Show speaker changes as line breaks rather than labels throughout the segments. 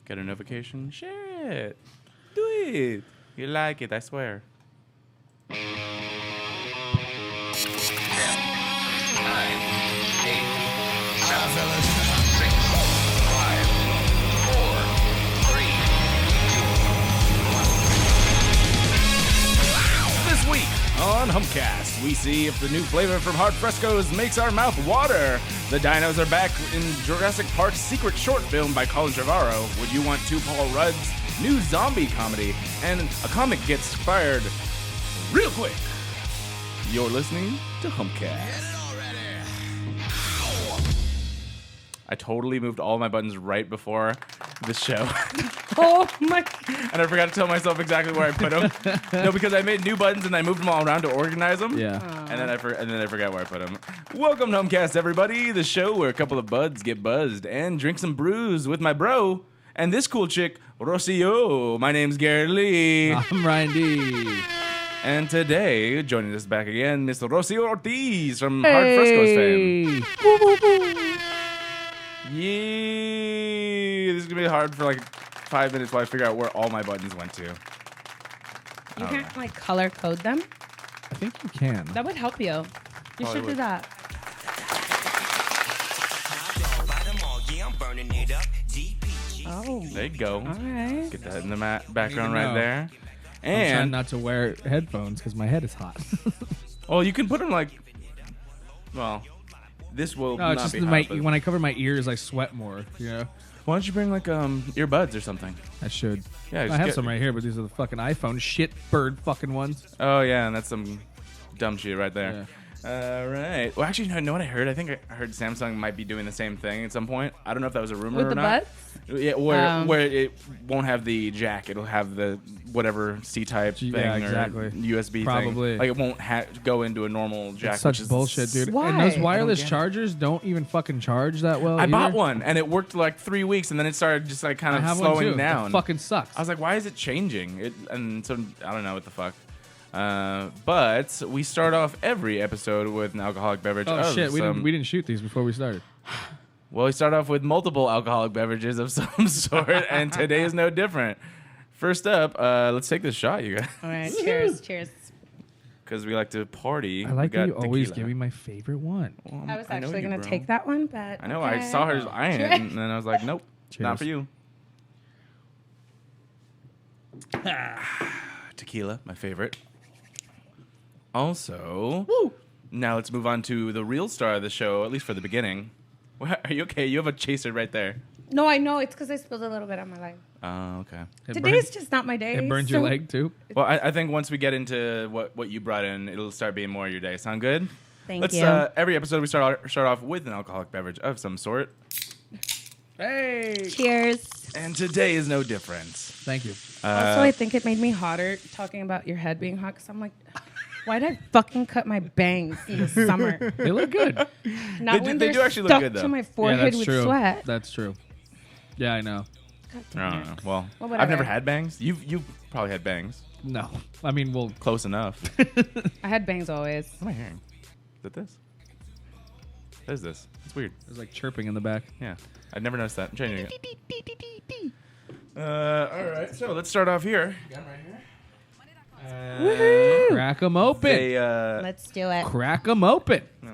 Get a notification? Share it. Do it. You like it, I swear.
10, 9, 8, 7, 6, 5, 4, 3, 2, 1.
This week on Humpcast, we see if the new flavor from Hard Frescos makes our mouth water. The dinos are back in Jurassic Park's secret short film by Colin Trevorrow. Would you want to Paul Rudd's new zombie comedy? And a comic gets fired real quick. You're listening to Humpcast. I totally moved all my buttons right before the show.
Oh my!
And I forgot to tell myself exactly where I put them. No, because I made new buttons and I moved them all around to organize them.
Yeah.
And then I forgot where I put them. Welcome to Humpcast, everybody. The show where a couple of buds get buzzed and drink some brews with my bro and this cool chick, Rossyo. My name's Garrett Lee.
I'm Ryan D.
And today, joining us back again, Mr. Rossyo Ortiz from Hard Frescos fame. Yeah, this is gonna be hard for like 5 minutes while I figure out where all my buttons went to.
You can't like color code them.
I think you can.
That would help you. You
Probably
should do
would.
that. Oh,
There you go.
all right.
Get that in the background
Need to
right
know.
there.
I'm
And
trying not to wear headphones because my head is hot.
well, you can put them like. Well, this will
No,
not
it's just
be
that
hot, but
when I cover my ears, I sweat more. You know,
why don't you bring like earbuds or something?
I should.
Yeah,
I
just
have
get-
some right here, but these are the fucking iPhone shit bird fucking ones.
Oh yeah, and that's some dumb shit right there.
Yeah.
All right. Well, actually, you know what I heard? I think I heard Samsung might be doing the same thing at some point. I don't know if that was a rumor
With
or
the
not.
butts?
Yeah, where it won't have the jack. It'll have the whatever C-type thing
Yeah, exactly.
or USB
Probably.
thing. Like it won't go into a normal jack.
It's such
which is
bullshit, dude.
Why?
And those
I don't
wireless
get it.
chargers don't even fucking charge that well.
I bought
either.
one and it worked like 3 weeks and then it started just like kind
I
of
have one
slowing
too.
down.
It fucking sucks.
I was like, why is it changing? And so I don't know what the fuck. But we start off every episode with an alcoholic beverage.
oh
of
shit, we
some-
didn't shoot these before we started.
Well, we start off with multiple alcoholic beverages of some sort, and today is no different. First up, let's take this shot, you guys,
All right. Cheers. Cheers.
because we like to party.
I like
We
that
got
you always
tequila.
give me my favorite one.
Well,
I was
know
actually
you,
gonna
bro.
take that one, but
I know.
okay.
I saw her eyeing it, and then I was like, nope, not
Cheers.
for you. Tequila, my favorite. Also, now let's move on to the real star of the show, at least for the beginning. Are you okay? You have a chaser right there.
No, I know. It's because I spilled a little bit on my leg.
Oh, okay.
Today's just not my day.
It burns your
so-
leg too.
Well, I think once we get into what you brought in, it'll start being more your day. Sound good?
Thank you.
Every episode we start off with an alcoholic beverage of some sort,
Hey.
Cheers.
and today is no different.
Thank you.
Also, I think it made me hotter talking about your head being hot because I'm like, why did I fucking cut my bangs in the summer?
They look good.
Not
They
when
do
they're
actually look
stuck
good, though.
to my
Yeah,
forehead
that's
with
true.
sweat.
That's true. Yeah, I know.
God
I
damn
don't
it.
know. Well,
Well,
I've
whatever.
never had bangs. You've probably had bangs.
No, I mean, well,
Close enough.
I had bangs always.
What am I hearing? Is it this? What is this? It's weird.
there's like chirping in the back.
Yeah, I'd never noticed that. I'm changing it. All right, so let's start off here. Got 'em right here.
Crack them open.
They,
Let's do it.
Crack them open.
no.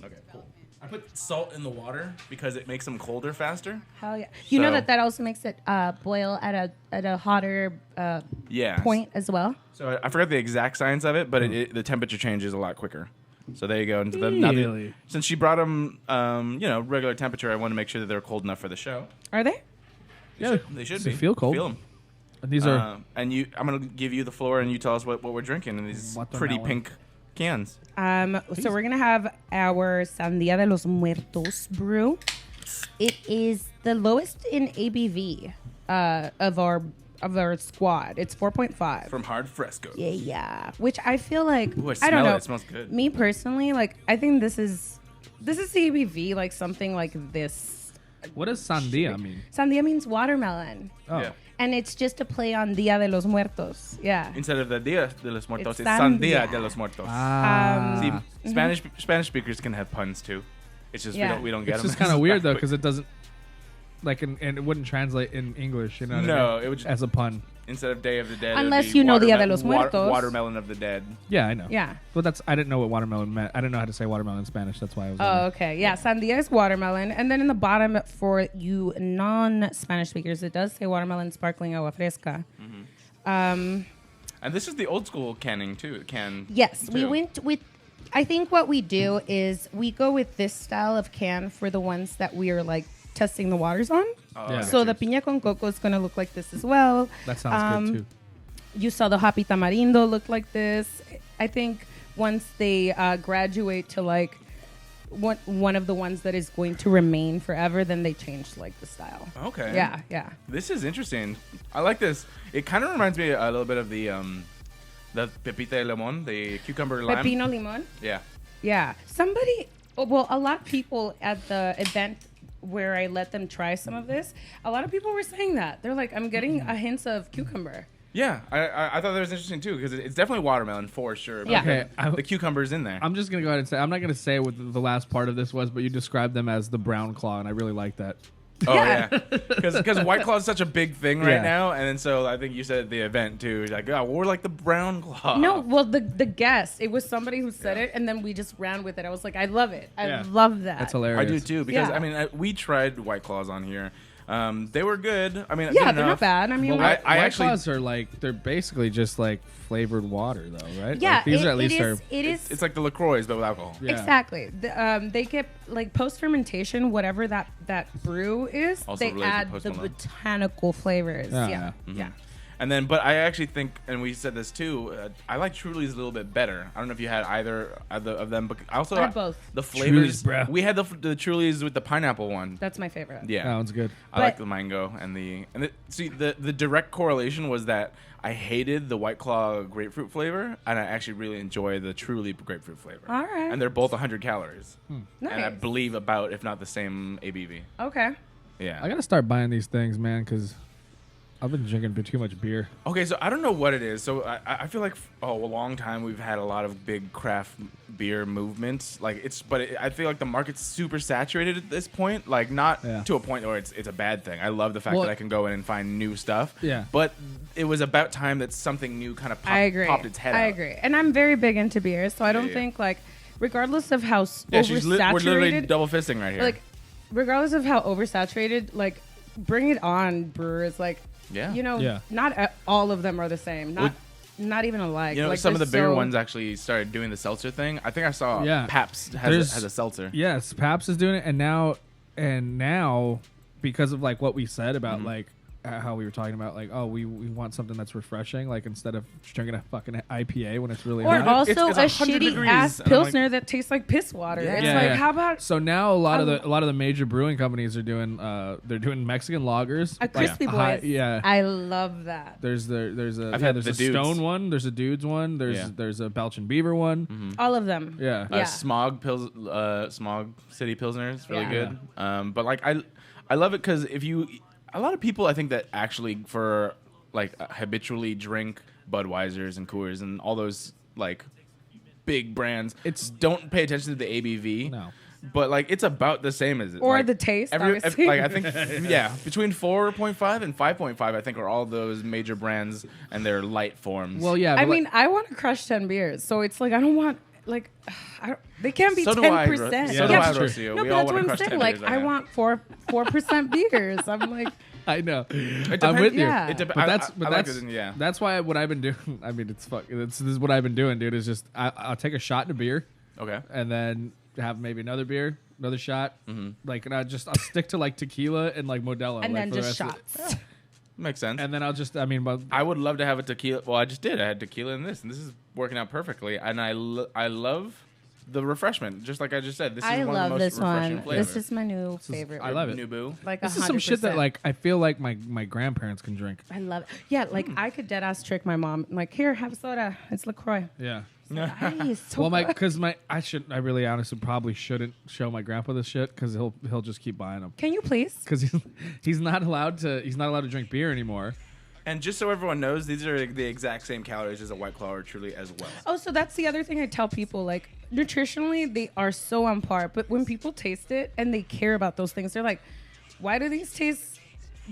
Okay, cool. I put salt in the water because it makes them colder faster.
Hell yeah. You know
So-
that also makes it boil at a hotter
Yeah.
point as well.
So I forgot the exact science of it, but the temperature changes a lot quicker. So there you go. And
Really?
Since she brought them, regular temperature, I want to make sure that they're cold enough for the show.
Are they?
Yeah,
They should
does
be.
it feel cold?
Feel them.
And these are
And I'm gonna give you the floor, and you tell us what we're drinking in these pretty
Watermelon.
pink cans.
So we're gonna have our Sandia de los Muertos brew. It is the lowest in ABV of our squad. It's 4.5.
From Hard Frescos.
Yeah. Which I feel like
Ooh, I
I
smell
don't know.
it. It smells good.
Me personally, like I think this is the ABV like something like this.
what does sandia mean?
Sandia means watermelon.
Oh,
Yeah.
And it's just a play on Dia de los Muertos. Yeah.
Instead of the Dia de los Muertos,
It's
it's Sandia
Sandia.
de los Muertos.
Ah.
See, Spanish speakers can have puns too. It's just
Yeah.
we don't get
It's
them.
just kind of weird though because it doesn't. like, and it wouldn't translate in English. You know? What I
No,
mean?
it would just,
as a pun.
instead of Day of the Dead, it would
Unless
be
you know Dia de los Muertos.
Watermelon of the Dead.
Yeah, I know.
Yeah.
But I didn't know what watermelon meant. I didn't know how to say watermelon in Spanish. That's why I was.
Oh,
wondering.
okay. Yeah, sandia is watermelon. And then in the bottom for you non-Spanish speakers, it does say watermelon sparkling agua fresca.
And this is the old school canning too.
Yes, we
too.
went with... I think what we do is we go with this style of can for the ones that we are like testing the waters on.
Oh,
Yeah.
I
So the
got you.
piña con coco is going to look like this as well.
That sounds good too.
You saw the hoppy tamarindo look like this. I think once they graduate to like one of the ones that is going to remain forever, then they change like the style.
Okay.
Yeah.
This is interesting. I like this. It kind of reminds me a little bit of the pepita de limon, the cucumber lime.
Pepino limon.
Yeah.
Yeah. A lot of people at the event where I let them try some of this, a lot of people were saying that. They're like, I'm getting a hint of cucumber.
Yeah, I thought that was interesting too because it's definitely watermelon for sure. But
Yeah.
Okay,
the cucumber's in there.
I'm just gonna go ahead and say I'm not gonna say what the last part of this was, but you described them as the brown claw, and I really like that.
Oh yeah, because White Claw is such a big thing right
Yeah.
now, and then so I think you said at the event too, like, oh, we're like the brown claw.
No, well, the guest, it was somebody who said it, and then we just ran with it. I was like, I love it. I
Yeah.
love that.
That's hilarious.
I do too because
Yeah.
I mean we tried White Claws on here. They were good. I mean,
Yeah,
good
they're
enough.
not bad. I mean,
Well,
like,
I
White
actually-
Claws are like they're basically just like flavored water, though, right?
yeah,
like, these are at least
it is.
It's like the LaCroix but with alcohol.
Yeah.
Exactly. They get like post fermentation, whatever that brew is.
Also
they
related to
add
Post
the
Malone.
botanical flavors.
Yeah,
Yeah.
yeah.
Yeah.
And then, but I actually think, and we said this too, I like Truly's a little bit better. I don't know if you had either of them, but I also
I had both.
the flavors.
Truly's, bruh.
We had the Truly's with the pineapple one.
That's my favorite.
Yeah,
That one's good.
I like
But-
the mango see the direct correlation was that I hated the White Claw grapefruit flavor, and I actually really enjoy the Truly grapefruit flavor.
All right.
And they're both 100 calories,
Nice.
and I believe about if not the same ABV.
Okay.
Yeah.
I gotta start buying these things, man, because I've been drinking too much beer.
Okay, so I don't know what it is. So I feel like a long time we've had a lot of big craft beer movements. Like I feel like the market's super saturated at this point. Like not
Yeah.
to a point where it's a bad thing. I love the fact
Well-
that I can go in and find new stuff.
Yeah.
But it was about time that something new kind of
I agree.
popped its head
I
out.
agree. And I'm very big into beer, so I don't
yeah.
think like, regardless of how
Yeah,
oversaturated,
we're literally double fisting right here.
like, regardless of how oversaturated, like, bring it on, brewers. Like,
Yeah.
you know,
Yeah.
not all of them are the same. Not
Well,
not even alike.
you know,
like,
some of the
they're
bigger
so-
ones actually started doing the seltzer thing. I think I saw
Yeah.
Pabst
There's-
has a seltzer.
Yes, Pabst is doing it, and now because of like what we said about like how we were talking about like we want something that's refreshing, like instead of drinking a fucking IPA when it's really
Or
hot.
also
It's
a
100
shitty
degrees,
ass
and I'm like-
pilsner that tastes like piss water.
Yeah.
It's
Yeah,
like,
yeah.
how about
So now a lot of
I-
the Major brewing companies are doing they're doing Mexican lagers.
a crispy
high-
boys?
yeah.
I love that.
There's a
I've had
there's
the
a
Dudes.
Stone one, there's a Dudes one, there's a Belgian Beaver one.
All of them.
Yeah.
Yeah.
Smog City Pilsner is really
Yeah.
good. But like I love it because a lot of people I think that actually for like habitually drink Budweisers and Coors and all those like big brands, don't pay attention to the ABV.
No.
But like it's about the same as it.
Or
like,
the taste, obviously.
like I think yeah, between 4.5 and 5.5 I think are all those major brands and their light forms.
Well, yeah.
I
but like-
mean, I want to crush 10 beers, so it's like I don't want like they can't be
So do I,
10%.
so
do
Yeah,
I,
but-
Rossyo.
No,
We
but
all
that's
wanna
what I'm
crush
saying.
10
Like
beers,
I
yeah.
want 4% beers. I'm like,
I know.
depends-
I'm with you.
Yeah.
It dep-
But that's
I like
that's
it, yeah.
that's why what I've been doing. I mean, this is what I've been doing, dude. Is just I'll take a shot in a beer
Okay.
and then have maybe another beer, another shot. Like, and I'll stick to like tequila and like Modelo,
and
like,
then
for the
just
rest of
shots.
Makes sense.
and then I'll just but
I would love to have a tequila. Well, I just did. I had tequila in this, and this is working out perfectly. And I love the refreshment. Just like I just said, this is
I
one of
love
the most
this
refreshing
one.
flavors.
This is my new favorite.
I love it.
Nubu.
Like
this is some shit that
100%.
like I feel like my grandparents can drink.
I love it. Yeah, like I could dead ass trick my mom. I'm like, here, have soda. It's LaCroix.
Yeah.
Ay, it's so
Well,
good.
I really honestly probably shouldn't show my grandpa this shit because he'll just keep buying them
Can you please?
because he's not allowed to drink beer anymore.
And just so everyone knows, these are the exact same calories as a White Claw or Truly as well.
Oh, so that's the other thing I tell people. Like, nutritionally, they are so on par. But when people taste it and they care about those things, they're like, why do these taste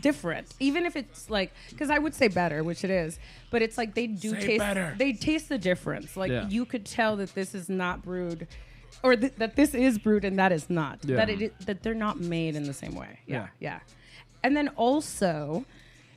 different? Even if it's like, because I would say better, which it is, but it's like they do
Say
taste
better.
They taste the difference. Like
Yeah.
you could tell that this is not brewed, or that this is brewed and that is not.
Yeah.
That they're not made in the same way.
Yeah.
Yeah. And then also,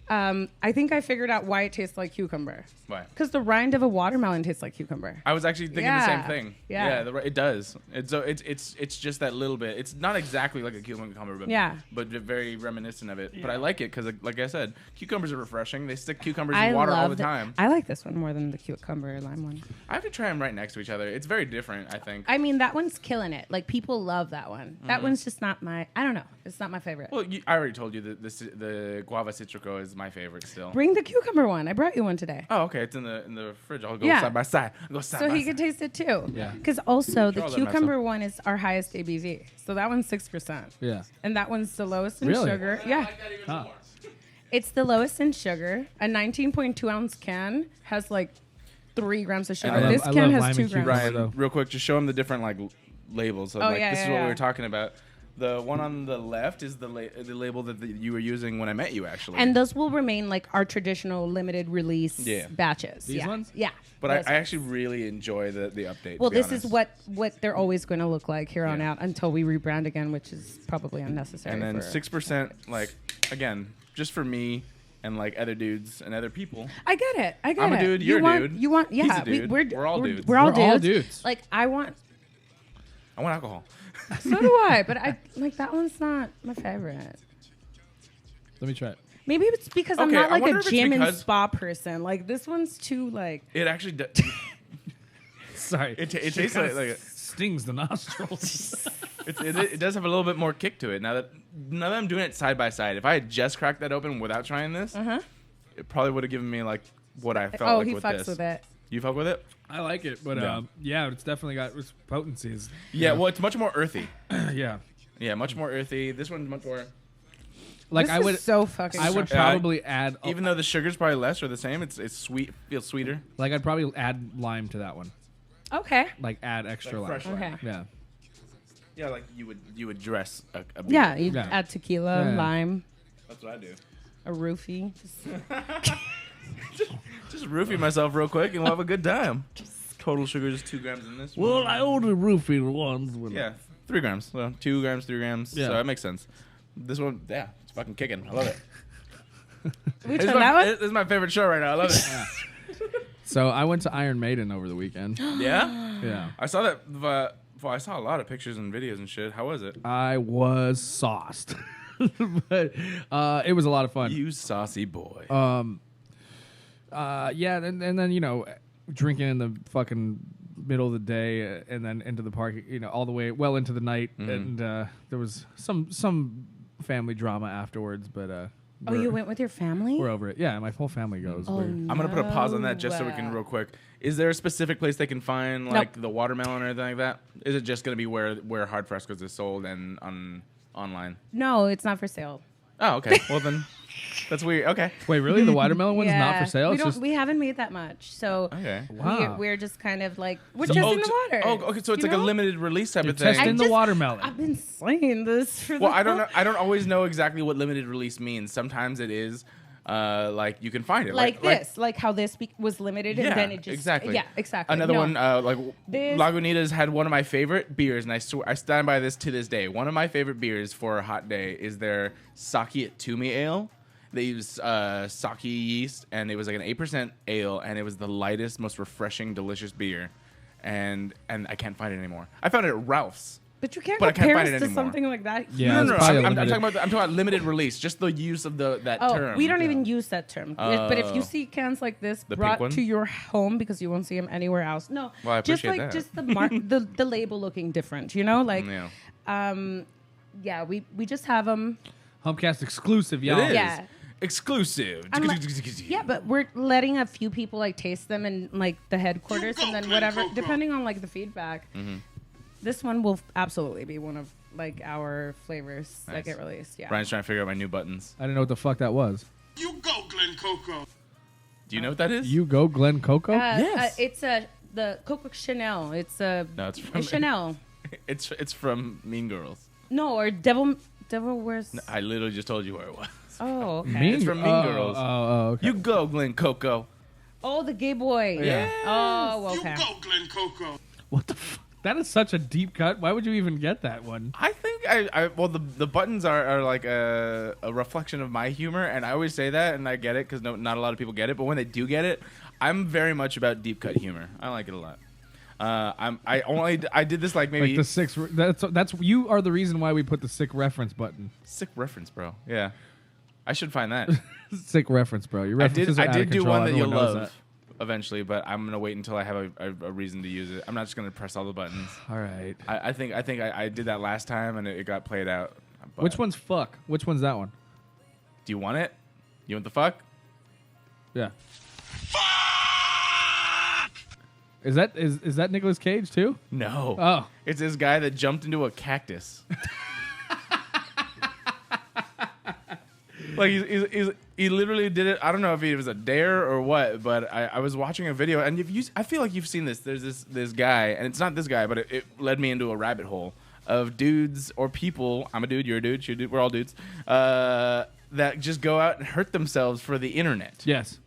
I think I figured out why it tastes like cucumber.
Why?
Because the rind of a watermelon tastes like cucumber.
I was actually thinking the same
Yeah.
thing.
Yeah.
It does. It's just that little bit. It's not exactly like a cucumber, but
Yeah.
but very reminiscent of it. But I like it because, like I said, cucumbers are refreshing. They stick cucumbers
I
in water all
love
the time.
I like this one more than the cucumber lime one.
I have to try them right next to each other. It's very different, I think.
I mean, that one's killing it. Like people love that one. That one's just not my. I don't know. It's not my favorite.
Well, I already told you that the guava citrico is my favorite still.
Bring the cucumber one. I brought you one today.
Oh, okay. It's in the fridge. I'll go
Yeah.
side by side. I'll go side
So
by
he
side.
could taste it too.
Yeah.
Because also the
Draw that
cucumber one is our highest ABV. So that one's 6%.
Yeah.
And that one's the lowest in
Really?
sugar. Yeah.
Huh.
It's the lowest in sugar. A 19.2 ounce can has like 3 grams of sugar.
I love-
This
I
can
love
has
lime
2
and
grams.
cucumber.
Ryan,
though.
real quick, just show him the different labels. So,
Oh,
like,
yeah,
this is
yeah,
what we
yeah.
were talking about. The one on the left is the label that you were using when I met you, actually.
And those will remain like our traditional limited release
Yeah.
batches.
These
yeah.
ones?
Yeah.
but
those
I
ones.
actually really enjoy the update.
Well,
to be
this is
honest.
what they're always going to look like here on
Yeah.
out until we rebrand again, which is probably unnecessary.
And then
for-
6%, like, again, just for me and like other dudes and other people.
I get it. I get
I'm
it.
a dude,
You
you're a
want-
dude.
You want?
He's
Yeah.
a dude. We're all dudes.
We're all
We're all
dudes.
dudes.
Like I want.
I want alcohol.
So do I. But I like that one's not my favorite.
Let me try it.
Maybe it's because I'm
Okay,
not
I
like
wonder
a
if it's
gym and
because-
spa person. Like this one's too like.
It actually
Sorry.
it tastes like a,
stings the nostrils.
it does have a little bit more kick to it. Now that I'm doing it side by side, if I had just cracked that open without trying this, it probably would have given me like what I felt
Oh,
like
he
with
fucks
this.
with it.
You fuck with it?
I like it, but
Yeah.
yeah, it's definitely got its potencies.
Yeah. Well, it's much more earthy.
Yeah.
Yeah, much more earthy. This one's much more.
Like
This
I
is
would
so fucking.
I would
strong.
probably add
Even though the sugar's probably less or the same, it's sweet. Feels sweeter.
like I'd probably add lime to that one.
Okay.
Like add extra
Like
lime.
fresh lime.
Okay.
Yeah.
Yeah, like you would dress a beer.
Yeah, you
Yeah.
add tequila,
Yeah.
lime,
That's what I do.
a roofie.
Just roofie myself real quick and we'll have a good time. Total sugar is 2 grams in this. one.
I ordered roofie ones with
Yeah, 3 grams. So 2 grams, 3 grams.
Yeah.
So that makes sense. This one, yeah, it's fucking kicking. I love it.
Which
This is
one? That one?
this is my favorite show right now. I love it.
So I went to Iron Maiden over the weekend.
Yeah?
Yeah.
I saw that. Well, I saw a lot of pictures and videos and shit. How was it?
I was sauced. But it was a lot of fun.
You saucy boy.
Yeah, and then, you know, drinking in the fucking middle of the day and then into the park, you know, all the way well into the night. And there was some family drama afterwards, but
Oh, you went with your family?
we're over it. Yeah, my whole family goes.
Oh,
We're-
I'm gonna put a pause on that just so we can real quick. Is there a specific place they can find like the watermelon or anything like that? Is it just gonna be where Hard Frescos is sold and online?
No, it's not for sale.
Oh, okay. Well then, that's weird. Okay.
Wait, really? The watermelon one's not for sale?
We
It's
don't.
just
We haven't made that much, so
Okay.
Wow.
we're just kind of like we're
So-
just
Oh,
in the water.
Oh, okay. So it's
you
like a
know?
limited release type
you're
of thing.
testing the
just-
watermelon.
I've been saying this for.
Well,
the
I don't know.
whole-
I don't always know exactly what limited release means. Sometimes it is like you can find it
Like this, like how this was limited,
Yeah,
and then it just
exactly.
Yeah, exactly.
Another
No.
one, like
This-
Lagunitas had one of my favorite beers, and I swear I stand by this to this day. One of my favorite beers for a hot day is their Sake at Toomey Ale. They use sake yeast, and it was like an 8% ale, and it was the lightest, most refreshing, delicious beer. And I can't find it anymore. I found it at Ralph's.
But you can't
but I can't
compare
find
us
it
to
anymore.
something like that.
Yeah,
No,
it's
no, no.
probably
I'm
limited.
talking about limited release. Just the use of that
Oh,
term.
we don't even use that term. But if you see cans like this
The pink
brought
one?
to your home because you won't see them anywhere else, no,
Well, I
just
appreciate
like
that.
just the the label looking different, you know, like
Yeah.
yeah, we just have them.
Humpcast exclusive, y'all.
It is.
Yeah.
Exclusive.
I'm like- Yeah, but we're letting a few people like taste them in like the headquarters, and then whatever, depending on like the feedback.
Mm-hmm.
This one will absolutely be one of like our flavors that
Nice.
get released. Yeah.
Brian's trying to figure out my new buttons.
I didn't know what the fuck that was.
You go, Glen Coco.
Do you know what that is?
You go, Glen Coco?
Yes.
It's the Coco Chanel. It's
No, it's from
Chanel.
It's from Mean Girls.
No, or Devil Devil Wears...
I literally just told you where it was.
Oh, okay.
Mean
It's from Mean Girls.
Oh, okay.
You go, Glen Coco.
Oh, the gay boy.
Yeah.
Oh,
You
okay.
go, Glen Coco.
What the fuck? That is such a deep cut. Why would you even get that one?
I think well, the buttons are like a reflection of my humor, and I always say that, and I get it because not a lot of people get it. But when they do get it, I'm very much about deep cut humor. I like it a lot. I did this like maybe
Like the six. That's you are the reason why we put the sick reference button.
sick reference, bro. Yeah, I should find that.
Sick reference, bro. Your
I
references
did
are out of
do
control.
one that you'll
Everyone knows
love eventually, but I'm gonna wait until I have a reason to use it. I'm not just gonna press all the buttons.
All right.
I think I did that last time and it got played out. But
Which one's fuck? Which one's that one?
do you want it? You want the fuck?
Yeah. Is that Nicolas Cage too?
No.
Oh.
It's this guy that jumped into a cactus. Like he literally did it. I don't know if it was a dare or what, but I was watching a video, and I feel like you've seen this. There's this guy, and it's not this guy, but it led me into a rabbit hole of dudes or people. I'm a dude, you're a dude, you're a dude, we're all dudes. That just go out and hurt themselves for the internet.
Yes.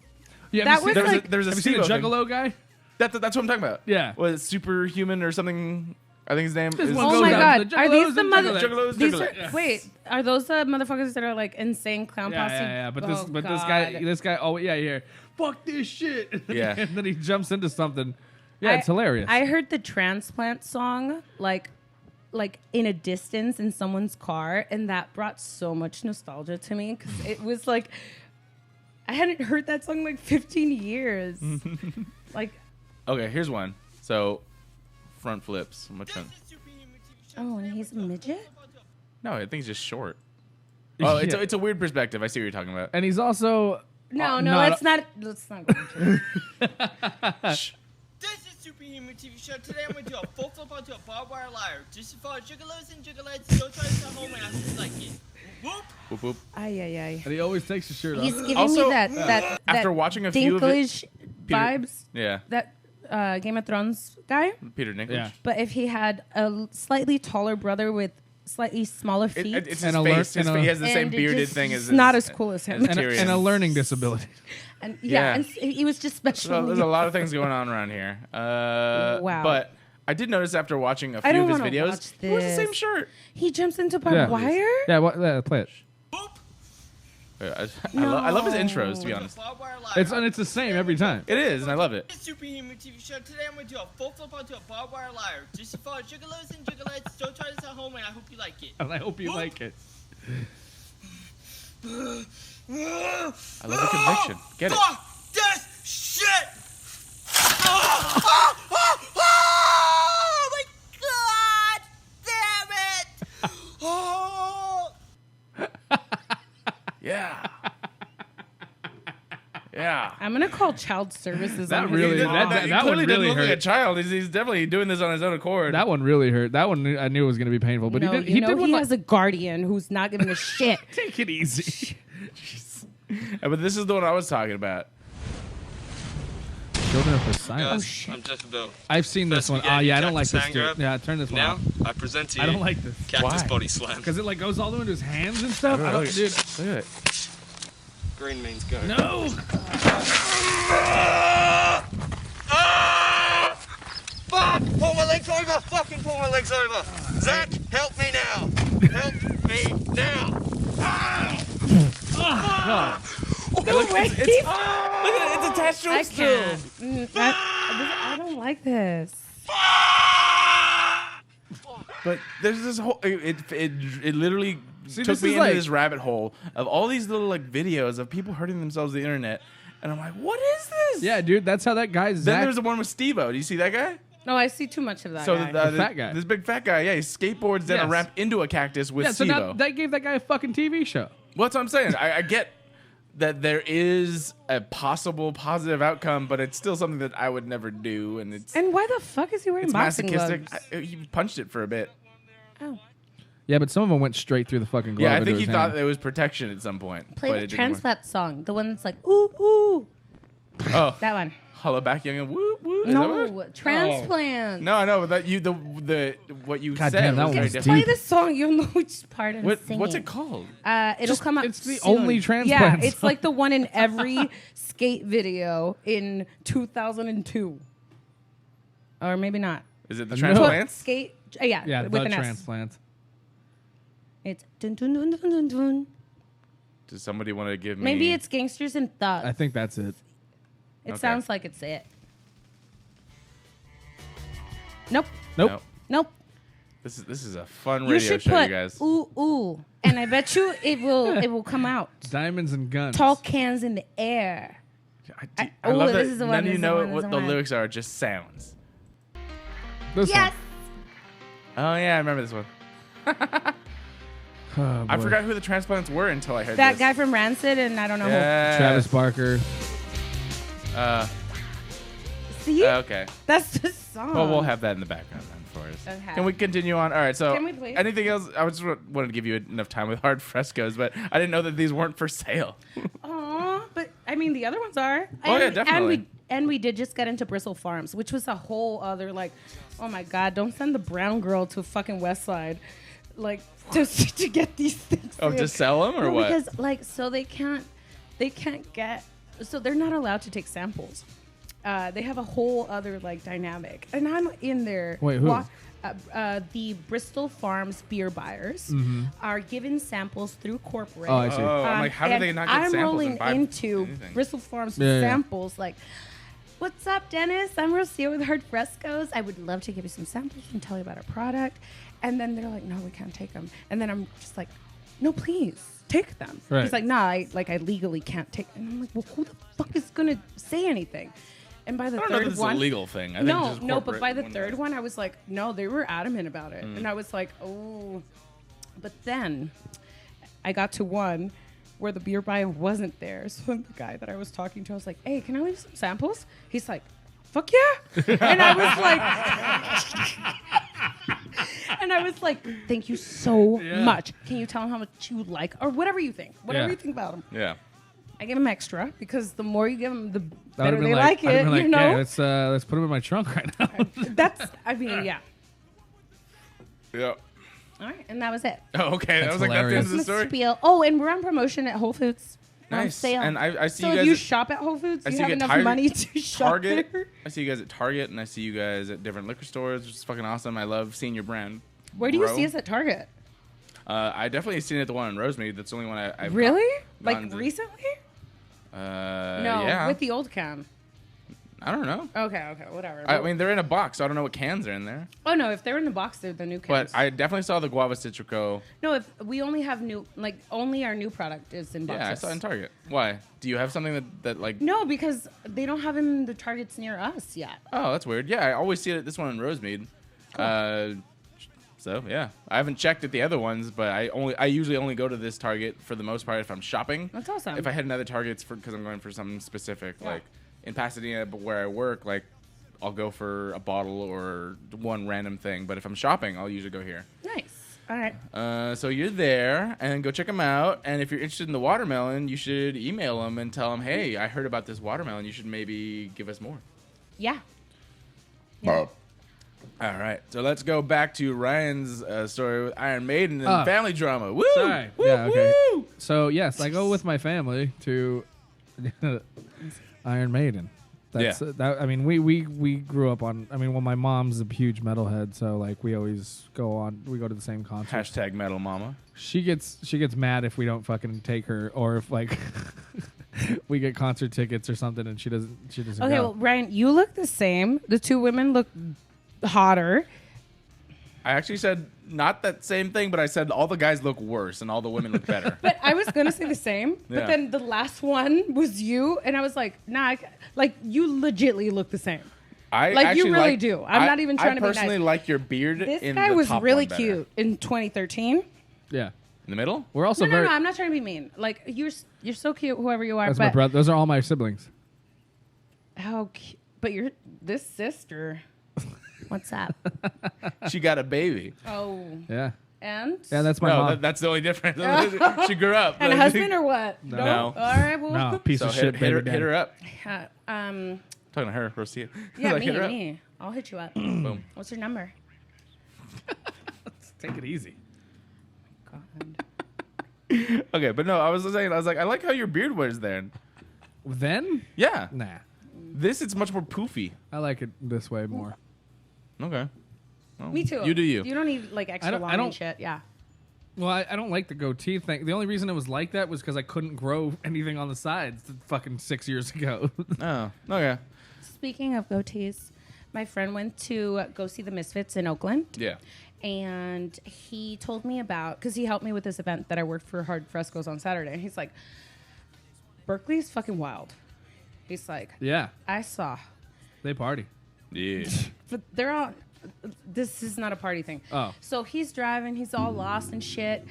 Yeah.
That was like-
There's a
have you seen the
Steve-O thing.
Juggalo guy?
That's what I'm talking about.
Yeah.
Was Superhuman or something? I think his name
This
is.
one
Oh
goes
my
down to
god.
the
Are these the
Juggalos
mother...
and
Juggalos,
These
Juggalos.
are... Wait, are those the motherfuckers that are like insane clown posse?
Yeah. But
Oh,
this guy. Oh yeah, here. Fuck this shit.
Yeah.
And then he jumps into something. Yeah, it's hilarious.
I heard the Transplant song like in a distance in someone's car, and that brought so much nostalgia to me because it was like I hadn't heard that song in like 15 years. Like,
Okay, here's one. So, front flips. Which one?
oh, and he's a midget?
No, I think he's just short. Oh,
Yeah.
it's a weird perspective. I see what you're talking about.
And he's also
No,
not-
let's not go into it.
This is Superhuman TV Show. Today I'm going to do a full flip onto a barbed wire lyre. Just to follow Juggalos and Juggalettes. Don't try to come home and I just like it. Whoop!
Whoop, whoop.
Ay, ay, ay.
And he always takes his shirt off.
He's giving
Also,
me that
after
that
watching a few of it-
Dinklage vibes.
Yeah,
That Game of Thrones guy.
Peter Dinklage.
Yeah.
But if he had a slightly taller brother with slightly smaller feet,
It's his
And a
face.
lear- and a-
He has the same
and it
bearded
just-
thing as
it's
his,
not as cool as him.
and,
Tyrion.
and a learning disability.
and
Yeah.
and he was just special.
So there's a lot of things going on around here.
Wow.
But I did notice after watching a
I
few
don't
of his
wanna
videos,
watch
he wears the
this.
same shirt.
He jumps into barbed wire.
Yeah, play it.
I love his intros, to be honest.
Barbed wire lyre.
It's the same every time.
It is, and I love it.
This is Superhuman TV Show. Today I'm going to do a full flip onto a barbed wire lyre. Just to follow Juggalos and Juggalettes. Don't try this at home and I hope you like it.
And I hope you like it.
I love the conviction. Get it.
Fuck this shit! Oh my god! Damn it! Oh!
Yeah. Yeah.
I'm gonna call child services.
That
on his
really-
mom.
that
he
one
clearly
really
doesn't look like a
hurt.
child. He's definitely doing this on his own accord.
That one really hurt. That one I knew it was going to be painful, but
No,
he did one
he
like,
has a guardian who's not giving a shit.
take it easy.
But this is the one I was talking about.
Children of Poseidon.
Oh
Guys,
shit!
I'm just about.
I've seen this one.
Investigate
Yeah, I don't like this
Cactus
dude.
Sandra.
Yeah, turn this one
Now,
off.
I present to you
I don't like this.
Cactus
Why?
Body Slam.
Because it like goes all the way into his hands and stuff. I don't,
Look
dude.
at it.
Green means go.
No.
Fuck! Pull my legs over! Fucking pull my legs over! Zach, help me now! Help me now!
No way!
Look at it. It's attached to
I
his still.
can't. I don't like this.
But there's this whole. It literally
See,
took
this
me
is
into
like-
this rabbit hole of all these little like videos of people hurting themselves on the internet, and I'm like, what is this?
Yeah, dude, that's how that guy
Then
Zach.
there's the one with Steve-O. Do you see that guy?
No, I see too much of that
So
guy.
The fat guy.
This big fat guy. Yeah, he skateboards down a
Yes.
ramp into a cactus with
yeah, so
Steve-O.
that gave that guy a fucking TV show.
Well, that's what I'm saying. I get that there is a possible positive outcome, but it's still something that I would never do, and it's
And why the fuck is he wearing
it's
boxing
masochistic.
gloves?
He punched it for a bit.
Oh.
Yeah, but some of them went straight through the fucking glove.
Yeah, I
into
think he
his
thought
hand.
there was protection at some point.
Play
but
the
it didn't work.
Transplant song, the one that's like ooh ooh.
Oh,
That one.
holla back, young and whoop whoop. Is that what?
No, transplant.
No, I know, but that what you
God
said
damn, that
was
one
very
was
different.
Play the song. You'll know which part I'm singing.
What's it called?
It'll come out.
It's the
soon.
only transplant
Yeah, it's
song.
like the one in every skate video in 2002, or maybe not.
Is it the
No.
transplants?
Skate. Yeah,
Yeah,
with
the
an S.
transplants.
It's dun dun dun dun dun dun.
Does somebody want to give me?
Maybe it's Gangsters and Thugs.
I think that's it.
It
Okay.
sounds like it's it. Nope.
Nope.
No.
Nope.
This is a fun
You
radio
should
show,
put
you guys.
ooh ooh, and I bet you it will come out.
Diamonds and guns.
Tall cans in the air.
I
oh,
love
this
that
is the
none
one,
of
this
you
is the
know
one, this
what
is
the
the one.
lyrics are. Just sounds.
This
Yes.
Oh yeah, I remember this one.
one. Oh,
I
boy.
forgot who the transplants were until I heard
That
this.
guy from Rancid, and I don't know
Yeah.
Travis Barker.
who. See,
Okay.
that's the song.
Well, we'll have that in the background then for us.
Okay.
Can we continue on? All right. So,
Can we please?
anything else? I just wanted to give you enough time with Hard Frescos, but I didn't know that these weren't for sale.
Aw, but I mean the other ones are.
Oh, yeah, definitely.
And we did just get into Bristle Farms, which was a whole other like, oh my god, don't send the brown girl to fucking West Side, like to get these things.
Oh,
in.
to sell them or
No,
what?
Because like so they can't get, so they're not allowed to take samples. They have a whole other like dynamic, and I'm in there.
Wait, who?
The Bristol Farms beer buyers are given samples through corporate.
Oh, I see.
Oh, I'm like, how do
and
they not get
I'm
samples
rolling
and buy
into
anything?
Bristol Farms
Yeah, yeah.
samples like, what's up, Dennis? I'm Rossyo with Hard Frescos. I would love to give you some samples and tell you about our product. And then they're like, no, we can't take them. And then I'm just like, no, please take them.
Right.
He's like, nah, I legally can't take them. And I'm like, well, who the fuck is gonna say anything? And by the
I don't know if
third
this is
one,
a legal thing. I think
no,
just
no, but
corporate
by the
one
third
does.
one, I was like, no, they were adamant about it,
Mm.
and I was like, oh. But then I got to one where the beer buyer wasn't there, so the guy that I was talking to, I was like, hey, can I leave some samples? He's like, fuck yeah, and I was like, thank you so much. Can you tell him how much you like, or whatever you think,
Yeah.
you think about him.
Yeah.
I give him extra because the more you give them, the
That would've
better
been
they like
I'd have
it.
been like,
You know,
yeah, let's put them in my trunk right now.
that's. I mean, yeah.
Yeah.
All right, and that was it.
Oh, okay.
That's
That was like that's the end of the
Christmas
story.
spiel. Oh, and we're on promotion at Whole Foods. On
Nice.
sale.
And I see
so
you
if
guys
you
at-
shop at Whole Foods,
I
you
see
have
you get
enough money to shop
Target.
there.
I see you guys at Target, and I see you guys at different liquor stores, which is fucking awesome. I love seeing your brand.
Where do you
grow.
see us at Target?
I definitely seen it at the one in Rosemead. That's the only one I've
Really?
gone
Like
to.
recently? No,
yeah.
with the old can.
I don't know.
Okay, whatever.
I mean, they're in a box, so I don't know what cans are in there.
oh no, if they're in the box, they're the new cans.
But I definitely saw the Guava Citrico.
no, if we only have only our new product is in boxes.
Yeah, I saw it in Target. Why? Do you have something that like?
No, because they don't have them in the Targets near us yet.
Oh, that's weird. Yeah, I always see it at this one in Rosemead. So yeah, I haven't checked at the other ones, but I usually only go to this Target for the most part if I'm shopping.
That's awesome.
If I had another Targets because I'm going for something specific,
Yeah.
like in Pasadena, but where I work, like I'll go for a bottle or one random thing. But if I'm shopping, I'll usually go here.
Nice. All right.
So you're there, and go check them out. And if you're interested in the watermelon, you should email them and tell them, hey, I heard about this watermelon. You should maybe give us more.
Yeah.
All right, so let's go back to Ryan's story with Iron Maiden and
Ah.
family drama. Woo!
Sorry.
Woo,
Yeah, okay.
woo!
So yes, I go with my family to Iron Maiden. That's
Yeah.
that. I mean, we grew up on. I mean, well, my mom's a huge metalhead, so like we always go on. We go to the same concerts.
Hashtag metal mama.
She gets mad if we don't fucking take her, or if like we get concert tickets or something, and she doesn't.
Okay,
go.
well, Ryan, you look the same. The two women look hotter.
I actually said not that same thing, but I said all the guys look worse and all the women look better.
But I was gonna say the same.
Yeah.
But then the last one was you, and I was like, nah, like you legitly look the same.
I
Like, you
actually
really
like-
do. I'm not even trying to be
I
nice.
personally like your beard.
This
in
guy
the
was
top
really
one better.
cute in 2013.
Yeah,
In the middle?
we're also
No,
very.
I'm not trying to be mean. Like you're so cute, whoever you are.
That's
but
my brother. Those are all my siblings.
how? But you're this sister. What's up?
She got a baby.
Oh,
Yeah,
and
yeah. That's my
No,
mom.
that's the only difference. She grew up.
and a husband or what?
No.
All right. Well,
no, piece
So
of shit.
hit
baby
her
daddy.
up. Talking to her, Rossyo.
Yeah,
Like, hit her up.
me. I'll hit you up.
Boom.
What's your number?
Take it easy.
God.
Okay, but no, I was like, I like how your beard was then.
Then?
Yeah.
Nah.
This, it's much more poofy.
I like it this way more.
Okay. Well,
Me too.
You do you.
You don't need like extra
don't- I
long and
don't-
shit. Yeah.
Well, I don't like the goatee thing. The only reason it was like that was because I couldn't grow anything on the sides fucking 6 years ago.
Oh, okay.
Speaking of goatees, my friend went to go see the Misfits in Oakland.
Yeah.
And he told me about, because he helped me with this event that I worked for Hard Frescos on Saturday. And he's like, Berkeley's fucking wild. He's like,
Yeah.
I saw.
They party.
Yeah.
But they're all, this is not a party thing.
Oh.
So he's driving, he's all lost and shit.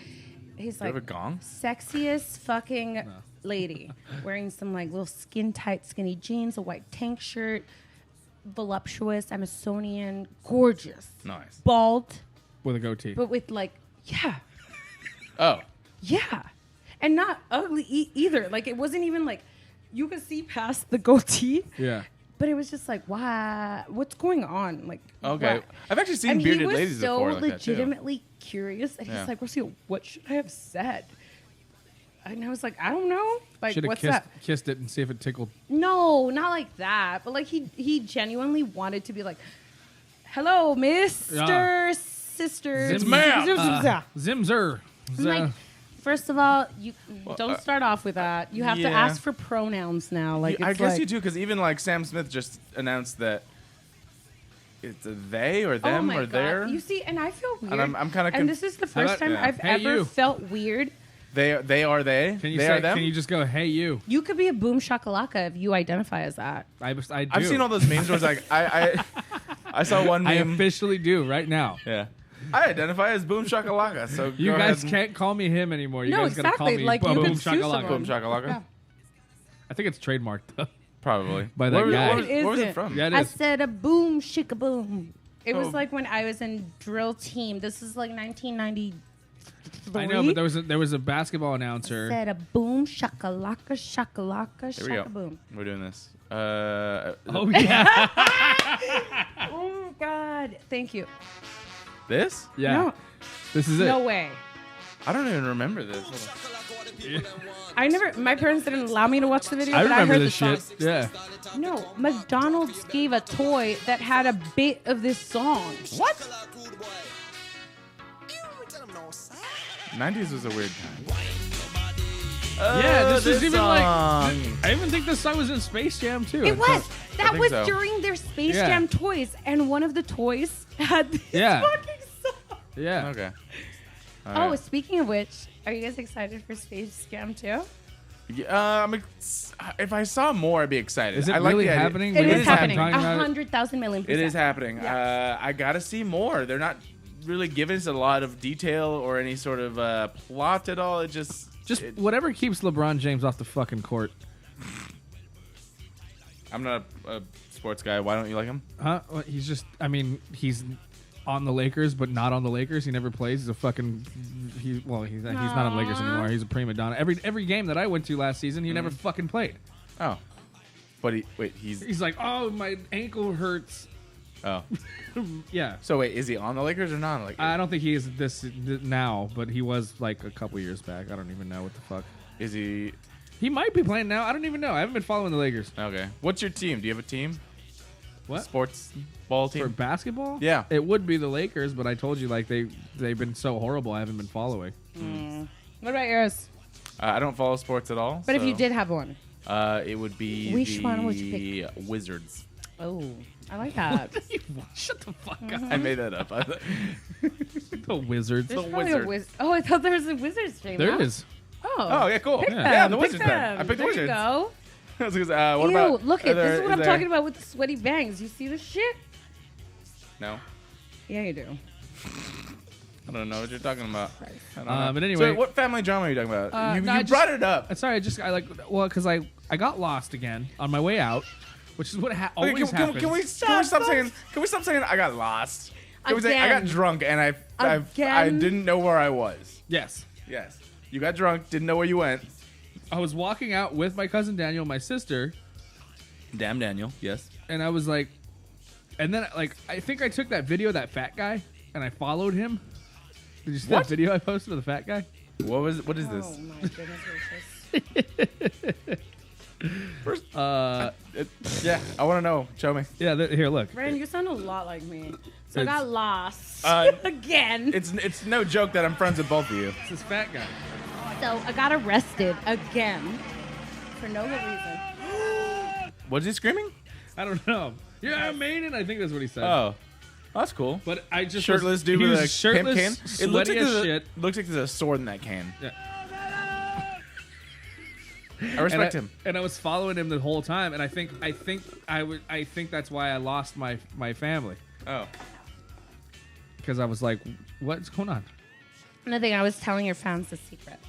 He's
Do you
like,
have a gong?
sexiest fucking lady, wearing some like little skin tight skinny jeans, a white tank shirt, voluptuous, Amazonian, gorgeous,
Nice.
bald,
With a goatee.
but with like, yeah,
Oh.
yeah, and not ugly either. Like it wasn't even like you could see past the goatee.
Yeah.
But it was just like, why? What's going on? Like,
Okay.
what?
I've actually seen
And
bearded
he was
ladies
so
before like that too.
legitimately curious, and
Yeah.
he's like, "Rossyo, what should I have said?" And I was like, "I don't know. Like,
Should have
what's that?"
kissed it and see if it tickled.
No, not like that. But like, he genuinely wanted to be like, "Hello, Mister Sister."
It's ma'am.
Zimzer.
I'm like, first of all, you don't start off with that. You have to
yeah.
ask for pronouns now. Like,
I
it's
guess
like,
you do, because even like Sam Smith just announced that it's a they or
Oh
them
my
or
God.
their.
You see, and I feel weird.
And I'm kind of.
And this is the first
about-
time
yeah.
I've
Hey,
ever
you.
felt weird.
They are they.
Can you
they
say?
are them.
Can you just go, hey you?
You could be a boom shakalaka if you identify as that.
I do.
I've seen all those memes where it's like I saw one
I
meme.
officially do right now.
Yeah. I identify as Boom Shakalaka, so
You
go
guys
ahead and-
can't call me him anymore. You
No,
guys gotta call
exactly.
me
Like, you
Boom
could sue
Shakalaka.
someone.
Boom Shakalaka.
Yeah.
I think it's trademarked though.
Probably.
By that
Where-
guy.
Where, was-
It
where was it
isn't.
from?
Yeah, it
I
is.
said a boom shika boom. It was
Oh.
like when I was in drill team. This is like 1993.
I know, but there was a basketball announcer.
Said a boom shakalaka shakalaka
Here we go.
shaka boom.
We're doing this.
Oh yeah,
Oh God! Thank you.
This?
yeah.
No,
This is it.
no way.
I don't even remember this. Hold on.
I never. My parents didn't allow me to watch the video,
I
but I
remember
heard
this
the
shit.
song.
Yeah.
No, McDonald's gave a toy that had a bit of this song.
What? 90s was a weird time.
Yeah, this is even like.
song.
I even think this song was in Space Jam too.
It was. That
think
was
so.
during their Space
Yeah.
Jam toys, and one of the toys had this
Yeah.
fucking song.
Yeah.
Okay. All
Oh,
right.
speaking of which, are you guys excited for Space Jam 2?
Yeah, if I saw more, I'd be excited.
Is it
I like
really
the idea.
happening?
It
We
is
were
happening.
talking about it.
100,000 million
It
percent.
is happening.
Yeah.
I gotta see more. They're not really giving us a lot of detail or any sort of plot at all. It just
Whatever keeps LeBron James off the fucking court.
I'm not a sports guy. Why don't you like him?
Huh? Well, he's just. I mean, he's on the Lakers, but not on the Lakers. He never plays. He's a fucking. He's not on the Lakers anymore. He's a prima donna. Every game that I went to last season, he never fucking played.
Oh, but he's
He's like, oh, my ankle hurts.
oh.
Yeah.
So wait, is he on the Lakers or not? Like,
I don't think he is this now, but he was like a couple years back. I don't even know what the fuck.
is he?
He might be playing now. I don't even know. I haven't been following the Lakers.
Okay. What's your team? Do you have a team?
What?
Sports ball
For
team?
basketball?
Yeah.
It would be the Lakers, but I told you like they've been so horrible. I haven't been following.
What about yours?
I don't follow sports at all.
But if
so,
you did have one.
it would be
Which
the
one would you
Wizards.
Oh, I like that.
Shut the fuck
I made that up.
up. The Wizards.
There's probably a Oh, I thought there was a Wizards stream.
There
huh?
is.
Oh yeah, cool.
Pick
Yeah,
them,
the
pick
Wizards. Then I
them.
picked the
There
Wizards.
You go.
What
Ew,
about?
look
are
it.
there-
This is what I'm
there-
talking about with the sweaty bangs. You see this shit?
No,
Yeah, you do.
I don't know what you're talking about. I don't know.
But anyway-
so what family drama are you talking about? You
no, I
brought it up.
Sorry, because I got lost again on my way out, which is what always
Okay,
happens.
can we stop saying? Can we stop saying I got lost? Can we say I got
Again.
drunk and I
Again.
didn't know where I was?
Yes.
Yes, you got drunk, didn't know where you went.
I was walking out with my cousin Daniel, my sister,
Damn Daniel. Yes.
And I was like, and then like I think I took that video of that fat guy and I followed him. Did you see that video I posted of the fat guy?
What is this?
Oh my goodness gracious.
First, yeah, I want to know. Show me.
Yeah, here, look.
Ren, you sound a lot like me. So I got lost again.
It's no joke that I'm friends with both of you.
It's this fat guy.
So I got arrested again for no good reason.
Was he screaming?
I don't know. Yeah, Iron Maiden. I think that's what he said.
Oh, that's cool.
But I just
Shirtless dude
he
with
was
a
shirtless,
pimp can. It
sweaty as shit.
looks like there's a sword in that can.
Yeah.
I respect him.
And I was following him the whole time, and I think that's why I lost my family,
Oh,
because I was like, what's going on?
Nothing. I was telling your fans the secret.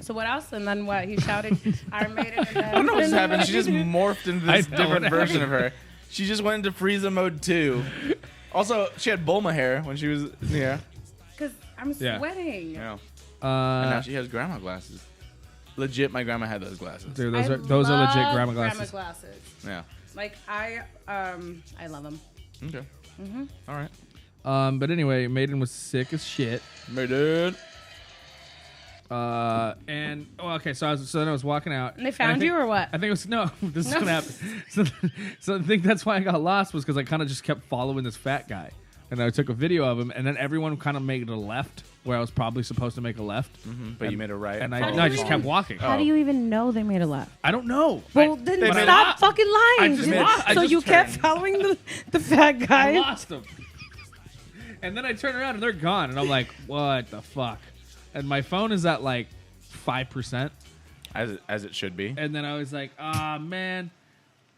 So what else? And then what? He shouted, Iron Maiden. And then,
I don't know what just happened. She just morphed into this
I know
different
what
version
happened.
of her. She just went into Frieza mode 2. Also, she had Bulma hair when she was here.
Because I'm
Yeah.
sweating.
Yeah. And now
Uh,
she has grandma glasses. Legit, my grandma had those glasses.
dude,
I
those are legit
love
grandma glasses.
Yeah.
Like I love them.
Okay. All right.
But anyway, Maiden was sick as shit.
Maiden.
And okay, so then I was walking out.
And they found you or what?
I think it was no. This is what happened. So I think that's why I got lost was because I kind of just kept following this fat guy, and I took a video of him, and then everyone kind of made a left where I was probably supposed to make a left,
But you made a right.
and
How do
I
you
just
even-
kept walking.
How do you even know they made a left?
I don't know.
Well,
I,
then
they made
stop
a-
fucking lying.
I just lost- I
so
just
you kept
turned.
following the fat
I
guy.
lost them. And then I turn around and they're gone, and I'm like, what the fuck? And my phone is at like 5%.
as it should be.
And then I was like, ah, man.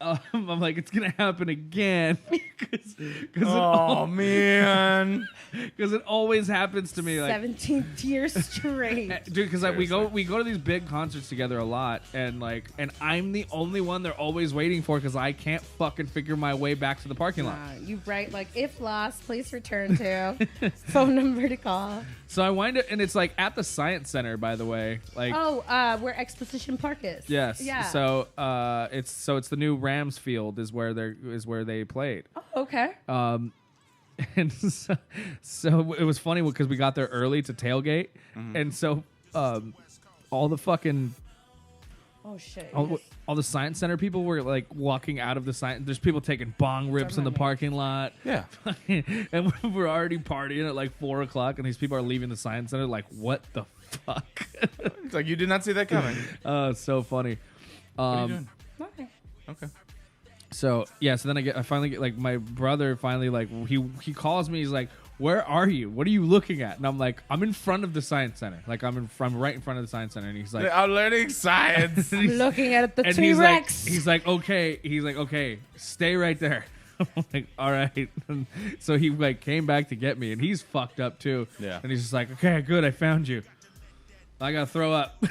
I'm like, it's going to happen again.
Oh man.
Because it always happens to me. Like,
17th year straight.
dude, because like, we go to these big concerts together a lot. And I'm the only one they're always waiting for because I can't fucking figure my way back to the parking lot.
You write like, if lost, please return to phone number to call.
So I wind up, and it's like at the Science Center, by the way. Like,
Where Exposition Park is.
yes.
Yeah.
So it's the new Rams field is where they played.
Oh, okay.
And so it was funny because we got there early to tailgate, and so all the fucking
Oh shit.
all the Science Center people were like walking out of the science. There's people taking bong rips in the parking lot.
Yeah.
And we're already partying at like 4 o'clock, and these people are leaving the Science Center. Like, what the fuck?
It's like you did not see that coming.
It's so funny.
What are you doing?
Okay.
Okay.
So yeah, so then I finally get like my brother finally like he calls me. He's like, "Where are you? What are you looking at?" And I'm like, "I'm in front of the Science Center. Like I'm right in front of the Science Center." And he's like,
I'm learning science.
I'm looking at the
and
T-Rex.
he's like, okay, stay right there. I'm like, all right. And so he like came back to get me, and he's fucked up too.
Yeah.
And he's just like, okay, good, I found you. I gotta throw up.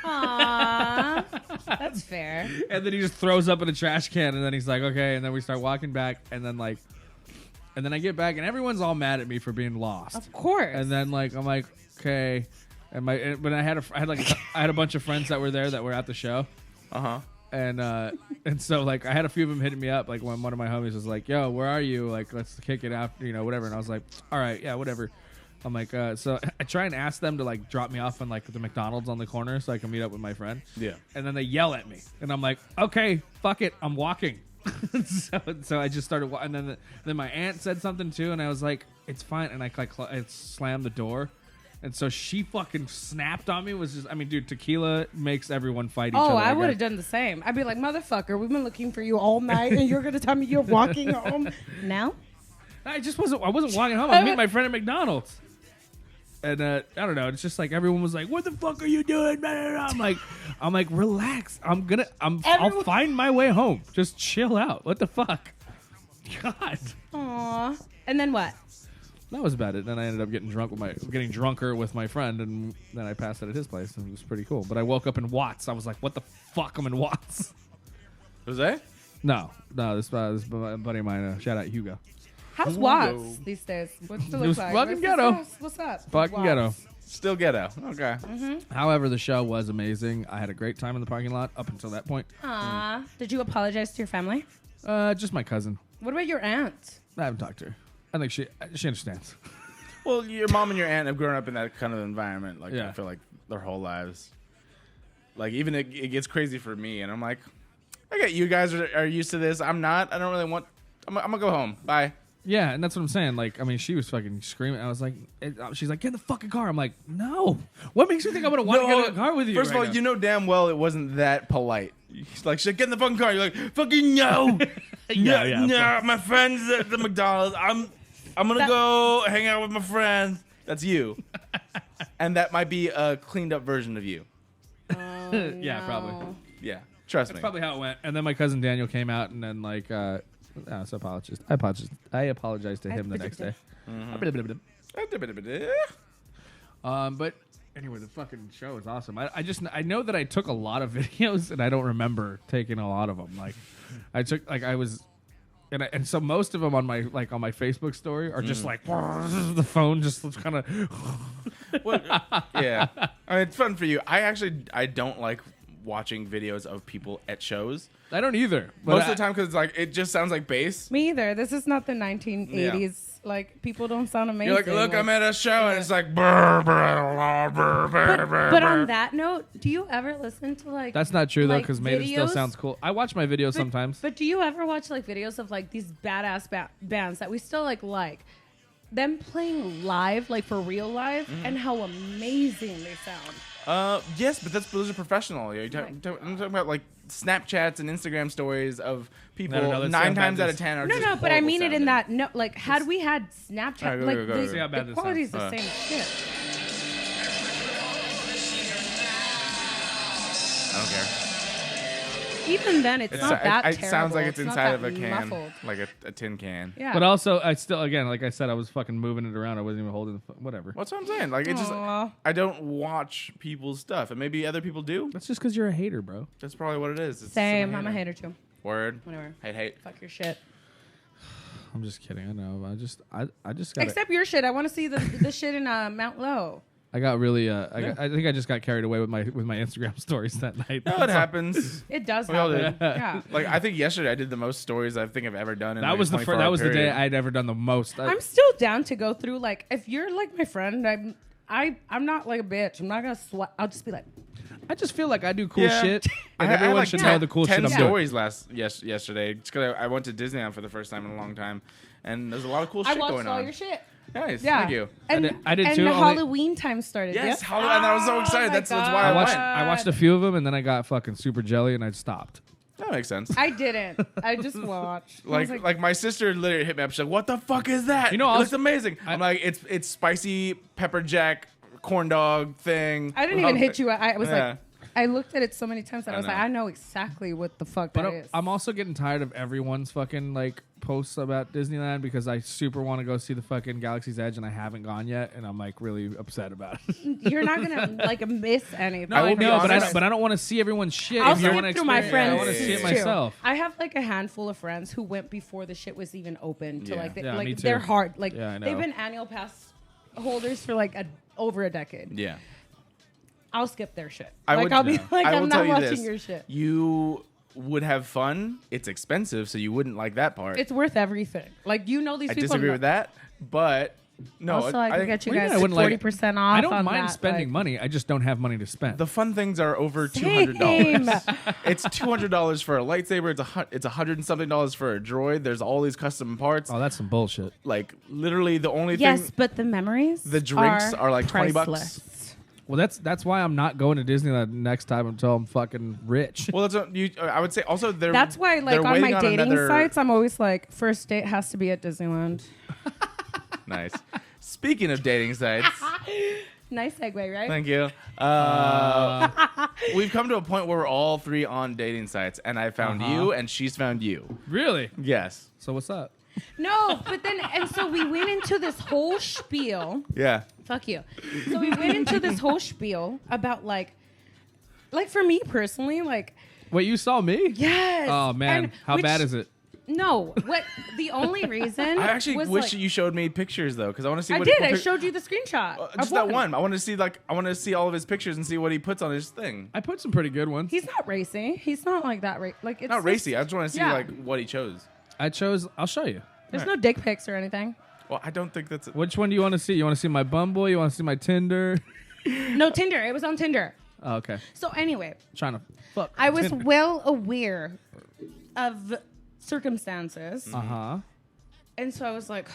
Aww. That's fair.
And then he just throws up in a trash can, and then he's like, okay. And then we start walking back, and then I get back, and everyone's all mad at me for being lost.
Of course.
And then like I'm like, okay. And I had a bunch of friends that were there that were at the show.
Uh-huh.
And so like I had a few of them hitting me up. Like when one of my homies was like, "Yo, where are you? Like let's kick it after, whatever." And I was like, "All right, yeah, whatever." I'm like, so I try and ask them to like drop me off on like the McDonald's on the corner so I can meet up with my friend.
Yeah.
And then they yell at me, and I'm like, "Okay, fuck it, I'm walking." so I just started, and then my aunt said something too, and I was like, "It's fine," and I slammed the door. And so she fucking snapped on me. Dude, tequila makes everyone fight each other.
Oh, I would have done the same. I'd be like, motherfucker, we've been looking for you all night, and you're gonna tell me you're walking home now?
I wasn't walking home. I was meeting my friend at McDonald's. And I don't know. It's just like everyone was like, "What the fuck are you doing?" I'm like, relax. I'll find my way home. Just chill out. What the fuck? God.
Aww. And then what?
That was about it. Then I ended up getting drunker with my friend, and then I passed out at his place, and it was pretty cool. But I woke up in Watts. I was like, "What the fuck? I'm in Watts."
Jose?
No. This buddy of mine. Shout out Hugo.
How's Watts these days? What's it
It
look
was
like?
fucking
Where's
ghetto.
this house? What's up?
Fucking
Watts.
ghetto.
Still ghetto. Okay.
However, the show was amazing. I had a great time in the parking lot up until that point.
Aw. Did you apologize to your family?
Just my cousin.
What about your aunt?
I haven't talked to her. I think she understands.
Well, your mom and your aunt have grown up in that kind of environment. Like
Yeah.
I feel like their whole lives. Like even it gets crazy for me, and I'm like, I get you guys are used to this. I'm not. I don't really want. I'm gonna go home. Bye.
Yeah, and that's what I'm saying. Like, I mean, she was fucking screaming. I was like, she's like, get in the fucking car. I'm like, no. What makes you think I'm gonna want to get in the car with you?
First of all, you know damn well it wasn't that polite. Like, she's like, get in the fucking car. You're like, fucking no. No, my friends at the McDonald's. I'm gonna go hang out with my friends. That's you. And that might be a cleaned up version of you.
Yeah, probably.
Yeah, trust
That's
me.
probably how it went. And then my cousin Daniel came out, and then like, so I apologized to him the next day. But anyway, the fucking show is awesome. I know that I took a lot of videos, and I don't remember taking a lot of them. Like, and so most of them on my Facebook story are just like the phone just kind of.
Yeah, I mean, it's fun for you. I don't like watching videos of people at shows.
I don't either.
Most of the time because like it just sounds like bass.
Me either. This is not the 1980s. Like, people don't sound amazing.
You're like, look, I'm at a show, and it's like.
But on that note, do you ever listen to like?
That's not true though,
like,
because Maiden still
videos?
sounds cool. I watch my videos sometimes.
But do you ever watch like videos of like these badass bands that we still like them playing live, like for real live, and how amazing they sound?
Yes, but those are professional. I'm talking about like Snapchats and Instagram stories of people.
No,
9 times out of 10 are
No,
just
but I mean it in
sounding.
that like had we had Snapchat,
All right, go,
like
go, go, go.
See how bad
the
this
quality's
sounds.
the same shit.
I don't care.
Even then, it's not that
It
terrible.
sounds like it's
not
inside
that
of a can,
muffled.
like a tin can.
Yeah.
But also, I still, again, like I said, I was fucking moving it around. I wasn't even holding the whatever.
What's what I'm saying? Like it just,
Aw.
I don't watch people's stuff, and maybe other people do.
That's just because you're a hater, bro.
That's probably what it is. It's
Same.
some
I'm a hater too.
Word.
Whatever.
Hate.
Fuck your shit.
I'm just kidding. I know. I just got.
Except your shit. I want to see the shit in Mount Low.
I got really. I think I just got carried away with my Instagram stories that night.
No, it happens.
It does
We all
happen.
did.
Yeah.
Like I think yesterday I did the most stories I think I've ever done. In
That
like
was
a 24-hour
the day
period.
I'd ever done the most.
I'm still down to go through, like, if you're like my friend, I'm not like a bitch. I'm not gonna sweat. I'll just be like,
I just feel like I do cool
Yeah.
shit,
I
and
had
everyone
like
should
10
know the cool shit
10
I'm doing.
stories yesterday. Just because I went to Disneyland for the first time in a long time, and there's a lot of cool
I
shit
watched
going
all
on.
your shit.
Nice,
Yeah.
thank you.
And
I did
and
too,
the
only-
Halloween time started.
Yes,
yeah?
Halloween, and I was so excited.
my
That's why
God.
I
I watched a few of them, and then I got fucking super jelly, and I stopped.
That makes sense.
I didn't. I just watched. I was
Like my sister literally hit me up. She's like, "What the fuck is that?
You know,
it
I
looks
was-
amazing." I'm like, "It's spicy pepper jack corn dog thing."
I didn't even hit you. I was
Yeah.
like, I looked at it so many times that I was
know.
like, I know exactly what the fuck
But
that is.
I'm also getting tired of everyone's fucking like posts about Disneyland because I super want to go see the fucking Galaxy's Edge, and I haven't gone yet, and I'm like really upset about it.
You're not gonna like miss anything.
I will be honest.
but I don't want to see everyone's shit.
I'll
If you
skip
wanna
through my
experience-
friends.
I want to see it
too.
myself.
I have like a handful of friends who went before the shit was even open to
Yeah.
like,
Yeah, me too.
they're hard. Like
Yeah, I know.
they've been annual pass holders for like over a decade.
Yeah.
I'll skip their shit.
I
Like
would-
I'll be like,
I
I'm
will
not
tell you
watching
this.
your shit.
You would have fun. It's expensive, so you wouldn't like that part.
It's worth everything. Like you know these
I
people.
disagree with that, but no.
Also, I can get you
What do you
guys
mean I wouldn't like it?
40% off.
I don't
on
mind
that,
spending
like,
money. I just don't have money to spend.
The fun things are over
Same.
$200. It's $200 for a lightsaber. It's $100 and something for a droid. There's all these custom parts.
Oh, that's some bullshit.
Like literally, the only
Yes,
thing.
but the memories.
The drinks are like $20.
priceless.
Well, that's why I'm not going to Disneyland next time until I'm fucking rich.
Well, that's what I would say. Also,
That's why, like,
they're
on my
waiting
dating
another-
sites, I'm always like, first date has to be at Disneyland.
Nice. Speaking of dating sites,
Nice segue, right?
thank you. We've come to a point where we're all three on dating sites, and I found you, and she's found you.
Really?
Yes.
So what's up?
No, but then, and so we went into this whole spiel.
Yeah.
Fuck you. So we went into this whole spiel about like for me personally, like,
Wait, you saw me?
yes.
Oh man,
and
how
which-
bad is it?
No, what the only reason
I actually
was
wish
like,
you showed me pictures though, because I want to see.
I
what
did.
What
I showed you the screenshot.
just
of
that
one.
one. I want to see all of his pictures and see what he puts on his thing.
I put some pretty good ones.
He's not racy. He's not like that. Like it's
Not racy. I just want to see
yeah.
like what he chose.
I'll show you.
There's no dick pics or anything.
Well, I don't think that's.
Which one do you want to see? You want to see my Bumble? You want to see my Tinder?
No Tinder. It was on Tinder.
Oh, okay.
So anyway,
Trying to fuck.
I was
Tinder.
well aware of circumstances,
Uh-huh.
and so I was like,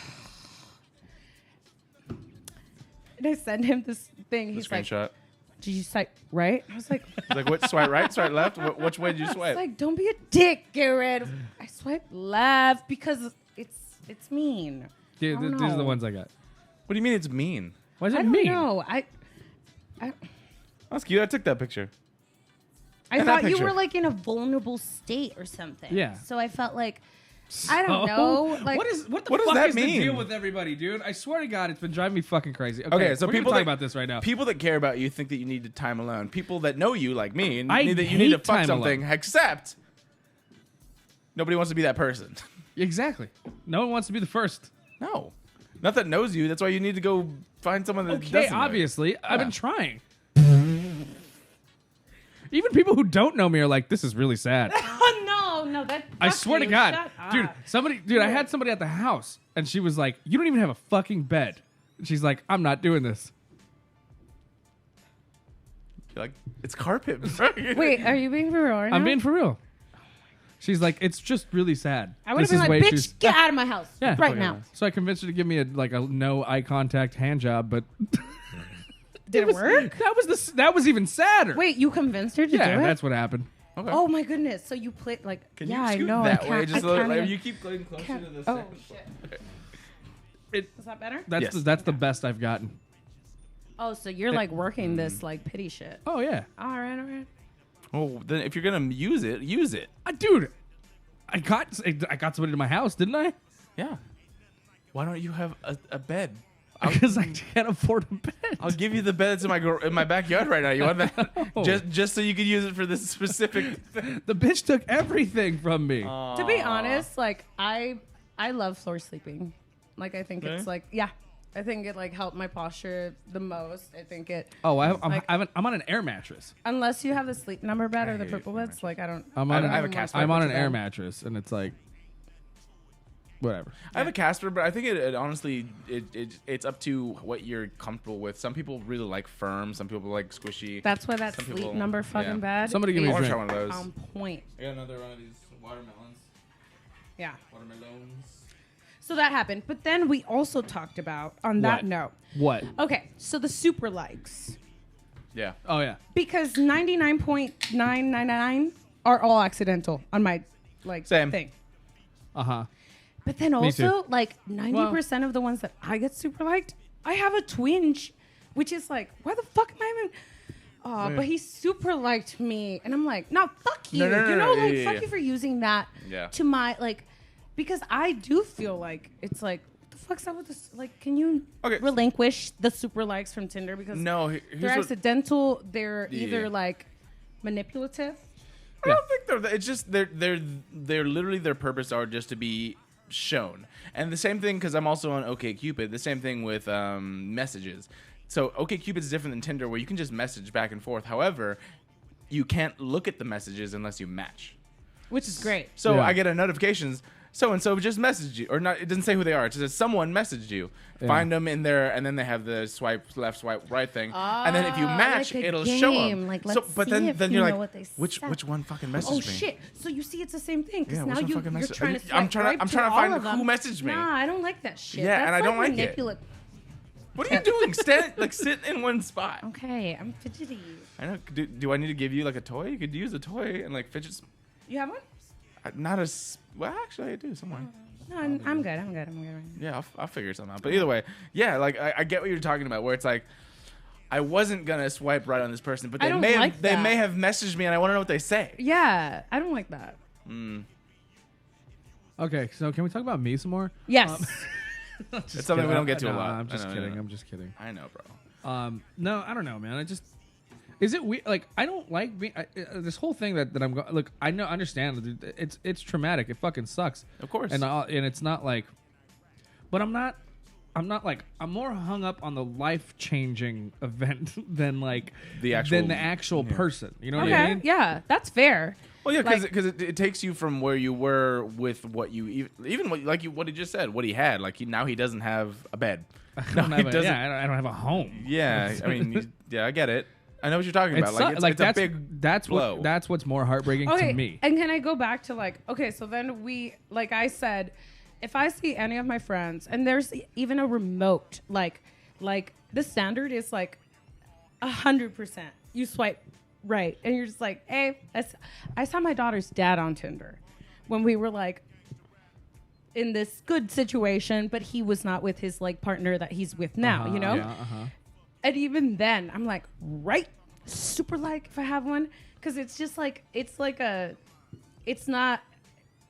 and I sent him this thing. He's like,
Screenshot.
"Did you swipe right?" I was like,
He's like, what? Swipe right? Swipe left? Which way did you
I was
swipe?
like, "Don't be a dick, Garrett." I swiped left because it's mean.
Yeah,
I don't
these are the
know.
ones I got.
What do you mean it's mean?
Why is
I
it
don't
mean?
know. I
That's cute. I took that picture.
I
And that
thought you
picture.
were like in a vulnerable state or something.
Yeah.
So I felt like I don't know. Like
what
What
the
does
fuck
that
is
mean?
the deal with everybody, dude? I swear to God, it's been driving me fucking crazy.
Okay, so
we're
people
talk
that,
about this right now.
People that care about you think that you need to time alone. People that know you, like me,
I
need that you need to
hate
fuck
time
something.
alone.
Except nobody wants to be that person.
Exactly. No one wants to be the first.
No, not that knows you. That's why you need to go find someone that
Okay,
doesn't know you.
obviously, I've been trying. Even people who don't know me are like, "This is really sad."
oh no, that
I
fuck
swear to
you,
God,
shut up.
dude, I had somebody at the house, and she was like, "You don't even have a fucking bed." And she's like, "I'm not doing this."
You're like, it's carpet. bro.
Wait, are you being for real right
I'm
now?
being for real. She's like, "It's just really sad."
I would have
This
been
is
like,
way
bitch,
too-
get out of my house
Yeah,
right
fucking
now.
hell. So I convinced her to give me a no eye contact hand job, but
Did it work?
that was even sadder.
Wait, you convinced her to
yeah,
do it?
that's what happened.
Okay.
Oh my goodness! So you played like
Can
yeah,
you scoot
I know.
that
I
way?
can't,
Just
I
a little.
can't
Like,
even-
you keep going closer
can't-
to the
oh
second.
shit! Is that better?
That's
Yes.
that's the best I've gotten.
Oh, so you're like working this like pity shit.
Oh yeah,
All right.
Oh, then if you're gonna use it, use it.
dude, I got somebody to my house, didn't I?
Yeah. Why don't you have a bed?
Because I can't afford a bed.
I'll give you the bed that's in my backyard right now. You want that?
No.
Just so you can use it for this specific thing.
The bitch took everything from me.
To be honest, like I love floor sleeping. Like I think
Really?
it's like I think it like helped my posture the most. I think it
Oh, I'm
like-
on an air mattress.
unless you have the sleep number bed
I
or the
hate
purple
air
beds, like I don't.
I'm
I
on.
have a
want
cast
to
I'm
put
on
to
an air
bed.
mattress, and it's like, whatever.
I have a Casper, but I think it honestly it's up to what you're comfortable with. Some people really like firm. Some people like squishy.
That's why that
Some
sleep
people-
number fucking
yeah.
bed.
Somebody give me
I
a
want to
drink.
try one of those.
on point.
I got another one of these watermelons.
Yeah.
Watermelons.
So that happened, but then we also talked about on that
What?
note.
What?
Okay, so the super likes
Yeah.
Oh yeah.
because 99.999 are all accidental on my like
Same.
thing.
Uh huh.
But then
Me too.
also, like 90% of the ones that I get super liked, I have a twinge, which is like, why the fuck am I even? Oh, but he super liked me, and I'm like, no, fuck you.
No,
You know,
yeah,
like,
yeah,
fuck
yeah.
you for using that
Yeah.
to my like, because I do feel like it's like, what the fuck's up with this? Like, can you
Okay.
relinquish the super likes from Tinder because
No,
they're
here's what,
accidental. They're
Yeah.
either like manipulative.
I don't think they're. It's just they're literally their purpose are just to be shown. And the same thing because I'm also on OkCupid. The same thing with messages. So OkCupid is different than Tinder, where you can just message back and forth. However, you can't look at the messages unless you match.
Which is great.
So
Yeah.
I get a notifications. So and so just messaged you, or not. It doesn't say who they are. It just says someone messaged you.
Yeah.
Find them in there, and then they have the swipe left, swipe right thing. And then if you match,
like a
it'll show
game.
them.
Like,
so,
let's
but
see
then
if
then
you
you're
know
like,
what they
which
said.
one fucking messaged
Oh
me?
shit! So you see, it's the same thing because
Yeah,
now
which one
you
fucking
you're
message-
trying to.
I'm trying to-
swipe
I'm trying to
all
find
of
who
them.
messaged me.
Nah, I don't like that shit.
Yeah,
That's
and I don't like it.
manipulate.
What are you doing? Stand like sit in one spot.
Okay, I'm fidgety.
I know. Do I need to give you like a toy? You could use a toy and like fidget.
You have one?
Not as well. Actually, I do somewhere.
No, I'm good. I'm good. I'm good.
Yeah, I'll figure something out. But either way, yeah, like I get what you're talking about. Where it's like, I wasn't gonna swipe right on this person, but
I
they
don't
may
like
have they
that.
may have messaged me, and I want to know what they say.
Yeah, I don't like that.
Okay, so can we talk about me some more?
Yes.
It's something we don't get to a
No,
lot.
I'm just
I know,
kidding.
I know.
I'm just kidding.
I know, bro.
No, I don't know, man. Is it weird? Like, I don't like being this whole thing that I'm going. Look, I understand. It's traumatic. It fucking sucks.
Of course.
And it's not like, but I'm not like, I'm more hung up on the life changing event than like
The actual-
actual person. You know what
Okay,
I mean?
yeah, that's fair.
Well, yeah,
Like-
because it takes you from where you were with what you even what he just said, what he had. Like now he doesn't have a bed.
I
No,
don't
he
have
doesn't.
I don't have a home.
Yeah, I mean, yeah, I get it. I know what you're talking
It's
about. Like, it's a big blow.
That's what's more heartbreaking
Okay,
to me.
and can I go back to like, okay, so then like I said, if I see any of my friends, and there's even a remote, like the standard is like 100%. You swipe right, and you're just like, hey, I saw my daughter's dad on Tinder when we were like in this good situation, but he was not with his like partner that he's with now, you know?
Yeah,
And even then, I'm like, right, super like if I have one, because it's just like it's not,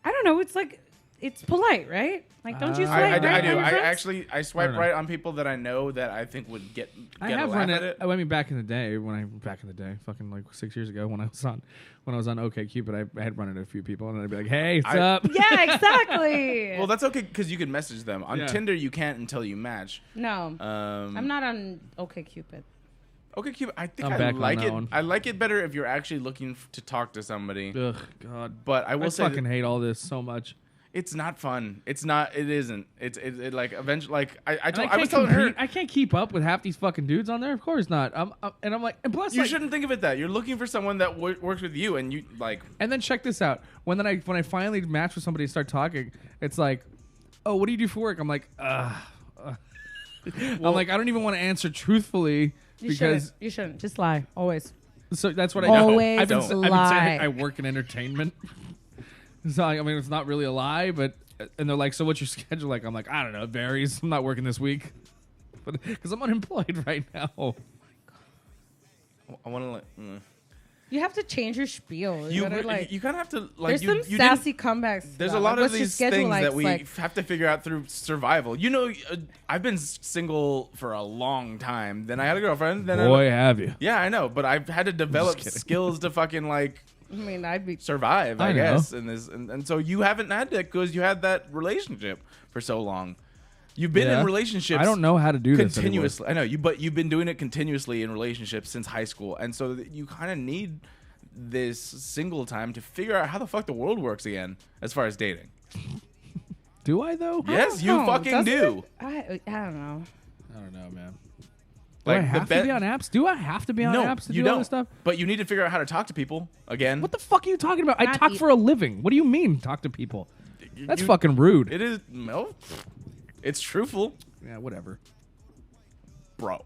I don't know, it's like it's polite, right? Like, don't you swipe
I
right
do.
on your
I
friends?
I
actually swipe
don't know.
right on people that I know that I think would get
I
a
have
laugh
run
at
it. I mean, back in the day, fucking like 6 years ago, when I was on OkCupid, I had run into a few people, and I'd be like, "Hey, what's up?"
Yeah, exactly.
Well, that's okay because you can message them on
Yeah.
Tinder. You can't until you match.
No, I'm not on OkCupid.
Okay, Cupid. I think
I'm
I
back on
like
that
it.
one.
I like it better if you're actually looking to talk to somebody.
Ugh, God.
But I will
I
say
fucking hate all this so much.
it's not fun. It's not. It isn't. It like eventually. Like I
And
was telling her.
I can't keep up with half these fucking dudes on there. Of course not. I'm like, and plus,
You
like,
shouldn't think of it that you're looking for someone that works with you, and you like.
And then check this out. When I finally match with somebody and start talking, it's like, oh, what do you do for work? I'm like, I'm like, I don't even want to answer truthfully because
You shouldn't. Just lie. Always.
so that's what I
Always
I've been
lie.
saying I work in entertainment. So I mean, it's not really a lie, but and they're like, so what's your schedule like? I'm like, I don't know, it varies. I'm not working this week, but because I'm unemployed right now.
I want to like.
You have to change your spiel.
You
gotta, like,
you kind of have to like.
there's
you
some
you
sassy comebacks. to
There's
that.
a lot
Like,
of
what's your
these
schedule
things
like?
that we
Like,
have to figure out through survival. You know, I've been single for a long time. Then I had a girlfriend. Then
Have you?
yeah, I know, but I've had to develop skills to fucking like
I mean, I'd be.
survive.
I
I
know.
guess, and so you haven't had that because you had that relationship for so long. You've been
Yeah.
in relationships.
I don't know how to do this anymore.
continuously. I know you, but you've been doing it continuously in relationships since high school, and so you kind of need this single time to figure out how the fuck the world works again as far as dating.
Do I though?
Yes, you
Oh,
fucking
doesn't
do.
it? I don't know.
I don't know, man.
Like,
Do I
the
have
bet-
to be on apps? Do I have to be on
No,
apps to
you
do
don't.
all this stuff?
But you need to figure out how to talk to people again.
What the fuck are you talking about? I
Not
talk
e-
for a living. What do you mean, talk to people? That's
You-
fucking rude.
It is. No, it's truthful,
Yeah, whatever.
bro.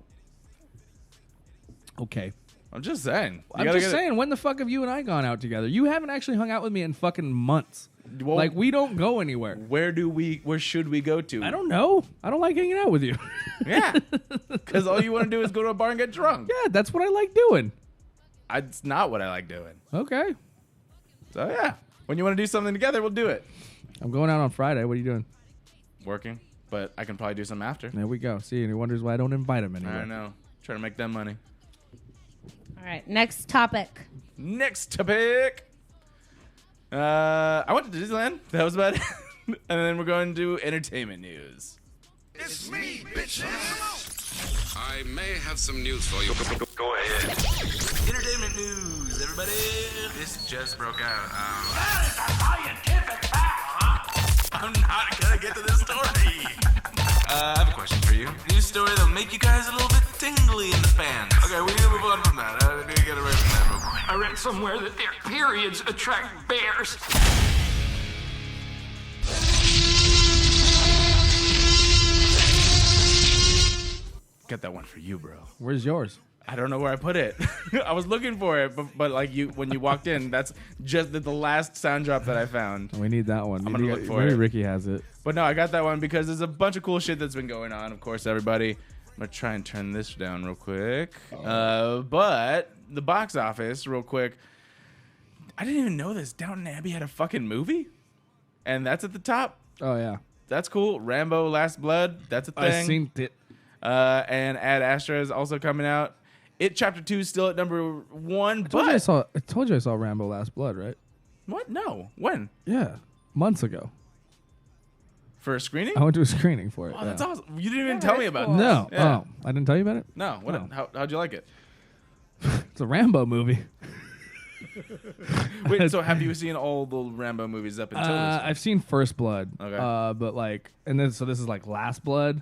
Okay.
I'm just saying. You
I'm
gotta
just
get it-
saying, when the fuck have you and I gone out together? You haven't actually hung out with me in fucking months.
Well,
Like, we don't go anywhere.
Where should we go to?
I don't know. I don't like hanging out with you.
Yeah, because all you want to do is go to a bar and get drunk.
Yeah, that's what I like doing.
It's not what I like doing.
Okay.
So yeah, when you want to do something together, we'll do it.
I'm going out on Friday. What are you doing?
Working, but I can probably do something after.
There we go. See, and he wonders why I don't invite him anywhere.
I know. Trying to make them money.
All right, next topic.
Next topic. I went to Disneyland. That was about it. And then we're going to entertainment news.
It's me, bitches.
I may have some news for you.
Go ahead.
Entertainment news, everybody. This just broke out.
That is a scientific fact, huh?
I'm not gonna get to this story. I have a question for you. News story that'll make you guys a little bit tingly in the fans. Okay, we need to move on from that. I need to get away from that real quick.
I read somewhere that their periods attract bears.
Get that one for you, bro.
Where's yours?
I don't know where I put it. I was looking for it, but like when you walked in, that's just the last sound drop that I found.
We need that one.
I'm gonna look for
maybe
it.
Ricky has it.
But no, I got that one because there's a bunch of cool shit that's been going on. Of course, everybody. I'm gonna try and turn this down real quick. But the box office, real quick. I didn't even know this. Downton Abbey had a fucking movie, and that's at the top.
Oh, yeah.
That's cool. Rambo: Last Blood. That's a thing.
I seen it.
And Ad Astra is also coming out. It Chapter 2 is still at number 1.
I told you I saw Rambo: Last Blood, right?
What? No. When?
Yeah, months ago.
For a screening?
I went to a screening for it.
Oh, that's
yeah.
awesome. You didn't even tell me about
cool.
it.
No.
Yeah.
Oh, I didn't tell you about it?
No. What?
No.
How'd you like it?
It's a Rambo movie.
Wait, so have you seen all the Rambo movies up until this?
I've seen First Blood.
Okay.
But like, and then so this is like Last Blood.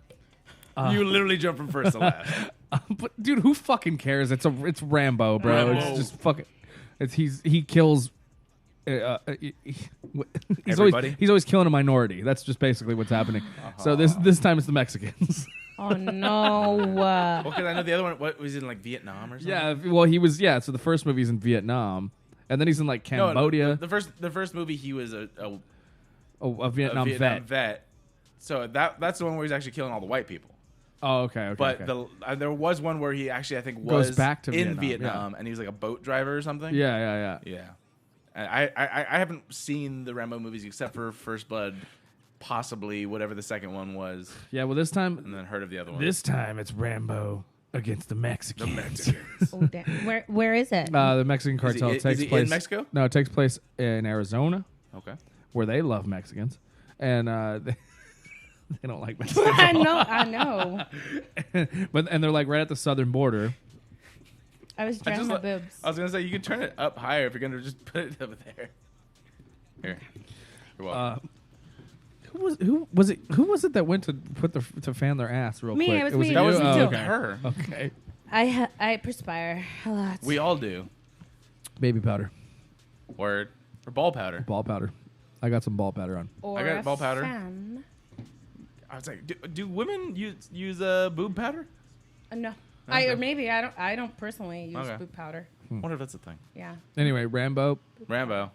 You literally jump from first to last.
But dude, who fucking cares? It's Rambo, bro.
Rambo.
It's just fucking. He kills.
Everybody?
He's always killing a minority. That's just basically what's happening. So this time it's the Mexicans.
Oh no.
Well, because I know the other one. What was he in, like Vietnam or something?
Yeah. Well, he was. Yeah. So the first movie he's in Vietnam, and then he's in like
No,
Cambodia.
the first movie he was a
Vietnam
vet. So that's the one where he's actually killing all the white people.
Oh, okay.
But
okay.
there was one where he actually, I think,
Goes
was
back to
in
Vietnam,
Vietnam and he was like a boat driver or something.
Yeah.
Yeah. And I haven't seen the Rambo movies except for First Blood, possibly whatever the second one was,
Yeah. Well, this time.
and then heard of the other one.
This time it's Rambo against the Mexicans.
Oh, damn. Where is it?
The Mexican
Is
cartel
he
takes
in
place
Mexico?
No, it takes place in Arizona,
Okay.
where they love Mexicans, and they don't like Mexicans.
I know.
And they're like right at the southern border.
I was drawing my boobs.
I was gonna say you could turn it up higher if you're gonna just put it over there. Here. You're welcome.
Who was it that went to fan their ass real
Me,
quick?
it was
Was
me.
that
you?
was
Oh,
too.
okay.
her.
Okay.
I perspire a lot.
We all do.
Baby powder,
Word. Or ball powder.
ball powder. I got some ball powder on.
Or
I got
a
ball powder.
fan.
I was like, do women use boob powder?
No.
Okay.
Or maybe I don't personally use
Okay.
boob powder.
Wonder if that's a thing.
Yeah.
Anyway, Rambo.
Rambo.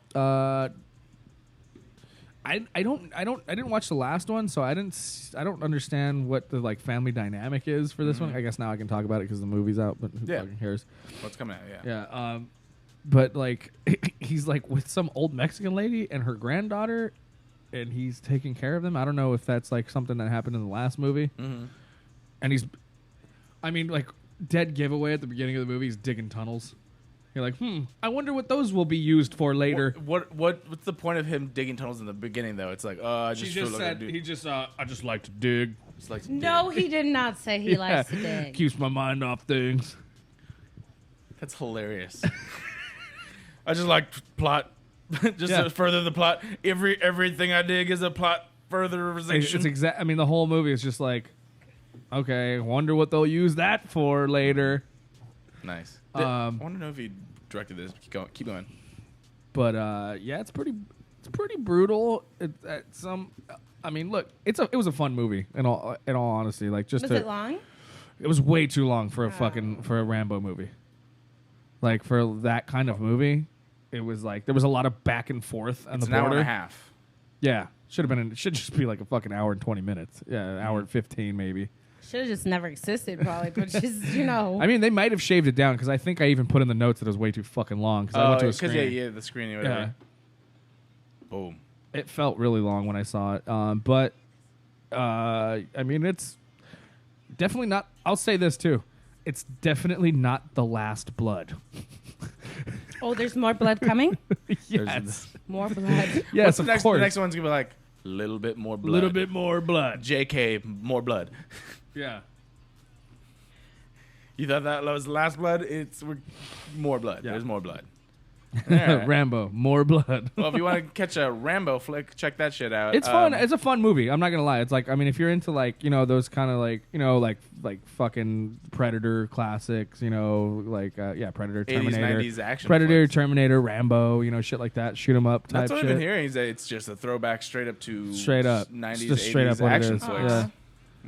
I didn't watch the last one, so I don't understand what the like family dynamic is for this one. I guess now I can talk about it because the movie's out, but who
Yeah.
fucking cares?
What's coming out? Yeah.
Yeah. But like he's like with some old Mexican lady and her granddaughter, and he's taking care of them. I don't know if that's like something that happened in the last movie.
Mm-hmm.
And like dead giveaway at the beginning of the movie. He's digging tunnels. You're like, I wonder what those will be used for later.
What's the point of him digging tunnels in the beginning though? It's like, I just feel like
I just like to dig.
just like to
No,
dig.
he did not say he likes to dig.
Keeps my mind off things.
That's hilarious. I just like plot, just
Yeah.
to further the plot. Everything I dig is a plot furtherization.
It's exact. I mean, the whole movie is just like, okay, wonder what they'll use that for later.
Nice. I want to know if he directed this. Keep going.
But yeah, it's pretty brutal. I mean, look, it was a fun movie. In all honesty, like just
Was
to,
it long?
It was way too long for a Rambo movie. Like for that kind of movie, it was like there was a lot of back and forth on
It's
the
an hour
border.
and a half.
Yeah, it should just be like a fucking hour and 20 minutes. Yeah, an hour and 15 maybe.
Should have just never existed, probably. But just
I mean, they might have shaved it down because I think I even put in the notes that it was way too fucking long because I went to a screening.
yeah, the screening. Whatever.
Yeah.
Boom.
It felt really long when I saw it. But I mean, it's definitely not. I'll say this too. It's definitely not the last blood.
Oh, there's more blood coming?
Yes.
More blood.
Yes,
What's
of
the next?
course.
The next one's gonna be like a little bit more
A
blood.
little bit more blood.
JK, more blood.
Yeah.
You thought that was the last blood? We're more blood.
Yeah.
There's more blood. All right.
Rambo, more blood.
Well, if you want to catch a Rambo flick, check that shit out.
It's fun. It's a fun movie. I'm not gonna lie. It's like, I mean, if you're into like, those kind of like, like fucking Predator classics, like Predator,
80s,
Terminator,
90s action
Predator,
flicks.
Terminator, Rambo, shit like that. Shoot 'em up type
That's what
shit.
I've been hearing. Is that it's just a throwback straight up to
Straight up.
90s,
It's just
80s
straight up what it
action
is.
flicks.
Yeah.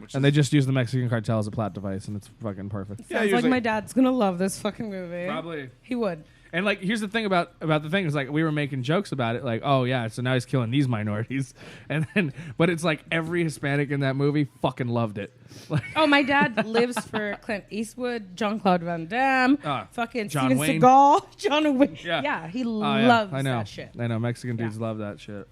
Which
And
is-
they just use the Mexican cartel as a plot device, and it's fucking perfect.
Yeah,
Sounds like
usually-
my dad's going to love this fucking movie.
Probably.
He would.
And like, here's the thing about the thing is like we were making jokes about it, like, oh yeah, so now he's killing these minorities, and then but it's like every Hispanic in that movie fucking loved it. Like,
Oh, my dad lives for Clint Eastwood, Jean-Claude Van Damme, fucking
John
Steven
Wayne.
Seagal, John Wayne.
Yeah.
Yeah, he
oh, yeah,
loves
I know,
that shit.
I know, Mexican
Yeah.
dudes love that shit.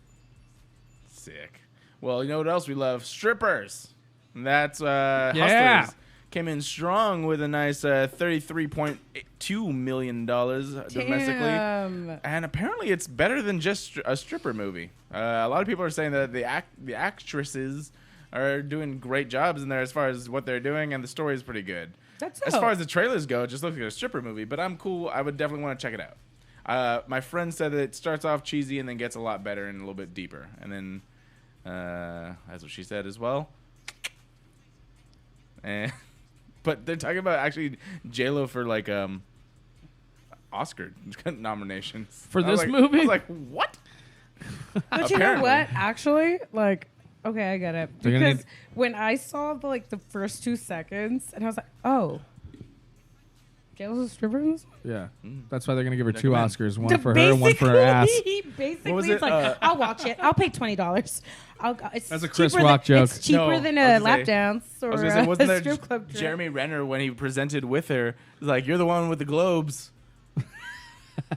Sick. Well, you know what else we love? Strippers. And that's
Yeah.
Hustlers. came in strong with a nice $33.2 million domestically. And apparently it's better than just a stripper movie. A lot of people are saying that the actresses are doing great jobs in there as far as what they're doing, and the story is pretty good. As far as the trailers go, it just looks like a stripper movie, but I'm cool. I would definitely want to check it out. My friend said that it starts off cheesy and then gets a lot better and a little bit deeper. And then, that's what she said as well. But they're talking about actually J-Lo for like Oscar nominations.
For this movie?
I was like, what?
But you know what? Actually, like, okay, I get it. Because when I saw the first 2 seconds, and I was like, oh. J-Lo's a stripper in this one?
Yeah. That's why they're going to give her 2 Oscars. One for her and one for her ass.
Basically, it's like, I'll watch it. I'll pay $20.
That's a Chris Rock joke.
It's cheaper than a lap dance or a
wasn't
strip club trip.
Jeremy Renner, when he presented with her, was like, you're the one with the globes.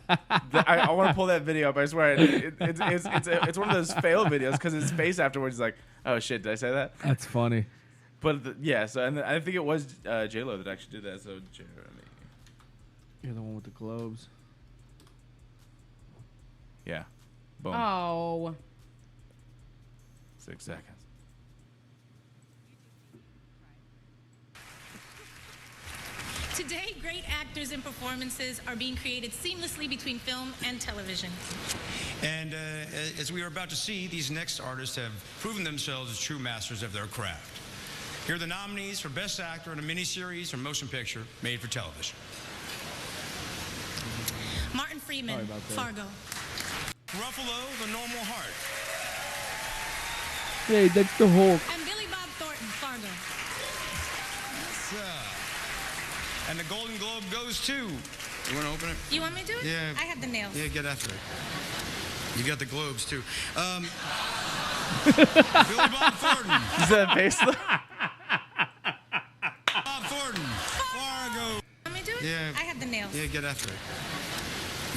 I want to pull that video up. I swear, it's one of those fail videos because his face afterwards is like, "Oh shit, did I say that?"
That's funny.
But so and I think it was J-Lo that actually did that. So Jeremy,
you're the one with the globes.
Yeah. Boom.
Oh.
6 seconds.
Today, great actors and performances are being created seamlessly between film and television.
And as we are about to see, these next artists have proven themselves as true masters of their craft. Here are the nominees for Best Actor in a Miniseries or Motion Picture made for television.
Martin Freeman, Fargo.
Ruffalo, The Normal Heart.
Hey, that's the Hulk.
And Billy Bob Thornton, Fargo.
And the Golden Globe goes to... You want to open it?
You want me to?
Yeah.
I have the nails.
Yeah, get after it. You got the globes, too. Billy Bob Thornton.
Is that face?
Bob Thornton. Fargo.
You want me to?
Yeah.
I have the nails.
Yeah, get after it.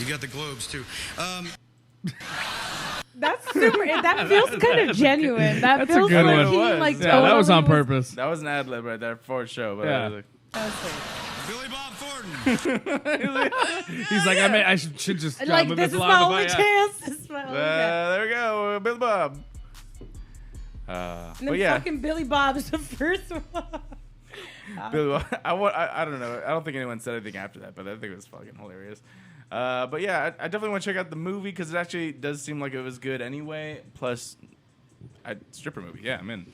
You got the globes, too.
That's super. That feels kind of genuine. That
That's
feels
a good
like
one.
he
That was on purpose.
That was an ad lib right there for a show. But
Yeah.
I was like,
That was sweet.
Billy Bob Thornton.
He's like, I should just
Like,
move
this is
along
my
with
only chance. This is my only chance.
there we go, Billy Bob.
And
But
then
yeah,
fucking Billy Bob's the first one.
Billy Bob. I don't know. I don't think anyone said anything after that, but I think it was fucking hilarious. But yeah, I definitely want to check out the movie because it actually does seem like it was good anyway. Plus, stripper movie. Yeah, I'm in.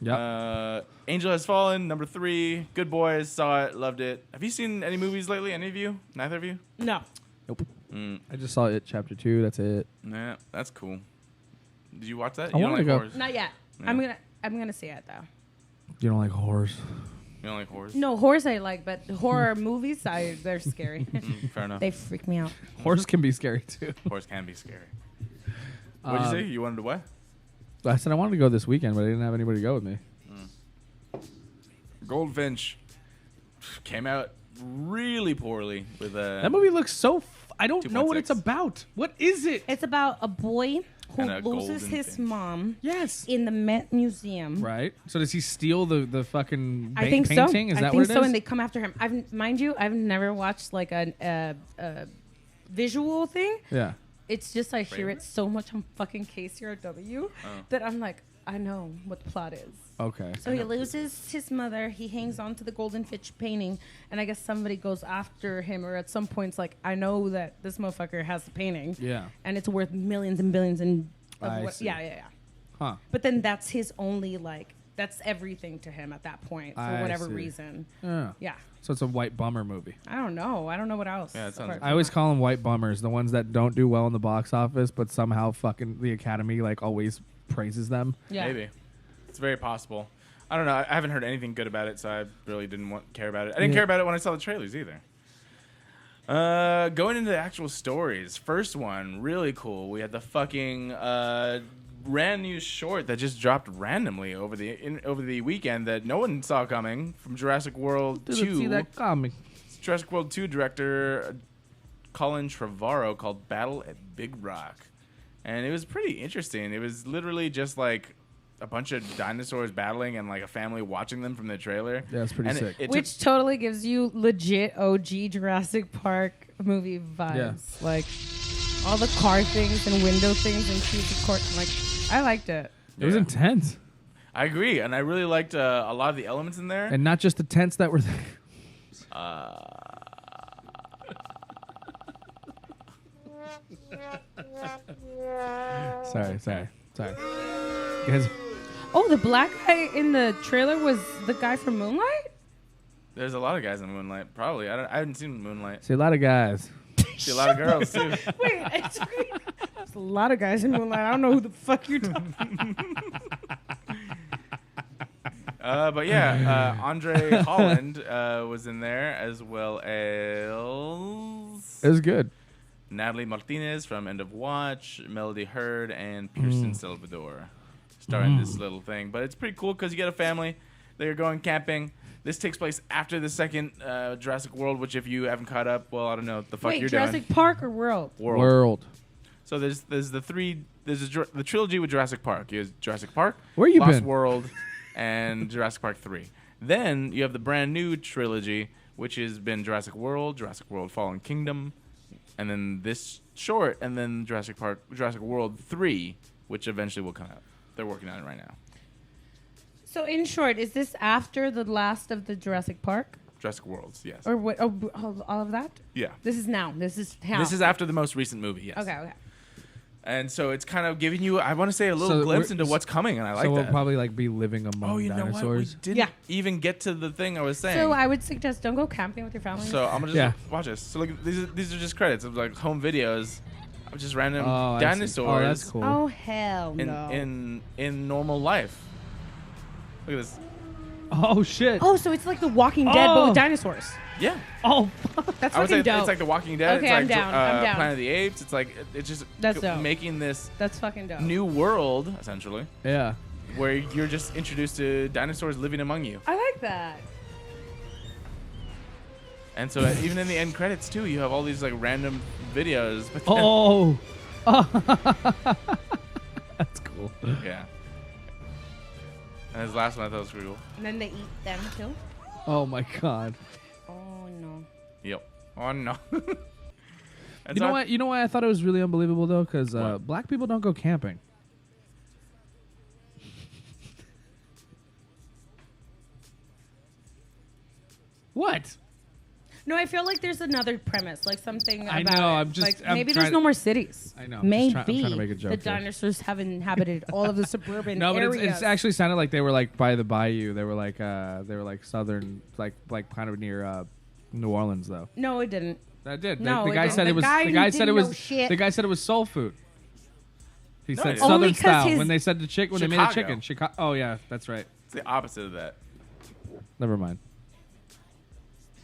Yep.
Angel Has Fallen, number 3. Good Boys, saw it, loved it. Have you seen any movies lately? Any of you? Neither of you?
No.
Nope. I just saw it, chapter 2. That's it.
Yeah, that's cool. Did you watch that?
I
You
wanna
don't
go.
like horrors?
Not yet.
Yeah.
I'm gonna see it though.
You don't like horrors?
You don't like horrors?
No, horrors I like, but horror movies, they're scary.
Fair enough.
They freak me out.
Horrors can be scary too.
Horrors can be scary. What'd you say? You wanted to what?
I said I wanted to go this weekend, but I didn't have anybody to go with me.
Goldfinch came out really poorly with
That movie looks so... I don't know what
2.6.
it's about. What is it?
It's about a boy who
And a
loses
golden
his
finch.
mom
Yes.
in the Met Museum.
Right. So does he steal the fucking
I think
painting?
so.
Is that
I think
what it
so,
is?
and they come after him. Mind you, I've never watched like a visual thing.
Yeah.
It's just I hear it so much on fucking KCRW that I'm like, I know what the plot is.
Okay.
So he loses his mother. He hangs on to the golden fish painting, and I guess somebody goes after him, or at some point's like, I know that this motherfucker has the painting.
Yeah.
And it's worth millions and billions and
I see.
yeah.
Huh.
But then that's his only that's everything to him at that point for
I
whatever
see.
reason.
Yeah.
Yeah.
So it's a white bummer movie.
I don't know what else.
Yeah, it sounds
apart
I always
from
call them white bummers, the ones that don't do well in the box office, but somehow fucking the Academy always praises them.
that. Yeah.
Maybe. It's very possible. I don't know. I haven't heard anything good about it, so I really didn't care about it. I didn't care about it when I saw the trailers either. Going into the actual stories. First one, really cool. We had the fucking brand new short that just dropped randomly over the weekend that no one saw coming from Jurassic World 2.
Didn't see that coming.
Jurassic World 2 director Colin Trevorrow called Battle at Big Rock. And it was pretty interesting. It was literally just like a bunch of dinosaurs battling and like a family watching them from the trailer.
Yeah, it's pretty
And
sick.
Which totally gives you legit OG Jurassic Park movie vibes.
Yeah.
Like all the car things and window things and trees of course. Like I liked it.
It was intense.
I agree, and I really liked a lot of the elements in there.
And not just the tents that were there. Sorry. Guys,
Oh, the black guy in the trailer was the guy from Moonlight?
There's a lot of guys in Moonlight. Probably. I haven't seen Moonlight.
see a lot of guys.
See a lot of girls too.
Wait, there's a lot of guys in Moonlight. I don't know who the fuck you're talking.
But yeah, Andre Holland was in there, as well as
It was good.
Natalie Martinez from End of Watch, Melody Hurd, and Pearson Salvador starring this little thing. But it's pretty cool because you get a family. They're going camping. This takes place after the second Jurassic World, which if you haven't caught up, well, I don't know what the fuck
Wait,
you're
Jurassic
doing.
Park or World?
World.
So there's the trilogy with Jurassic Park. You have Jurassic Park,
Where you
Lost
been?
World, and Jurassic Park 3. Then you have the brand new trilogy, which has been Jurassic World Fallen Kingdom, and then this short, and then Jurassic World 3, which eventually will come out. They're working on it right now.
So in short, is this after the last of the Jurassic Park?
Jurassic Worlds, yes.
Or what? Oh, all of that?
Yeah.
This is now. This is how.
This is after the most recent movie, yes.
Okay.
And so it's kind of giving you, I want to say, a little glimpse into what's coming, and I like
so
that.
we'll probably like be living among
you know what? We
dinosaurs.
didn't even get to the thing I was saying.
So I would suggest don't go camping with your family.
So I'm gonna just watch this. So look, these are just credits of like home videos of just random dinosaurs.
Oh, that's cool.
Oh hell no.
In normal life. Look at this.
Oh shit.
Oh, so it's like The Walking Dead, but with dinosaurs.
Yeah.
Oh, that's
I would say
fucking dope.
it's like The Walking Dead.
Okay,
it's like
I'm down. I'm down.
Planet of the Apes. It's like it's just
That's dope.
making this
That's fucking dope.
new world essentially.
Yeah.
Where you're just introduced to dinosaurs living among you.
I like that.
And so even in the end credits too, you have all these like random videos. But
That's cool.
Yeah. And his last one I thought was pretty cool.
And then they eat them too.
Oh my god.
Oh no.
Yep. Oh no.
You know what? You know why I thought it was really unbelievable though? Because black people don't go camping. What?
No, I feel like there's another premise, like something
I
about
know,
it.
I'm just-
like
I'm
maybe
trying
there's no
to-
more cities.
I know, I'm
Maybe
just trying to make a joke
the
here.
dinosaurs have inhabited all of the suburban
No, but
areas.
it's actually sounded like they were like by the bayou. They were like southern, like kind of near New Orleans though.
No, it didn't.
That did.
No,
the
it
guy
didn't.
said
The
it was.
guy
The guy said it
didn't
was.
know shit.
The guy said it was soul food. He
No,
said
it
southern
Only 'cause
style
his-
when they said when they made the
Chicago.
chicken. Chicago. Oh yeah, that's right.
It's the opposite of that.
Never mind.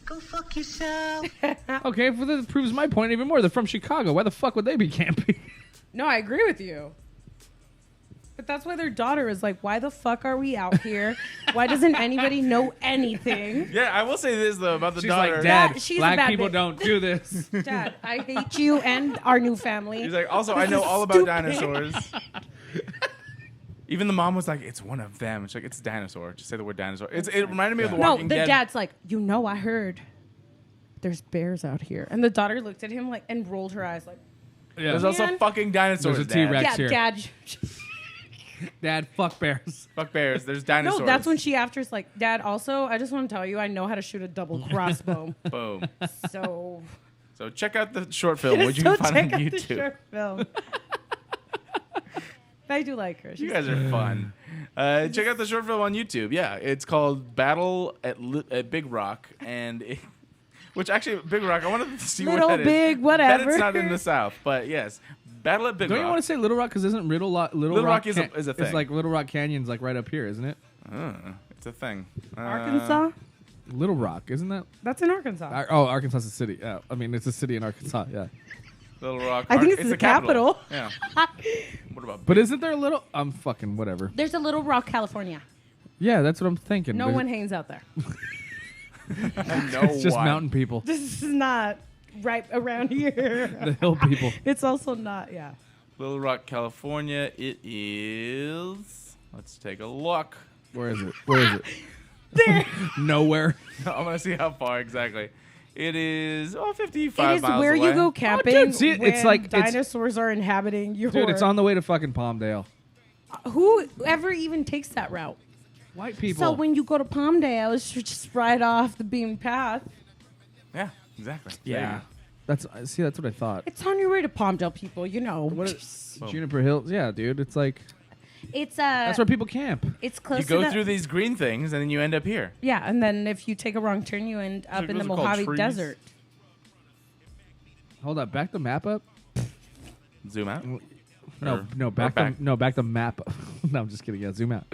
Go fuck yourself.
Okay, well, that proves my point even more. They're from Chicago. Why the fuck would they be camping?
No, I agree with you. But that's why their daughter is like, why the fuck are we out here? Why doesn't anybody know anything?
Yeah, I will say this though about the
She's
daughter.
like, Dad,
Yeah, she's a
black
bad
people
bitch."
don't do this.
Dad, I hate you and our new family.
He's like, also I
This
know
is
all about
stupid.
dinosaurs. Even the mom was like, it's one of them. She's like, it's a dinosaur. Just say the word dinosaur. It reminded me of The
No,
Walking
the
Dead.
dad's like, I heard there's bears out here. And the daughter looked at him like and rolled her eyes like,
Yeah.
There's also
Man.
fucking dinosaurs.
There's a
Dad.
T-Rex.
yeah,
here.
Dad.
Dad, fuck bears.
Fuck bears. There's dinosaurs.
No, that's when she after's like, Dad, also, I just want to tell you, I know how to shoot a double crossbow.
Boom.
So
So check out the short film, which you can find on
check out the
YouTube.
short film. I do like her.
You
She's
guys are fun. Check out the short film on YouTube. Yeah, it's called Battle at Big Rock, which actually Big Rock. I wanted to see
Little
what that
Big,
is.
whatever.
Bet it's not in the South, but yes, Battle at Big
Don't
Rock.
you want to say Little Rock? Because isn't Little Rock
is a
It's
thing.
like Little Rock Canyon's like right up here, isn't it?
It's a thing.
Arkansas?
Little Rock, isn't that?
That's in Arkansas.
Arkansas is a city. Yeah, I mean it's a city in Arkansas. Yeah,
Little Rock.
I think it's
the
the capital.
Yeah. What about?
but isn't there a little? I'm fucking whatever.
There's a Little Rock, California.
Yeah, that's what I'm thinking.
No
There's-
one hangs out there.
No,
It's just mountain people,
This is not right around here.
the hill people.
It's also not, yeah.
Little Rock, California. It is Let's take a look.
Where is it? Where is it?
There.
Nowhere.
I want to see how far exactly. It is 55
It is
miles
where
away.
you go camping
dude, see,
when
it's like- it's-
dinosaurs are inhabiting your...
Dude, it's on the way to fucking Palmdale.
Whoever even takes that route?
White people.
So when you go to Palmdale, it's just right off the beaten path.
Yeah, exactly.
Yeah. That's what I thought.
It's on your way to Palmdale, people. You know.
What is Juniper Hills? Yeah, dude. It's like
It's
that's where people camp.
It's close.
You go through these green things, and then you end up here.
Yeah, and then if you take a wrong turn, you end up in the
those are called
Mojave
trees.
Desert.
Hold up. Back the map up.
Zoom out.
Back the map up. No, I'm just kidding. Yeah, zoom out.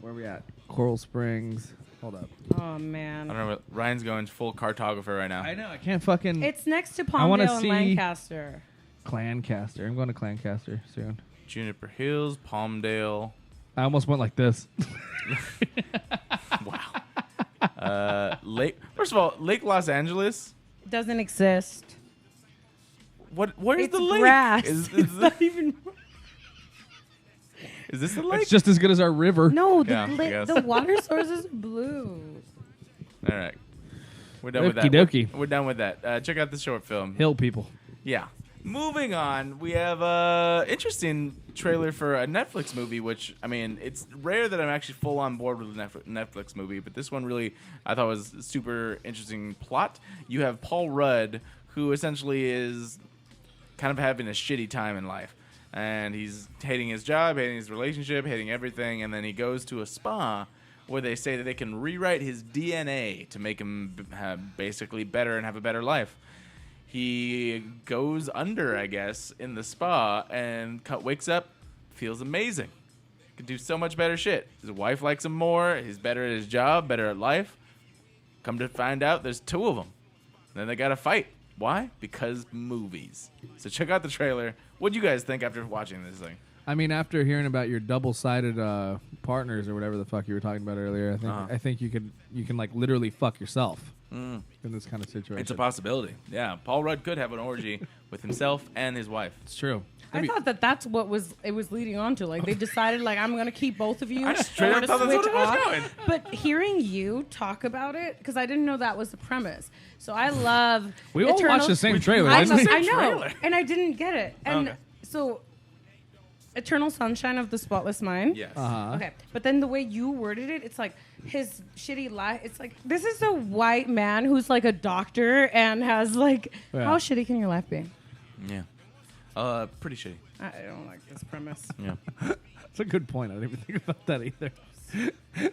Where are we at? Coral Springs. Hold up.
Oh man.
I don't know. Ryan's going full cartographer right now.
I know. I can't fucking.
It's next to
I wanna
Palmdale and
see-
Lancaster.
Clancaster. I'm going to Clancaster soon.
Juniper Hills, Palmdale.
I almost went like this.
Lake. First of all, Lake Los Angeles.
Doesn't exist.
Where's
It's
the lake?
grass.
Is
not even.
Is this the lake?
It's just as good as our river.
No,
Yeah, I guess.
the water source is blue.
All right. We're done with that.
Okie dokie.
We're done with that. Check out the short film.
Hill people.
Yeah. Moving on, we have a interesting trailer for a Netflix movie, which, I mean, it's rare that I'm actually full on board with a Netflix movie, but this one really, I thought was a super interesting plot. You have Paul Rudd, who essentially is kind of having a shitty time in life. And he's hating his job, hating his relationship, hating everything, and then he goes to a spa where they say that they can rewrite his DNA to make him basically better and have a better life. He goes under, I guess, in the spa and wakes up, feels amazing. Can do so much better shit. His wife likes him more. He's better at his job, better at life. Come to find out, there's two of them. Then they got to fight. Why? Because movies. So check out the trailer. What do you guys think after watching this thing?
I mean, after hearing about your double-sided partners or whatever the fuck you were talking about earlier, I think you can like literally fuck yourself in this kind of situation.
It's a possibility. Yeah, Paul Rudd could have an orgy with himself and his wife.
It's true.
I thought that's what it was leading on to. Like they decided, like I'm gonna keep both of you.
I straight up
or
thought that's
switch
what it was
off.
going.
But hearing you talk about it, because I didn't know that was the premise. So I love.
We all watched the same trailer,
I,
didn't we?
I know,
Trailer.
and I didn't get it. And
Okay.
so, Eternal Sunshine of the Spotless Mind.
Yes.
Okay, but then the way you worded it, it's like his shitty life. It's like this is a white man who's like a doctor and has like how shitty can your life be?
Yeah. Pretty shitty.
I don't like this premise.
Yeah.
That's a good point. I didn't even think about that either.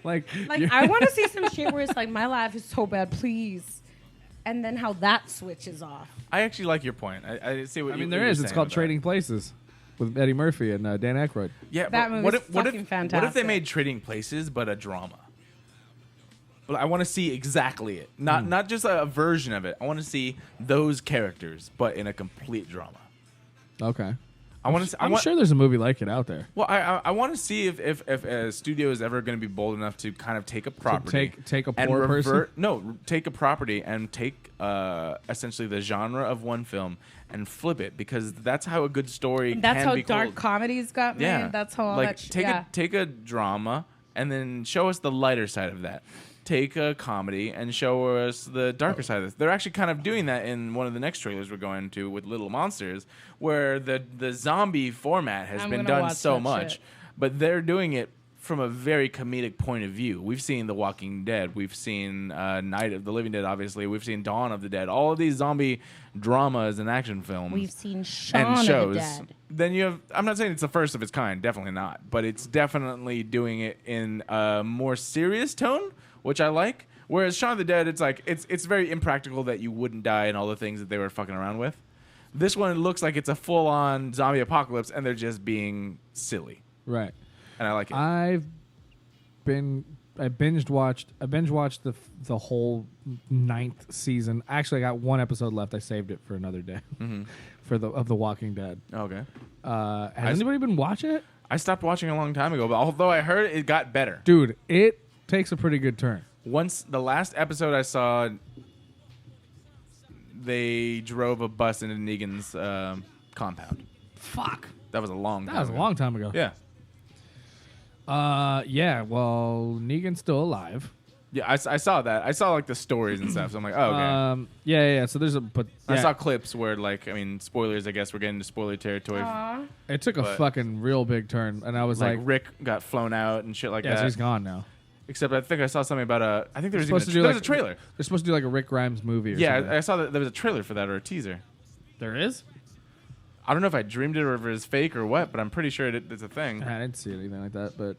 like
I want to see some shit where it's like my life is so bad, please, and then how that switches off.
I actually like your point. I see what
I
you
mean,
what
there
you're
is. It's
saying
called
with
Trading Places with Eddie Murphy and Dan Aykroyd.
Yeah,
That
but
movie's
what if
fucking
What if they
fantastic.
made Trading Places but a drama? But I want to see exactly it, not just a version of it. I want to see those characters, but in a complete drama.
Okay.
I want to.
I'm sure there's a movie like it out there.
Well, I want to see if a studio is ever going to be bold enough to kind of take a property,
take a
and
poor person?
take a property and take essentially the genre of one film and flip it, because that's how a good story
That's
can
how
be
dark
told.
comedies got made.
Yeah,
That's how all
like
that.
take a drama and then show us the lighter side of that. Take a comedy and show us the darker side of this. They're actually kind of doing that in one of the next trailers we're going to with Little Monsters, where the zombie format has
I'm
been
gonna
done
watch
so
that
much,
shit.
but they're doing it from a very comedic point of view. We've seen The Walking Dead. We've seen Night of the Living Dead, obviously. We've seen Dawn of the Dead. All of these zombie dramas and action films.
We've seen
and
Shaun
shows.
of the Dead.
Then you have, I'm not saying it's the first of its kind, definitely not, but it's definitely doing it in a more serious tone, which I like. Whereas Shaun of the Dead, it's like it's very impractical that you wouldn't die and all the things that they were fucking around with. This one looks like it's a full-on zombie apocalypse, and they're just being silly,
Right.
and I like it.
I binge watched the whole 9th season. Actually, I got one episode left. I saved it for another day of The Walking Dead.
Okay.
Has anybody been watching it?
I stopped watching a long time ago, but although I heard it got better.
Dude, it takes a pretty good turn.
Once the last episode I saw, they drove a bus into Negan's compound.
Fuck.
That was a long time
That was a
ago.
long time ago.
Yeah.
Yeah. Well, Negan's still alive.
Yeah, I saw that. I saw like the stories and stuff. So I'm like, oh, okay.
Yeah. So there's
I saw clips where spoilers. I guess we're getting into spoiler territory.
It took a fucking real big turn, and I was like,
Rick got flown out and shit like that.
Yeah, so he's gone now.
Except I think I saw something about I think there was
supposed
even
to do
a trailer.
They're supposed to do like a Rick Grimes movie. Or something.
I saw that there was a trailer for that or a teaser.
There is.
I don't know if I dreamed it or if it was fake or what, but I'm pretty sure it's a thing.
I didn't see anything like that, but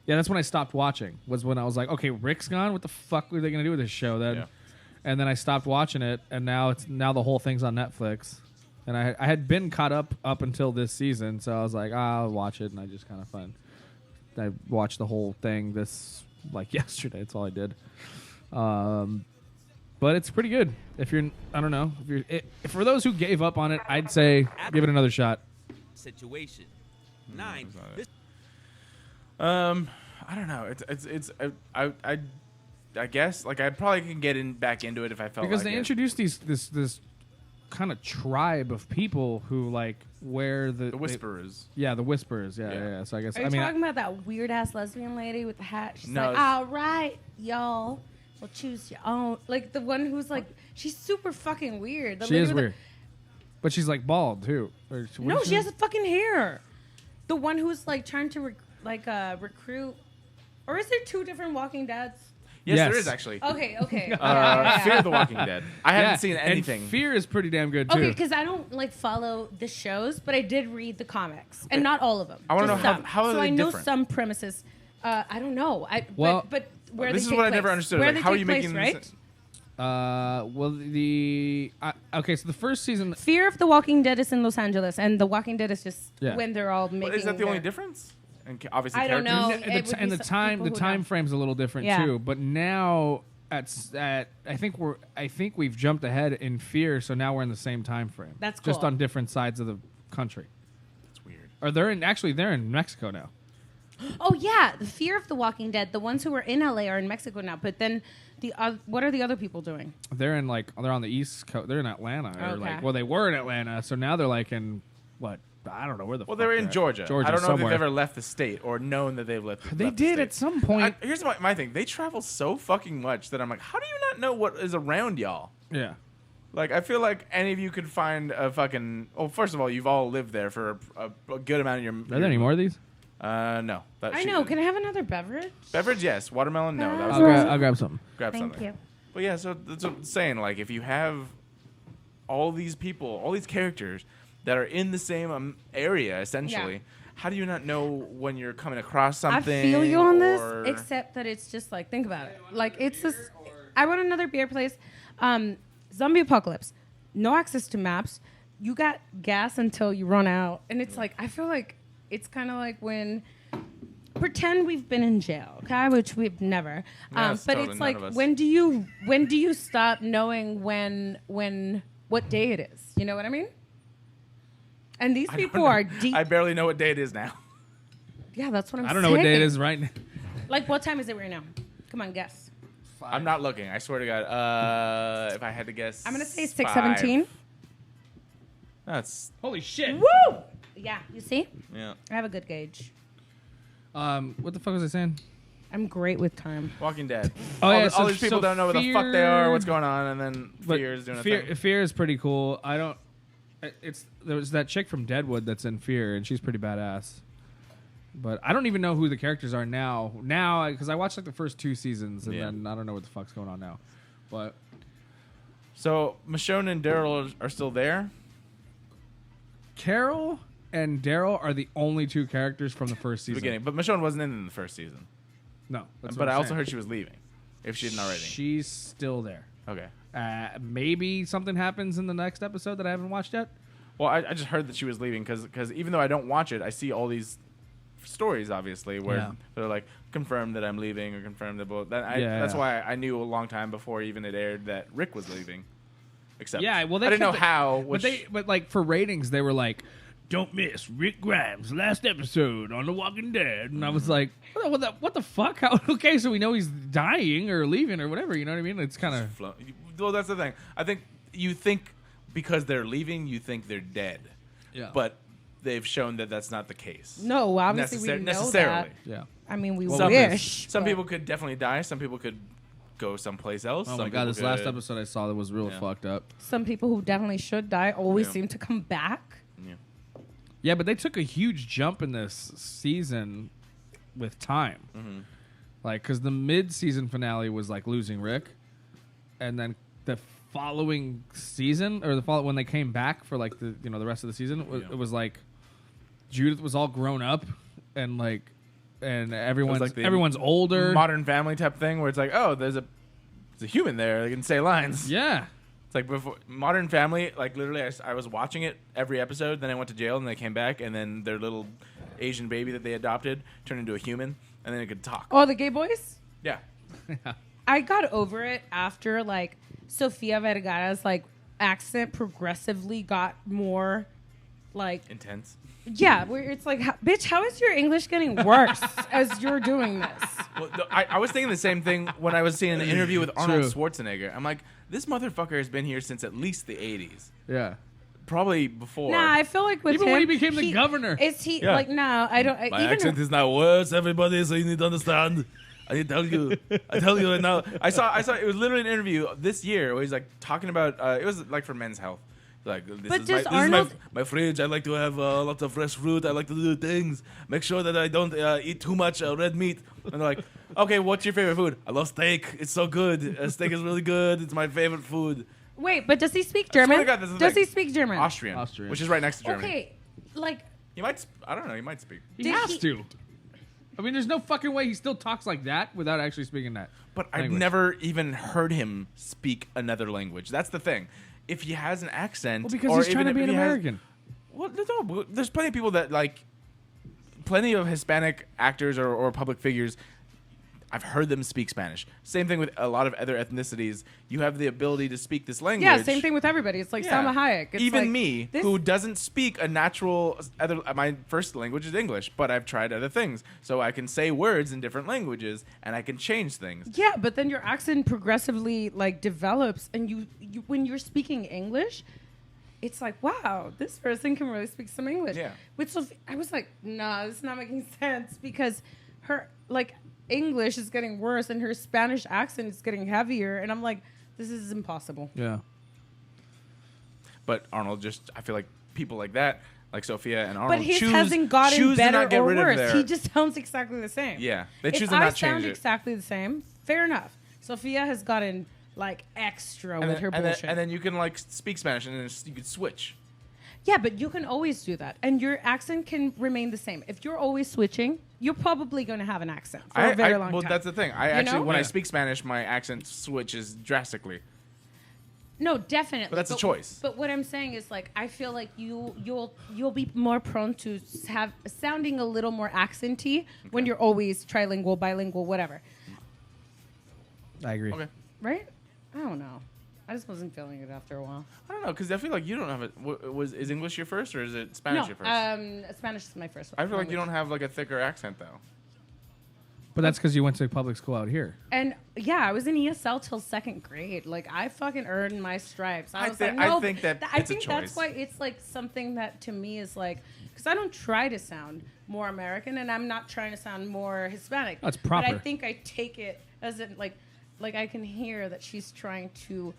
yeah, that's when I stopped watching. Was when I was like, okay, Rick's gone. What the fuck were they gonna do with this show then? Yeah. And then I stopped watching it, and now the whole thing's on Netflix. And I had been caught up until this season, so I was like, I'll watch it, and I just kind of fun. I watched the whole thing yesterday. That's all I did. But it's pretty good. If you're, I don't know, for those who gave up on it, I'd say give it another shot.
Situation 9.
I don't know. I guess I probably can get back into it if I felt
because
like
they introduced this kind of tribe of people who wear the
Whisperers.
The Whisperers. Yeah. So I guess
Are you talking about that weird ass lesbian lady with the hat? She's like, all right, y'all, we'll choose your own. Like the one who's she's super fucking weird.
She is weird, but she's bald too.
No, she has fucking hair. The one who's trying to recruit, or is there two different Walking Deads?
Yes, there is actually.
Okay.
Fear the Walking Dead. I haven't seen anything.
And Fear is pretty damn good too.
Okay, because I don't follow the shows, but I did read the comics, and not all of them.
I want to know how are they different?
So I know some premises. I don't know. But where
this
they
is
take
what I
place.
never understood.
Where they
how are
take
you
place,
making
right?
this?
So the first season,
Fear of the Walking Dead is in Los Angeles, and the Walking Dead is just when they're all making.
Is that the only difference? And obviously,
I don't know.
And the time frame's a little different too. But now I think we've jumped ahead in Fear, so now we're in the same time frame.
That's cool.
Just on different sides of the country.
That's weird.
Or they're in Mexico now.
Oh yeah, the Fear of the Walking Dead. The ones who were in LA are in Mexico now. But then what are the other people doing?
They're in they're on the East Coast. They're in Atlanta.
Okay.
Or they were in Atlanta, so now they're in what? I don't know where the.
Well, they were in Georgia. I don't know if they've ever left the state or known that they've left.
They did at some point.
Here's my thing: they travel so fucking much that I'm like, how do you not know what is around y'all?
Yeah.
I feel like any of you could find a fucking. Well, first of all, you've all lived there for a good amount of your.
Are there any more of these?
No.
I know. Can I have another beverage?
Beverage, yes. Watermelon, no. That was
I'll grab something.
Thank you.
But yeah, so that's what I'm saying. If you have all these people, all these characters that are in the same area, essentially, how do you not know when you're coming across something?
I feel you on this, except that it's just think about it. It's this. I want another beer place. Zombie apocalypse. No access to maps. You got gas until you run out, and it's I feel like it's kind of like when. Pretend we've been in jail, okay? Which we've never. But totally it's when do you stop knowing what day it is? You know what I mean? And these people are deep.
I barely know what day it is now.
Yeah, that's what I'm saying.
I don't know what day it is right now.
What time is it right now? Come on, guess.
5. I'm not looking. I swear to God. If I had to guess,
I'm gonna say 6:17.
That's
holy shit.
Woo! Yeah, you see?
Yeah.
I have a good gauge.
What the fuck was I saying?
I'm great with time.
Walking Dead.
Oh yeah,
all these people don't know what the fuck they are, what's going on, and then Fear is doing a thing.
Fear is pretty cool. There was that chick from Deadwood that's in Fear, and she's pretty badass. But I don't even know who the characters are now. Now, because I watched the first 2 seasons, and then I don't know what the fuck's going on now. But
so Michonne and Daryl are still there.
Carol and Daryl are the only 2 characters from the first season.
Beginning, but Michonne wasn't in the first season.
No,
but I also heard she was leaving. If she didn't already,
she's still there.
Okay.
Maybe something happens in the next episode that I haven't watched yet.
Well, I just heard that she was leaving because even though I don't watch it, I see all these stories, obviously, where they're confirmed that I'm leaving or confirmed that both. That's why I knew a long time before even it aired that Rick was leaving. Except, I didn't know how.
But for ratings, they were don't miss Rick Grimes' last episode on The Walking Dead. And I was like, what the fuck? Okay, so we know he's dying or leaving or whatever. You know what I mean? It's kind of...
Well, that's the thing. I think you think because they're leaving, you think they're dead.
Yeah.
But they've shown that that's not the case.
No, obviously we know
necessarily.
that.
Yeah.
I mean, we
Some
wish.
Some
but-
people could definitely die. Some people could go someplace else.
Oh
some
my god,
people
this last
could-
episode I saw that was real fucked up.
Some people who definitely should die always
Yeah.
seem to come back.
Yeah, but they took a huge jump in this season with time.
Mm-hmm.
Like, because the mid-season finale was like losing Rick, and then the following season, or when they came back for like the the rest of the season, it was like Judith was all grown up, and everyone's older.
Modern Family type thing where it's like, oh, there's a human there. They can say lines.
Yeah.
It's like before Modern Family, like literally I was watching it every episode, then I went to jail and they came back, and then their little Asian baby that they adopted turned into a human, and then it could talk.
Oh, the gay boys?
Yeah.
I got over it after like Sofia Vergara's like accent progressively got more like
intense.
Yeah, where it's like, bitch, how is your English getting worse as you're doing this?
Well, I was thinking the same thing when I was seeing an interview with Arnold Schwarzenegger. I'm like, this motherfucker has been here since at least the 80s.
Yeah.
Probably before.
Nah, I feel like with
even
him,
when he became the governor.
Is he
Yeah.
like, no, I don't.
My accent is not worse, everybody, so you need to understand. I tell you right now. I saw it was literally an interview this year where he's like talking about it was like for Men's Health. Like this is my fridge. I like to have lots of fresh fruit. I like to do things. Make sure that I don't eat too much red meat. And they're like, okay, what's your favorite food? I love steak. It's so good. Steak is really good. It's my favorite food.
Wait, but does he speak German?
I swear to God, this is
Does
like
he speak German?
Austrian, which is right next to Germany.
Okay, like
He might. I don't know. He might speak.
He has to. I mean, there's no fucking way he still talks like that without actually speaking that.
But I've
language.
never even heard him speak another language. That's the thing. If he has an accent,
Well, because
or
he's trying to
even
be
if
an
he has-
American.
Well, no, there's plenty of people that like, plenty of Hispanic actors or public figures. I've heard them speak Spanish. Same thing with a lot of other ethnicities. You have the ability to speak this language.
yeah, same thing with everybody. It's like Salma Hayek. It's
Even
like,
me, who doesn't speak a natural other. My first language is English, but I've tried other things, so I can say words in different languages and I can change things.
Yeah, but then your accent progressively like develops, and you when you're speaking English, it's like, wow, this person can really speak some English.
Yeah.
With Sophie, I was like, nah, this is not making sense because her like English is getting worse and her Spanish accent is getting heavier, and I'm like, this is impossible.
Yeah.
But Arnold I feel like people like that, like Sophia and Arnold,
But his
choose
hasn't gotten
to
better
not get
or
rid of
worse.
their-
He just sounds exactly the same.
Yeah, they choose
if
to
I
not
sound
change it.
exactly the same, fair enough. Sophia has gotten like extra
And
with her
then,
bullshit.
and then you can like speak Spanish and then you could switch.
Yeah, but you can always do that, and your accent can remain the same. If you're always switching, you're probably going to have an accent for a very long
well,
time.
that's the thing. I
You
actually,
know?
when I speak Spanish, my accent switches drastically.
No, definitely.
But that's a choice.
But what I'm saying is, like, I feel like you'll be more prone to have sounding a little more accenty when you're always trilingual, bilingual, whatever.
I agree.
Okay.
Right? I don't know. I just wasn't feeling it after a while.
I don't know, because I feel like you don't have it. Is English your first or is it Spanish your first?
Spanish is my first.
I feel like you don't have like a thicker accent though.
But that's because you went to public school out here.
And yeah, I was in ESL till second grade. Like I fucking earned my stripes. I was like,
I
no,
think that
I
it's a
think that's
choice.
why it's like something that to me is like, because I don't try to sound more American, and I'm not trying to sound more Hispanic.
That's
But I
proper.
think I take it as in like I can hear that she's trying to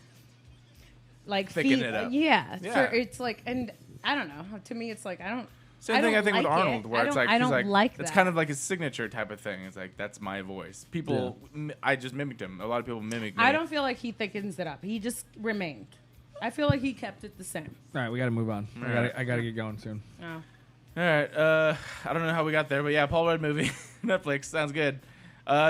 like
Thicken it up.
Yeah,
Yeah.
So it's like, and I don't know. To me, it's like I don't.
Same thing I think with
like
Arnold,
it.
where it's like
I
he's
don't
like,
like
it's
that.
kind of like his signature type of thing. It's like that's my voice. People, I just mimicked him. A lot of people mimic me.
I don't feel like he thickens it up. He just remained. I feel like he kept it the same.
All right, we got to move on.
All right.
I got to get going soon.
Oh.
All right. I don't know how we got there, but yeah, Paul Rudd movie, Netflix sounds good. Oh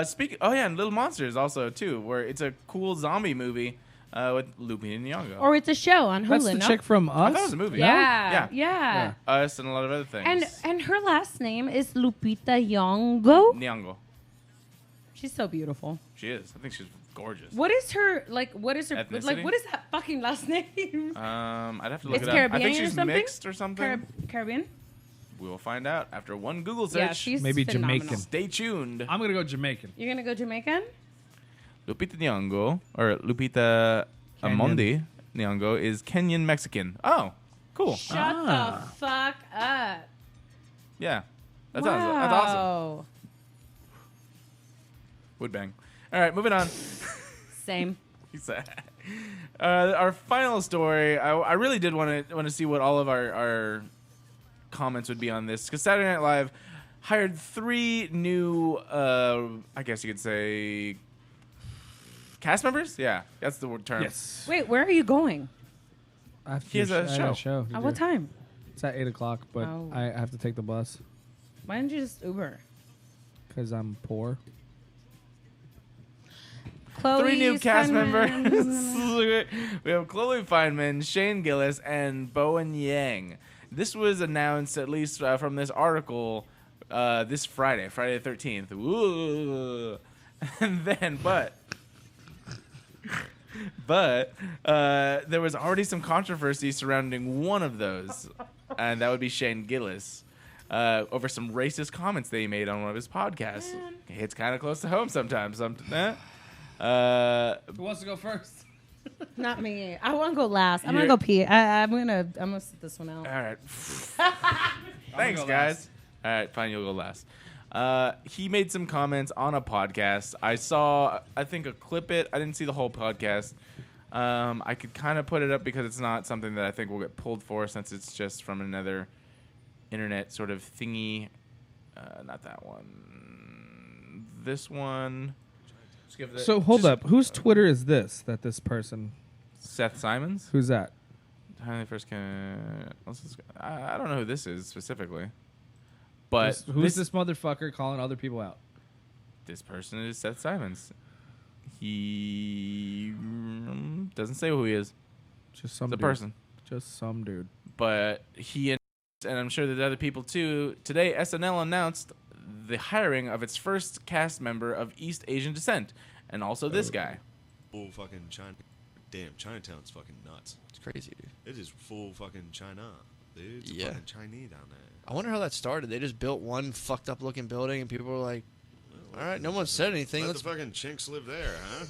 yeah, and Little Monsters also too, where it's a cool zombie movie with Lupita and Nyong'o.
Or it's a show on Hulu.
That's the
no?
chick from Us?
I thought it was a movie.
Yeah.
Us and a lot of other things.
And her last name is Lupita Nyong'o.
Nyong'o.
She's so beautiful.
She is. I think she's gorgeous.
What is her like? What is her
Ethnicity?
like? What is that fucking last name?
I'd have to look
It's
it up.
Caribbean
I think
or
she's
something?
mixed or something.
Caribbean.
We will find out after one Google search.
Yeah, she's
Maybe
phenomenal.
Jamaican.
Stay tuned.
I'm going to go Jamaican.
You're gonna go Jamaican?
Lupita Nyong'o or Lupita Amondi Nyong'o is Kenyan Mexican. Oh, Cool.
Shut the fuck up.
Yeah. That's awesome. Would bang. All right, moving on.
Same.
Our final story. I really did want to see what all of our comments would be on this, because Saturday Night Live hired 3 new, I guess you could say, cast members. Yeah, that's the term.
Yes.
Wait, where are you going?
He has a show.
At what time?
It's at 8:00, but I have to take the bus.
Why didn't you just Uber?
Because I'm poor.
Chloe
3 new cast
Feynman.
members. We have Chloe Feynman, Shane Gillis, and Bowen Yang. This was announced, at least from this article, this Friday the 13th. Ooh. And then, but there was already some controversy surrounding one of those, and that would be Shane Gillis, over some racist comments that he made on one of his podcasts. It hits kind of close to home sometimes. Who
wants to go first?
Not me. I want to go last. I'm gonna go pee. I'm gonna sit this one out.
All right. Thanks, guys. All right, fine. You'll go last. He made some comments on a podcast. I saw, I think, a clip it. I didn't see the whole podcast. I could kind of put it up because it's not something that I think will get pulled for, since it's just from another internet sort of thingy. Not that one. This one.
So hold up. Whose Twitter is this? That this person?
Seth Simons.
Who's that?
I don't know who this is specifically. But
who's this motherfucker calling other people out?
This person is Seth Simons. He doesn't say who he is.
Just some
dude. Person.
Just some dude.
But he, and I'm sure that other people too, today SNL announced the hiring of its first cast member of East Asian descent. And also this guy.
Full fucking China. Damn, Chinatown's fucking nuts.
It's crazy, dude.
It is full fucking China. Dude, it's fucking Chinese down there.
I wonder how that started. They just built one fucked up looking building and people were like, all right, no one said anything.
Let the fucking chinks live there, huh?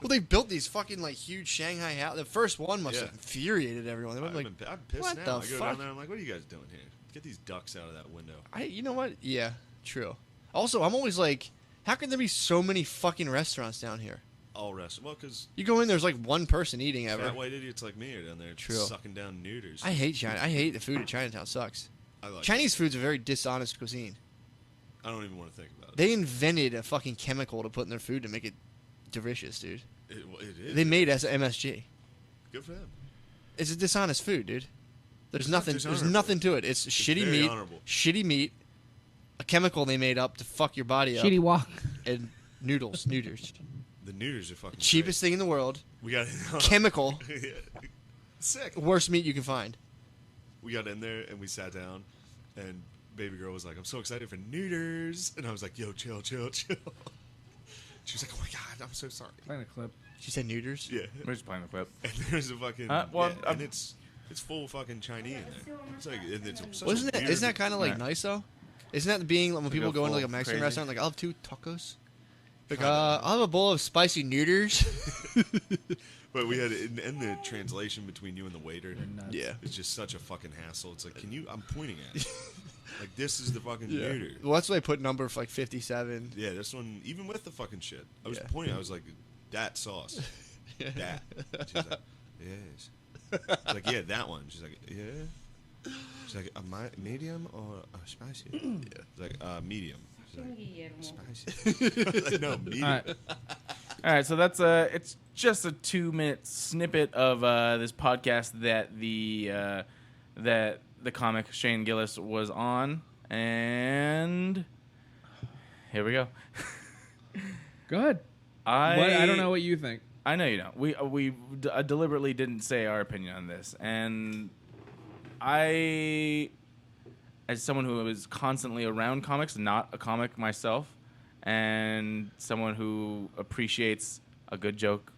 Well, they built these fucking like huge Shanghai house. The first one must have infuriated everyone. They were like,
I'm pissed
what
now.
the
I go
fuck?
down there, I'm like, what are you guys doing here? Get these ducks out of that window.
You know what? Yeah, true. Also, I'm always like, how can there be so many fucking restaurants down here?
All restaurants. Well, because
you go in, there's like one person eating ever.
Fat white idiots like me are down there sucking down neuters.
I hate China. I hate the food at Chinatown. Sucks. Chinese food's a very dishonest cuisine.
I don't even want to think about it.
They invented a fucking chemical to put in their food to make it delicious, dude.
It is.
They made MSG.
Good for them.
It's a dishonest food, dude. There's nothing. There's
dishonorable.
nothing to it. It's shitty
very
meat.
honorable.
Shitty meat. A chemical they made up to fuck your body up.
Shitty walk.
And noodles. Neuters.
The neuters are fucking
cheapest thing in the world.
We got
chemical.
Sick.
Worst meat you can find.
We got in there and we sat down, and baby girl was like, "I'm so excited for neuters," and I was like, "Yo, chill, chill, chill." She was like, "Oh my god, I'm so sorry."
Playing a clip.
She said neuters.
Yeah,
we're just playing the clip.
And there's a fucking and it's full fucking Chinese in there. It's like
Isn't that kind of like nice though? Isn't that being when people go into like a Mexican
crazy.
restaurant, like I'll have 2 tacos. Like I'll have a bowl of spicy neuters.
But we had in the translation between you and the waiter.
Yeah,
it's just such a fucking hassle. It's like, can you? I'm pointing at you. Like this is the fucking neuter.
Well, that's why I put number for like 57.
Yeah, this one, even with the fucking shit, I was pointing. I was like, that sauce, that. She's like, yes. I was like, yeah, that one. She's like, yeah. She's like, a medium or a spicy? Yeah. She's like, medium. She's like, spicy. Like, no, medium.
All right, so that's it's just a 2-minute snippet of this podcast that the comic Shane Gillis was on, and here we go.
Go ahead. I don't know what you think.
I know you don't. We deliberately didn't say our opinion on this, and I, as someone who is constantly around comics, not a comic myself, and someone who appreciates a good joke,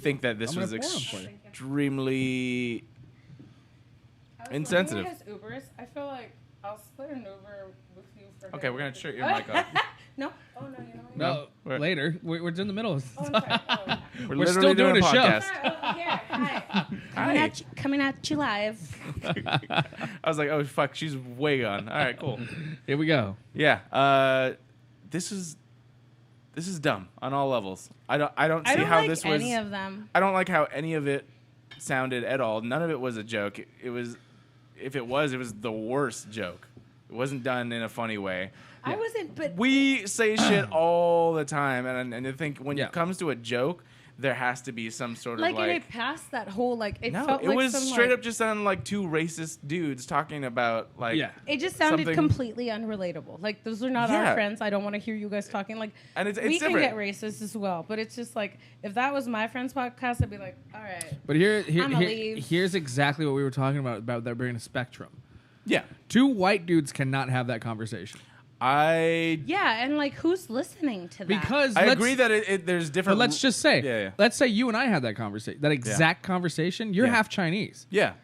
think that this was extremely insensitive.
Ubers, I feel like I'll split an Uber with you for
Okay, we're gonna shut your mic off.
No. Oh no, you don't.
No, later. We're in the middle of.
Oh, I'm sorry. Oh,
We're still doing a show.
podcast.
oh, here. Hi.
Hi.
Coming at you live.
I was like, oh fuck, she's way gone. All right, cool.
Here we go.
Yeah. This is dumb on all levels. I don't see how
like
this was.
any of them.
I don't like how any of it sounded at all. None of it was a joke. It was, if it was the worst joke. It wasn't done in a funny way.
I wasn't, but
We say shit all the time, and I think when it comes to a joke, there has to be some sort
like,
of like.
and it passed that whole like. It
No,
felt
it
like
was
some,
straight
like,
up just sounding like two racist dudes talking about like.
Yeah.
It just sounded
something-
completely unrelatable. Like those are not
Yeah.
our friends. I don't want to hear you guys talking. Like,
And it's
we can
different.
get racist as well, but it's just like if that was my friend's podcast, I'd be like, all right.
But
I'ma leave.
here's exactly what we were talking about there being a spectrum.
Yeah.
Two white dudes cannot have that conversation.
Yeah, and like who's listening to that?
Because
I agree that there's different.
But let's just say,
Yeah.
let's say you and I had that conversation, that exact conversation. You're
Yeah.
half Chinese.
Yeah.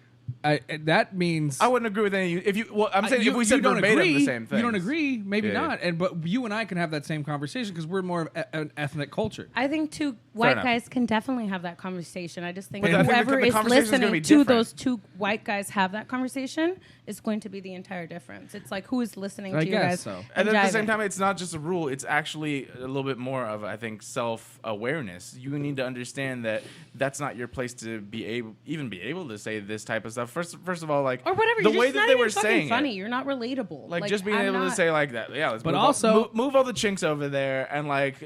That means
I wouldn't agree with any of you. If you, well, I'm saying if we said
don't
verbatim
agree,
the same thing,
you don't agree, maybe
Yeah, yeah.
not. And but you and I can have that same conversation because we're more of an ethnic culture.
I think two white
enough.
guys can definitely have that conversation. I just think
But I think
whoever
the
is
conversation's gonna
listening
be
to
different.
those two white guys have that conversation is going to be the entire difference. It's like who is listening
I
to you
guess
guys.
so.
And then at the same
jiving.
time, it's not just a rule. It's actually a little bit more of, I think, self-awareness. You need to understand that that's not your place to be able to say this type of stuff. First of all, like
or whatever.
the
You're
way
just
that
not
they
even
were
fucking
saying
funny.
it,
You're not relatable.
like just being
I'm
able to
not-
say like that. Yeah, let's
But
move
also-
move all the chinks over there and like.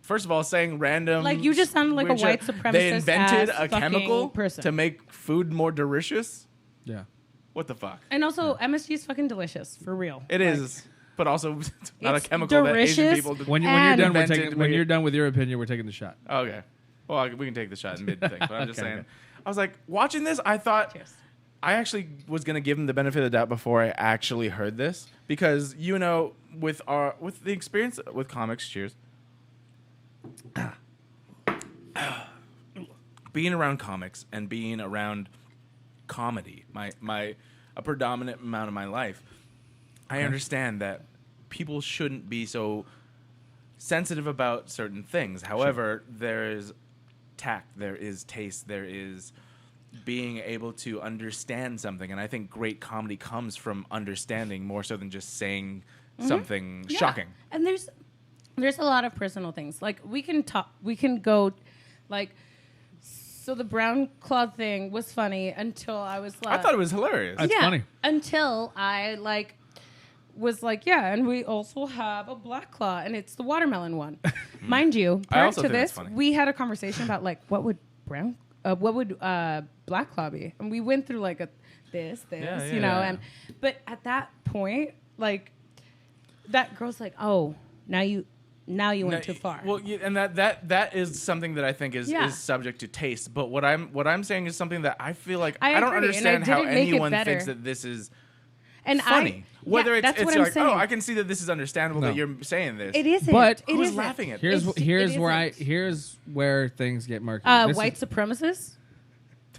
First of all, saying random.
Like, you just sounded like a
weird
white
shit.
supremacist
They invented
ass
a
fucking
chemical
person.
to make food more delicious.
Yeah.
What the fuck?
And also, MSG is fucking delicious for real.
It is, but also it's not a
It's
chemical that Asian
delicious
people.
When you're
and-
done,
invented
when
weird-
you're done with your opinion, we're taking the shot.
Okay. Well, we can take the shot in mid thing, but I'm just
Okay,
saying.
okay.
I was like, watching this, I thought
Cheers.
I actually was gonna give him the benefit of the doubt before I actually heard this because with the experience with comics, cheers. Being around comics and being around comedy, a predominant amount of my life, I understand that people shouldn't be so sensitive about certain things. However, there is tact, there is taste, there is being able to understand something, and I think great comedy comes from understanding more so than just saying something
Yeah.
shocking.
And there's a lot of personal things. Like we can go like so the brown cloth thing was funny until I was like
I thought it was hilarious.
That's funny.
Until I was like, yeah, and we also have a black claw and it's the watermelon one. Mind you,
I
prior
also
to
think that's
this,
funny.
we had a conversation about like what would black claw be? And we went through like this,
Yeah,
you know,
yeah.
and but at that point, like that girl's like, oh, now you went too far.
Well, and that is something that I think is subject to taste. But what I'm saying is something that I feel like I don't
agree, and I
understand how
didn't make it
anyone
better.
thinks that this is
And
funny. Whether
that's
it's
what I'm
like,
saying.
oh, I can see that this is understandable that you're saying this.
It isn't.
But
it
who's
isn't.
laughing at
Here's
this?
here's where things get murky. This
White
is-
supremacists.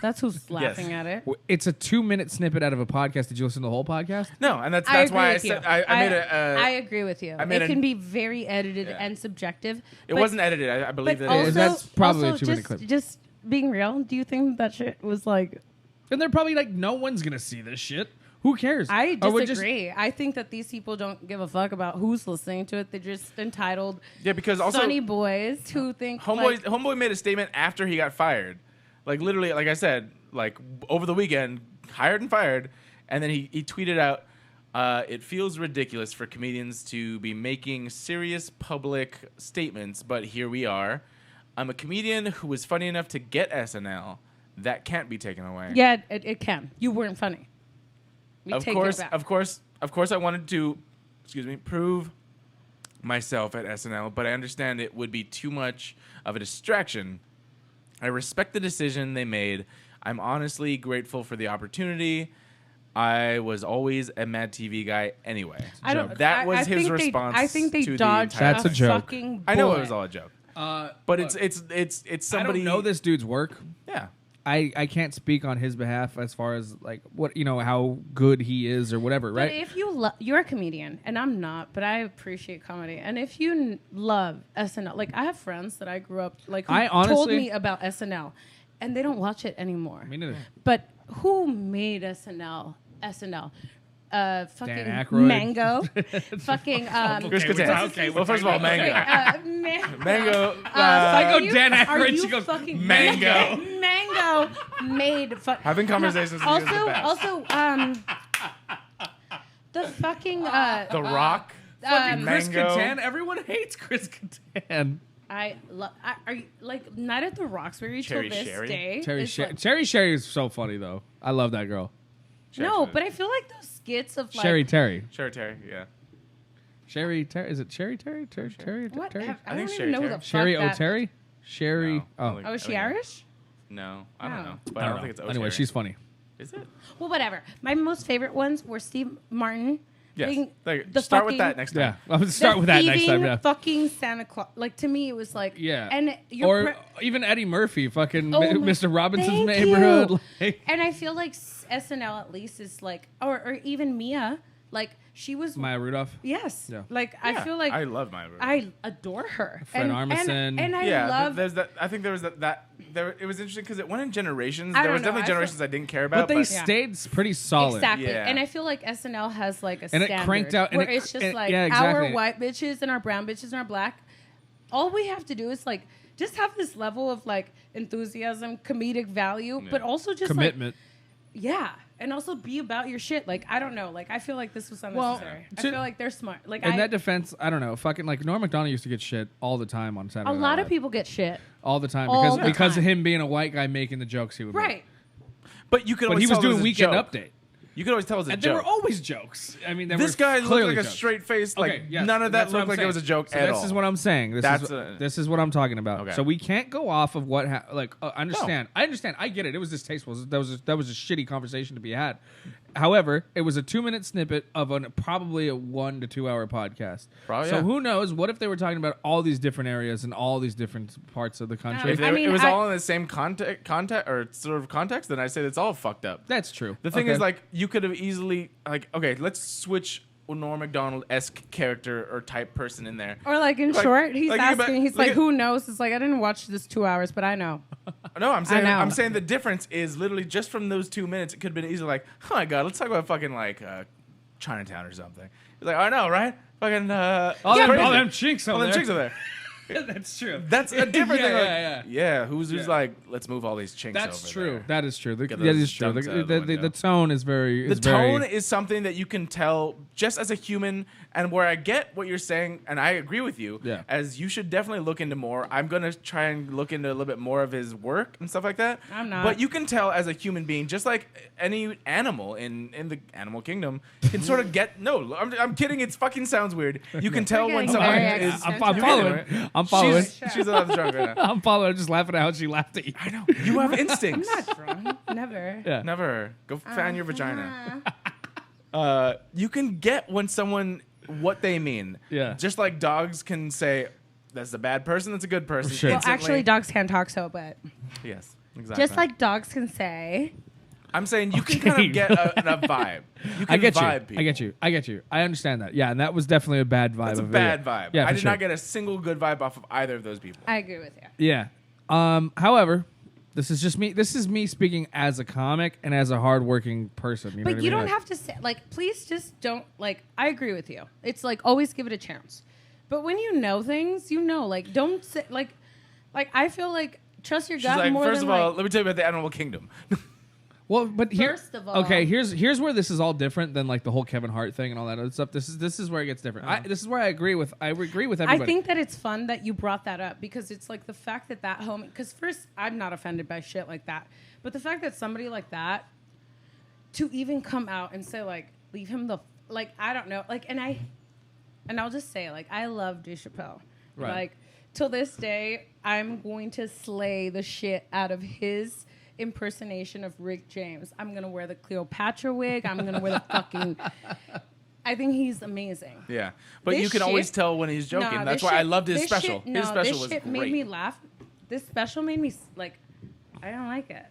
That's who's laughing at it.
It's a 2-minute snippet out of a podcast. Did you listen to the whole podcast?
No, and that's
agree
why I
with you.
said I made a.
I agree with you.
I made
it
a-
can be very edited and subjective.
It
but-
wasn't edited. I believe
but
that it
also,
is.
That's probably a
also
2-minute clip.
Just being real, do you think that shit was like?
And they're probably like, no one's gonna see this shit. Who cares?
I
Or we're
disagree. I think that these people don't give a fuck about who's listening to it. They're just entitled.
Yeah, because also
sunny boys who think like,
Homeboy made a statement after he got fired, like literally, like I said, like over the weekend, hired and fired, and then he tweeted out, "It feels ridiculous for comedians to be making serious public statements, but here we are. I'm a comedian who was funny enough to get SNL. That can't be taken away."
yeah, it can. You weren't funny. We
Of
take
course,
it back.
of course, I wanted to, prove myself at SNL, but I understand it would be too much of a distraction. I respect the decision they made. I'm honestly grateful for the opportunity. I was always a Mad TV guy anyway.
I don't.
That was
I
his
think
response.
I think they
to
dodged
the entire
That's a joke.
fucking
I know it
bullet.
was all a joke,
but
but it's somebody.
I don't know this dude's work.
Yeah.
I can't speak on his behalf as far as like what how good he is or whatever, right?
But if you're a comedian and I'm not, but I appreciate comedy. And if you love SNL, like I have friends that I grew up like who told me about SNL, and they don't watch it anymore.
Me neither.
But who made SNL? Fucking
Dan Aykroyd.
Mango, fucking
Okay, well, first of all, Mango. Mango.
I go Dan Aykroyd. She goes
fucking
Mango.
Mango made
having conversations. with you is the best.
Also, the fucking
The Rock.
Fucking Chris
Mango.
Kattan. Everyone hates Chris Kattan.
are you like Night at the Roxbury till
Cherry
this
Sherry?
day?
Cherry Sherry is so funny though. I love that girl.
No, but I feel like those skits of like
Sherry Terry.
Sherry Terry, yeah.
Sherry Terry. Is it Sherry Terry? Terry?
What?
Terry?
I don't
think
even know who
Sherry
the fuck
Sherry
that-
O'Terry? Sherry.
No, I
Oh.
don't think-
Oh, is she
I don't think-
Irish?
No, I don't
Oh.
know. But I don't think it's
Anyway,
O'Terry.
she's funny.
Is it?
Well, whatever. My most favorite ones were Steve Martin.
Yes.
being
Like,
the
start with
fucking-
that next time.
Yeah, I'm gonna start with that next time.
thieving
Yeah.
Fucking Santa Claus. Like to me, it was like
Yeah.
And you're
Or even Eddie Murphy, fucking
Oh my-
Mr. Robinson's
thank
Neighborhood.
you.
Like,
And I feel like SNL at least is like, or even Mia, like she was.
Maya Rudolph.
Yes.
Yeah.
Like I feel like
I love Maya Rudolph.
I adore her.
Fred Armisen.
And I
yeah,
love.
there's that. I think there was that there. It was interesting because it went in generations.
I
There
don't
was
know,
definitely
I feel-
generations I didn't care about.
But they stayed pretty solid.
Exactly.
Yeah.
And I feel like SNL has like a
And it
standard
cranked out- and
where
it-
it's just
and-
like
yeah, exactly.
our white bitches and our brown bitches and our black. All we have to do is like just have this level of like enthusiasm, comedic value, but also just
Commitment.
Like, yeah. And also be about your shit. Like, I don't know. Like, I feel like this was unnecessary. I feel like they're smart. Like,
In that defense, I don't know. Fucking like Norm Macdonald used to get shit all the time on Saturday
a
Night
lot of
Live.
people get shit.
all the time
all
because
the
of
time.
him being a white guy making the jokes he would make.
Right.
But you could.
But
always
he was
tell it
doing
a
Weekend
joke.
Update.
You could always tell it was a
And
joke.
there were always jokes. I mean,
This guy looked
clearly
like a
jokes.
straight face. Like
Okay, yes,
none of that
that's what
looked
I'm
like it
saying.
was a joke
So
at
this
all.
is what I'm saying. This is what I'm talking about.
Okay.
So we can't go off of what I understand. I understand. I get it. It was distasteful. That was a shitty conversation to be had. However, it was a 2-minute snippet of probably a 1 to 2 hour podcast.
Probably,
so
yeah.
who knows? What if they were talking about all these different areas and all these different parts of the country?
If it was all in the same context or sort of context, then I say it's all fucked up.
That's true.
The thing
Okay.
is, like, you could have easily, like, okay, let's switch a Norm Macdonald-esque character or type person in there.
Or like in
Like-
short, he's
like,
asking, he's
look
like,
at-
who knows? It's like, I didn't watch this 2 hours, but I know.
No, I'm saying
know.
I'm saying the difference is literally just from those 2 minutes. It could have been easily like, oh my god, let's talk about fucking like Chinatown or something. It's like, I know, right? Fucking
all them
crazy.
chinks over
all them
there.
chinks over there.
That's true.
That's a different thing. Like,
yeah.
yeah. Who's like, let's move all these chinks
That's
over
true.
there.
That is true.
Get
That
those
is true.
dunks out of the
The
window.
tone is very.
The tone is something that you can tell just as a human, and where I get what you're saying, and I agree with you.
Yeah.
As you should definitely look into more. I'm gonna try and look into a little bit more of his work and stuff like that.
I'm not.
But you can tell as a human being, just like any animal in the animal kingdom, can sort of get. No, I'm kidding. It fucking sounds weird. You can tell when
getting
someone
very
is.
existential.
I'm
You
following.
get it, right?
I'm following.
She's allowed to drunk right now.
I'm following. I'm just laughing at how she laughed at you.
I know. You have instincts.
I'm not drunk. Never.
Yeah.
Never. Go fan your vagina.
Uh,
You can get when someone what they mean.
Yeah.
Just like dogs can say, "That's a bad person. That's a good person."
Sure.
well,
instantly.
actually, dogs can't talk so, but
Yes. Exactly.
just like dogs can say.
I'm saying, you can kind of get a vibe. You can
I get you.
vibe people.
I get you. I understand that. Yeah, and that was definitely a bad vibe.
That's a
of it.
bad vibe.
Yeah,
I
for
did
sure.
not get a single good vibe off of either of those people.
I agree with you.
Yeah. However, this is just me. This is me speaking as a comic and as a hardworking person. You know
But
what
you
I mean?
don't have to say, like, please just don't, like, I agree with you. It's like, always give it a chance. But when you know things, you know, like, don't say, like I feel like, trust your
She's
gut
like,
more
first
than,
of all,
like,
let me tell you about the animal kingdom.
Well, but here,
First of all-
okay. Here's where this is all different than like the whole Kevin Hart thing and all that other stuff. This is where it gets different. This is where I agree with everybody.
I think that it's fun that you brought that up because it's like the fact that homie, because first, I'm not offended by shit like that. But the fact that somebody like that, to even come out and say, like, leave him like, I don't know. Like, and I'll just say, like, I love Dave Chappelle.
Right.
Like, till this day, I'm going to slay the shit out of his impersonation of Rick James. I'm going to wear the Cleopatra wig. I'm going to wear the fucking... I think he's amazing.
Yeah. But
This
you can always
shit-
tell when he's joking.
No,
That's
this
why I
shit-
loved his
this
special.
shit- no,
his special
this
was
shit
great.
made me laugh. This special made me, like, I don't like it.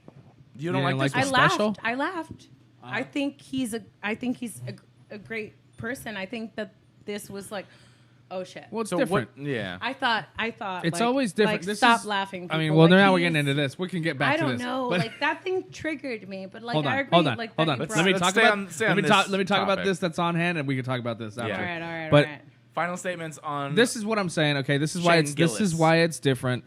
You don't
didn't
like this
the
one?
special?
I laughed. I think he's a great person. I think that this was like, oh shit.
Well, it's different.
Yeah.
I thought
It's
like,
always different.
Like,
This
stop
is-
laughing.
I mean,
people.
well,
like,
now we're
he's-
getting into this. We can get back
I
to
don't
this.
know.
but-
Like that thing triggered me, but like
hold on,
I agree.
hold on,
like,
hold
that
on.
you
Let me
brought-
talk
stay
about.
on- stay
Let
on
me
this
talk. Let me talk about
topic.
this that's on hand, and we can talk about this after.
All right.
But
Final statements on
this is what I'm saying. Okay, this is why
Shane
it's
Gillis.
this is why it's different,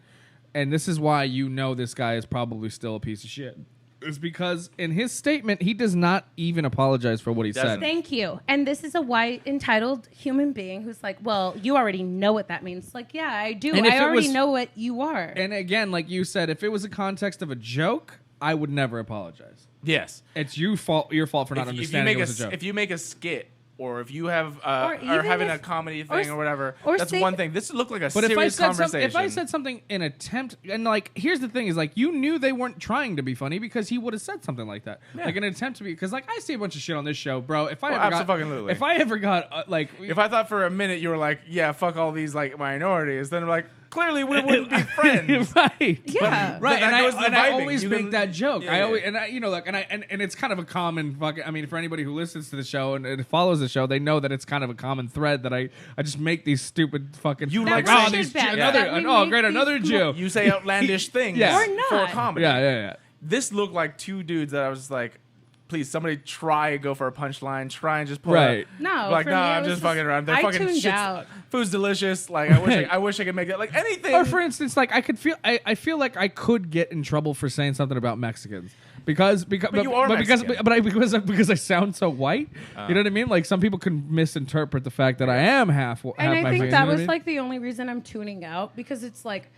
and this is why you know this guy is probably still a piece of shit. Is because in his statement he does not even apologize for what he said.
Thank you. And this is a white entitled human being who's like, well, you already know what that means. Like, yeah, I do.
And if
I
it
already
was-
know what you are.
And again, like you said, if it was a context of a joke, I would never apologize.
Yes.
It's your fault for not understanding it was a joke.
If you make a skit, or if you have
Or
or
even
having
if-
a comedy
or
thing or whatever,
or
that's
say-
one thing. This looked like a
But if I
serious
said
conversation.
if I said something in attempt, and like here's the thing is like you knew they weren't trying to be funny because he would have said something like that,
Yeah.
like an attempt to be. Because like I see a bunch of shit on this show, bro. If I
Well,
ever got,
abso-fucking-lutely.
if I ever got like,
if I thought for a minute you were like, yeah, fuck all these like minorities, then I'm like, clearly we wouldn't be friends.
right,
Yeah.
right,
that goes to the
and I
vibing.
always
You
make
can-
that joke.
Yeah,
I
yeah.
always and I, you know, like, and it's kind of a common fucking. I mean, for anybody who listens to the show and follows the show, they know that it's kind of a common thread that I just make these stupid fucking.
You
That
like
was
saying
shit
these
bag.
another
That we
oh
make
great
these
another
cool-
Jew.
You say outlandish things
Yeah.
Or
for
not.
comedy.
Yeah.
This looked like two dudes that I was just like, please, somebody try and go for a punchline. Try and just pull
Right.
it.
No,
Like,
for
no,
me, it
I'm
was
just fucking around. They're
I
fucking
tuned
shit.
out.
Food's delicious. Like, I wish I could make it. Like, anything.
Or for instance, like I feel like I could get in trouble for saying something about Mexicans because
you are Mexican.
because I sound so white. You know what I mean? Like some people can misinterpret the fact that I am half.
And I
Mexican,
think
you
that
know what I
was
mean?
like the only reason I'm tuning out, because it's like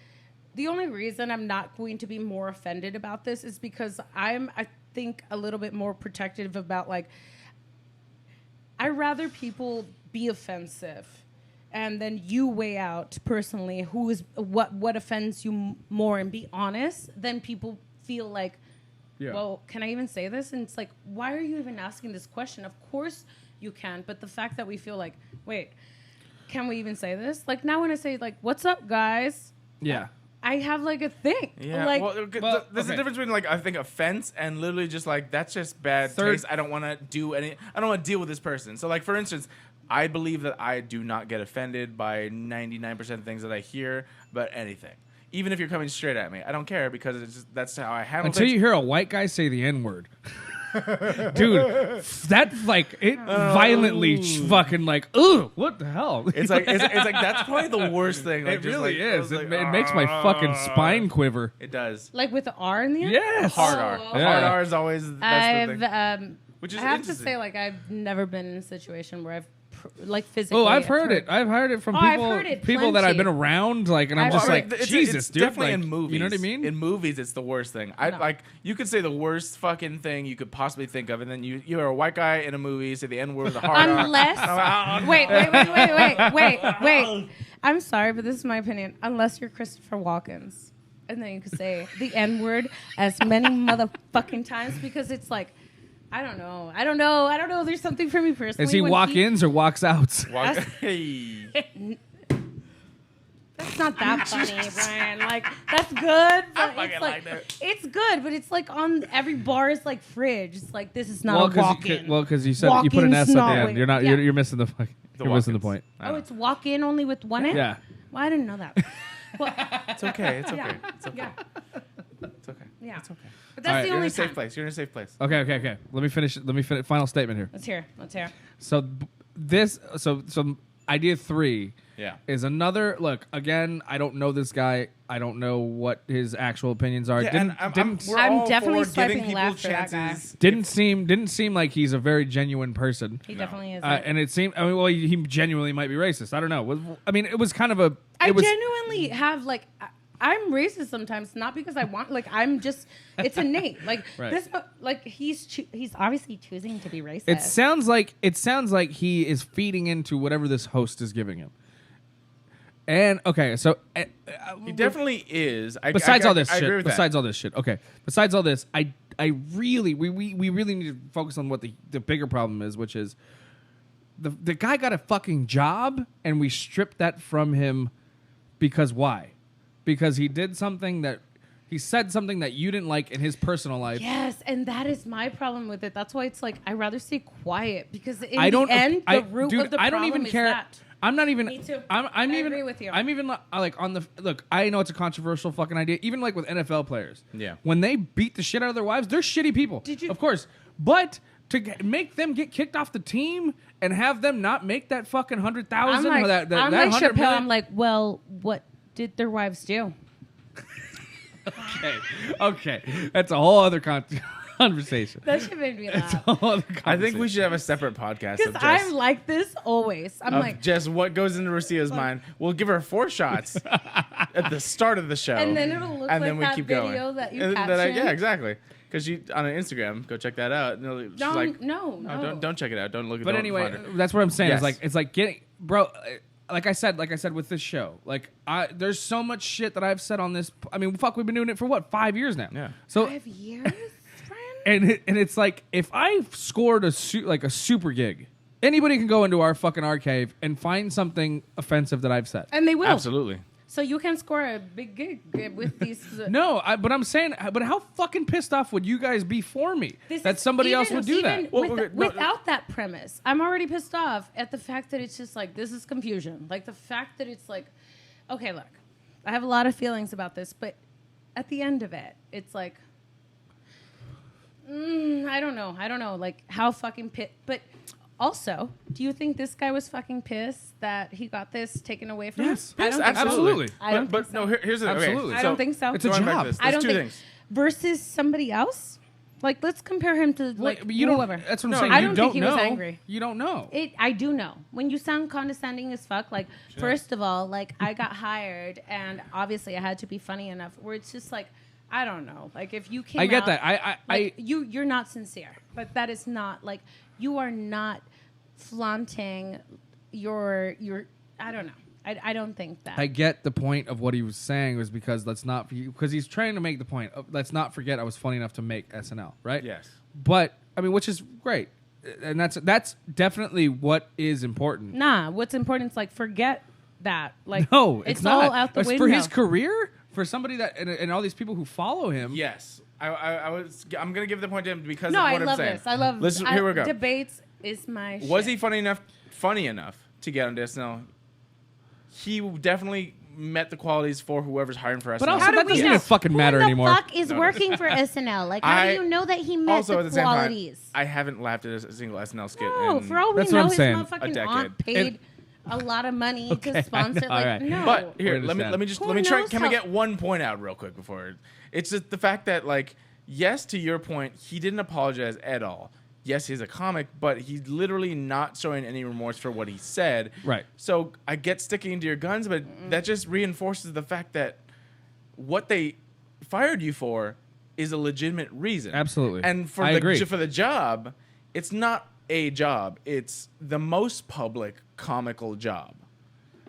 the only reason I'm not going to be more offended about this is because I think a little bit more protective about like I'd rather people be offensive and then you weigh out personally who is what offends you more and be honest than people feel like,
Yeah.
well, can I even say this? And it's like, why are you even asking this question? Of course you can, but the fact that we feel like, wait, can we even say this? Like now when I say like, what's up, guys?
Yeah.
I have like a thing.
Yeah,
Like,
there's a difference between like I think offense and literally just like that's just bad taste. I don't want to do any. I don't want to deal with this person. So like for instance, I believe that I do not get offended by 99% of things that I hear, but anything. Even if you're coming straight at me, I don't care because it's just, that's how I handle
Until
things.
you hear a white guy say the N word. Dude, that like it violently fucking like, ugh, what the hell?
It's like that's probably the worst thing. Like,
It
just
really
like,
is.
like,
It makes my fucking spine quiver.
It does.
like with the R in the end?
Yes.
Hard R.
Oh,
Yeah.
Hard R is always that's the thing.
I've
Which is
I have to
interesting.
say, like, I've never been in a situation where I've like physically.
Oh, I've heard it. I've heard it from
Oh, I've
people
heard it
people that I've
plenty.
been around, like, and I'm
I've
just
heard
like,
It's
Jesus, dude.
definitely
like,
in movies.
You know what I mean?
In movies, it's the worst thing. I
No.
like you could say the worst fucking thing you could possibly think of, and then you're a white guy in a movie, say the N word with a hard R.
Unless wait. I'm sorry, but this is my opinion. Unless you're Christopher Walken's, and then you could say the N word as many motherfucking times because it's like, I don't know. There's something for me personally.
Is he
when
walk-ins or walks-outs?
Hey.
That's not that funny, Brian. Like that's good, but
fucking
it's
like
like
that.
it's good, but it's like on every bar is like fridge. It's like this is not a
Well,
walk-in.
because you said you put an S at the end. You're not.
Yeah.
You're missing the fucking. You're missing the point.
Oh, it's walk-in only with one N?
Yeah.
Well, I didn't know that. Well,
It's okay. It's okay.
Yeah.
It's okay.
Yeah.
It's okay.
Yeah.
It's okay.
But that's
All right,
the
You're in
only
a safe
time.
place. You're in a safe place.
Okay. Let me finish. Final statement here.
Let's hear.
So so idea 3
Yeah.
is another look. Again, I don't know this guy. I don't know what his actual opinions are.
Yeah, we're
I'm
all
definitely
for giving
swiping
people
left for that guy.
chances.
didn't seem like he's a very genuine person.
He definitely is.
And it seemed. I mean, well, he genuinely might be racist. I don't know. I mean, it was kind of a.
I
It was,
genuinely have like I'm racist sometimes, not because I want. Like I'm just. It's innate. Like
Right.
this. Like he's obviously choosing to be racist.
It sounds like he is feeding into whatever this host is giving him. And okay, so
He definitely is.
besides all this
I agree
shit,
with
besides all this shit, okay. Besides all this, I really we really need to focus on what the bigger problem is, which is the guy got a fucking job and we stripped that from him because why? Because he did something that He said something that you didn't like in his personal life.
Yes, and that is my problem with it. That's why it's like I'd rather stay quiet because in
I don't,
the end,
I,
the root
dude,
of the
I
problem
don't even
is
care.
that.
I'm not even.
Me too.
I'm
I
even.
agree with you.
I'm even like on the look. I know it's a controversial fucking idea. Even like with NFL players.
Yeah.
When they beat the shit out of their wives, they're shitty people. Of course, but to make them get kicked off the team and have them not make that fucking 100,000
I'm
or
like,
that
I'm
that
like
100
Chappelle.
million.
I'm like, well, what did their wives do?
Okay, that's a whole other conversation.
That should make me laugh.
I think we should have a separate podcast
Because
of
I'm like this always. I'm
of
like,
just what goes into Rossio's mind. We'll give her 4 shots at the start of the show,
and then it'll look
and
like
then we
that
keep
video
going.
that you
And
captioned.
yeah, exactly. Because you on Instagram, go check that out. And she's like,
no.
don't check it out. Don't look at.
But
don't
anyway,
find it.
that's what I'm saying.
Yes.
It's like getting, bro. Like I said with this show, like there's so much shit that I've said on this. I mean, fuck, we've been doing it for what, 5 years now?
Yeah.
So
5 years,
and it's like if I scored a super gig, anybody can go into our fucking archive and find something offensive that I've said.
And they will.
Absolutely.
So you can score a big gig with these.
No, but I'm saying, but how fucking pissed off would you guys be for me that somebody else would do that?
Without that premise, I'm already pissed off at the fact that it's just like, this is confusion. Like the fact that it's like, okay, look, I have a lot of feelings about this, but at the end of it, it's like, I don't know. Like how fucking pissed. But also, do you think this guy was fucking pissed that he got this taken away from him? I don't think so.
Absolutely.
I don't
But
think so.
no, here's the
Absolutely.
Okay,
I don't think so.
It's a job.
I don't
two
think.
things.
Versus somebody else? Like, let's compare him to like
But you don't.
whoever.
That's what I'm saying.
I
You
don't
don't
think he
know.
was angry.
You don't know.
I do know. When you sound condescending as fuck, like, first of all, like, I got hired, and obviously I had to be funny enough, where it's just like, I don't know. Like, if you came
I get
out,
that.
you're not sincere. But that is not, like, you are not flaunting your I don't know. I don't think that.
I get the point of what he was saying was because he's trying to make the point of, let's not forget I was funny enough to make SNL, right?
Yes.
But I mean, which is great, and that's definitely what is important.
Nah, what's important is like forget that. Like
No, it's not.
all out the
It's
window.
for his career, for somebody that and all these people who follow him.
Yes. I'm gonna give the point to him because
No,
of
I
what I'm
love
saying.
this. I love.
Listen, here we go.
Debates is my.
Was
shit.
he funny enough to get on SNL? He definitely met the qualities for whoever's hiring for SNL.
But also, that doesn't even fucking matter anymore.
Who the fuck is working for SNL? Like, how do you know that he met
also,
the
at the
qualities?
Same time, I haven't laughed at a single SNL skit.
No,
in
for all we
That's what
know,
I'm
his
saying.
motherfucking aunt paid a lot of money
Okay,
to sponsor.
I know,
Like,
all right.
no.
But here,
I
let me
Who
try.
knows
Can we
how-
get one point out real quick before? It's just the fact that, like, yes, to your point, he didn't apologize at all. Yes, he's a comic, but he's literally not showing any remorse for what he said.
Right.
So I get sticking to your guns, but that just reinforces the fact that what they fired you for is a legitimate reason.
Absolutely.
And for
I agree.
for the job, it's not a job. It's the most public comical job.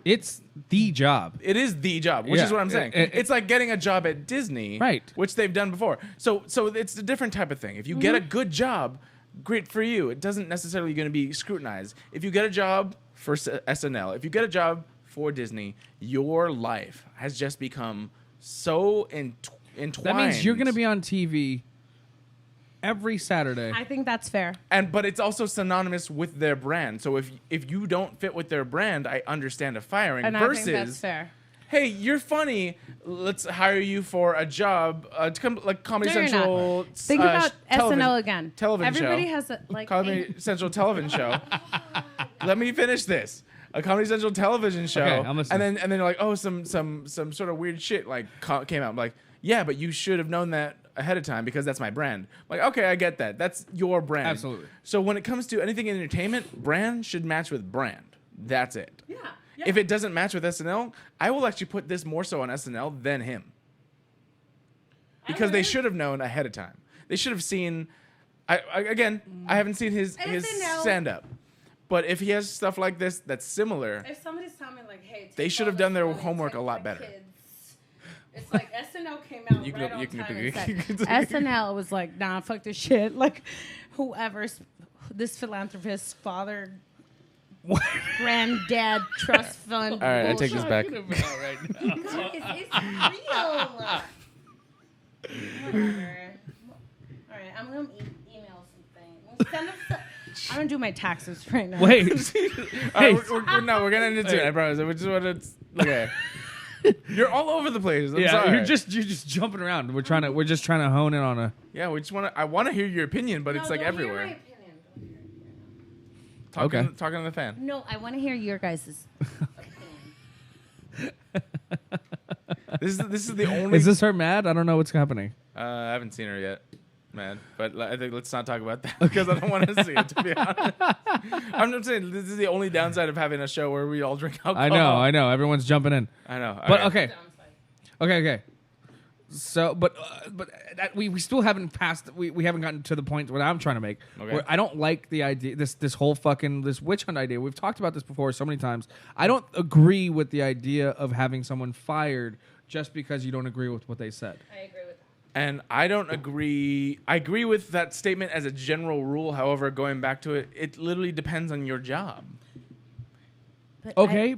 It's the job.
It is the job, which
Yeah.
is what I'm saying. It's like getting a job at Disney,
Right.
Which they've done before. So it's a different type of thing. If you get a good job, great for you. It doesn't necessarily going to be scrutinized. If you get a job for SNL, if you get a job for Disney, your life has just become so entwined.
That means you're going to be on TV every Saturday.
I think that's fair.
But it's also synonymous with their brand. So if you don't fit with their brand, I understand a firing.
And
versus,
I think that's fair.
hey, you're funny. Let's hire you for a job to come like Comedy
No, you're
Central.
not. Think about SNL again.
Television
Everybody
show.
has a like.
Comedy Central television show. Let me finish this. A Comedy Central television show,
Okay, I'm listening.
and then you're like, oh, some sort of weird shit like came out. I'm like, yeah, but you should have known that ahead of time because that's my brand. I'm like, okay, I get that. That's your brand.
Absolutely.
So when it comes to anything in entertainment, brand should match with brand. That's it.
Yeah.
If it doesn't match with SNL, I will actually put this more so on SNL than him. Because they should have known ahead of time. They should have seen. I haven't seen his
SNL.
stand-up. But if he has stuff like this that's similar,
If somebody's telling me like, hey,
they
take
should
all
have done
this
their
money
homework
to
a lot
the
better.
kids. It's like SNL came out
You can
right
go-
on
you can
time
agree.
and said, SNL was like, nah, fuck this shit. Like, this philanthropist's father, granddad trust fund.
All right, I take this back.
Guys, it's real. Whatever. All right, I'm gonna email something. Send us I'm gonna do my taxes right now.
Wait.
Hey, we're gonna end it soon. I promise. We just want to. Okay. You're all over the place. I'm sorry.
you're just jumping around. We're just trying to hone in on a.
Yeah, we just want to. I want to hear your opinion, but it's like
don't
everywhere.
Hear my opinion.
Talking to the fan.
No, I want to hear your guys'.
This is the only.
Is this her mad? I don't know what's happening.
I haven't seen her yet, man. But I think let's not talk about that because I don't want to see it. To be honest, I'm just saying this is the only downside of having a show where we all drink alcohol.
I know. Everyone's jumping in.
I know.
But okay. So, but that we still haven't passed. We haven't gotten to the point what I'm trying to make.
Okay.
Where I don't like the idea. This whole fucking this witch hunt idea. We've talked about this before so many times. I don't agree with the idea of having someone fired just because you don't agree with what they said.
I agree with that.
And I don't agree. I agree with that statement as a general rule. However, going back to it, it literally depends on your job.
Okay.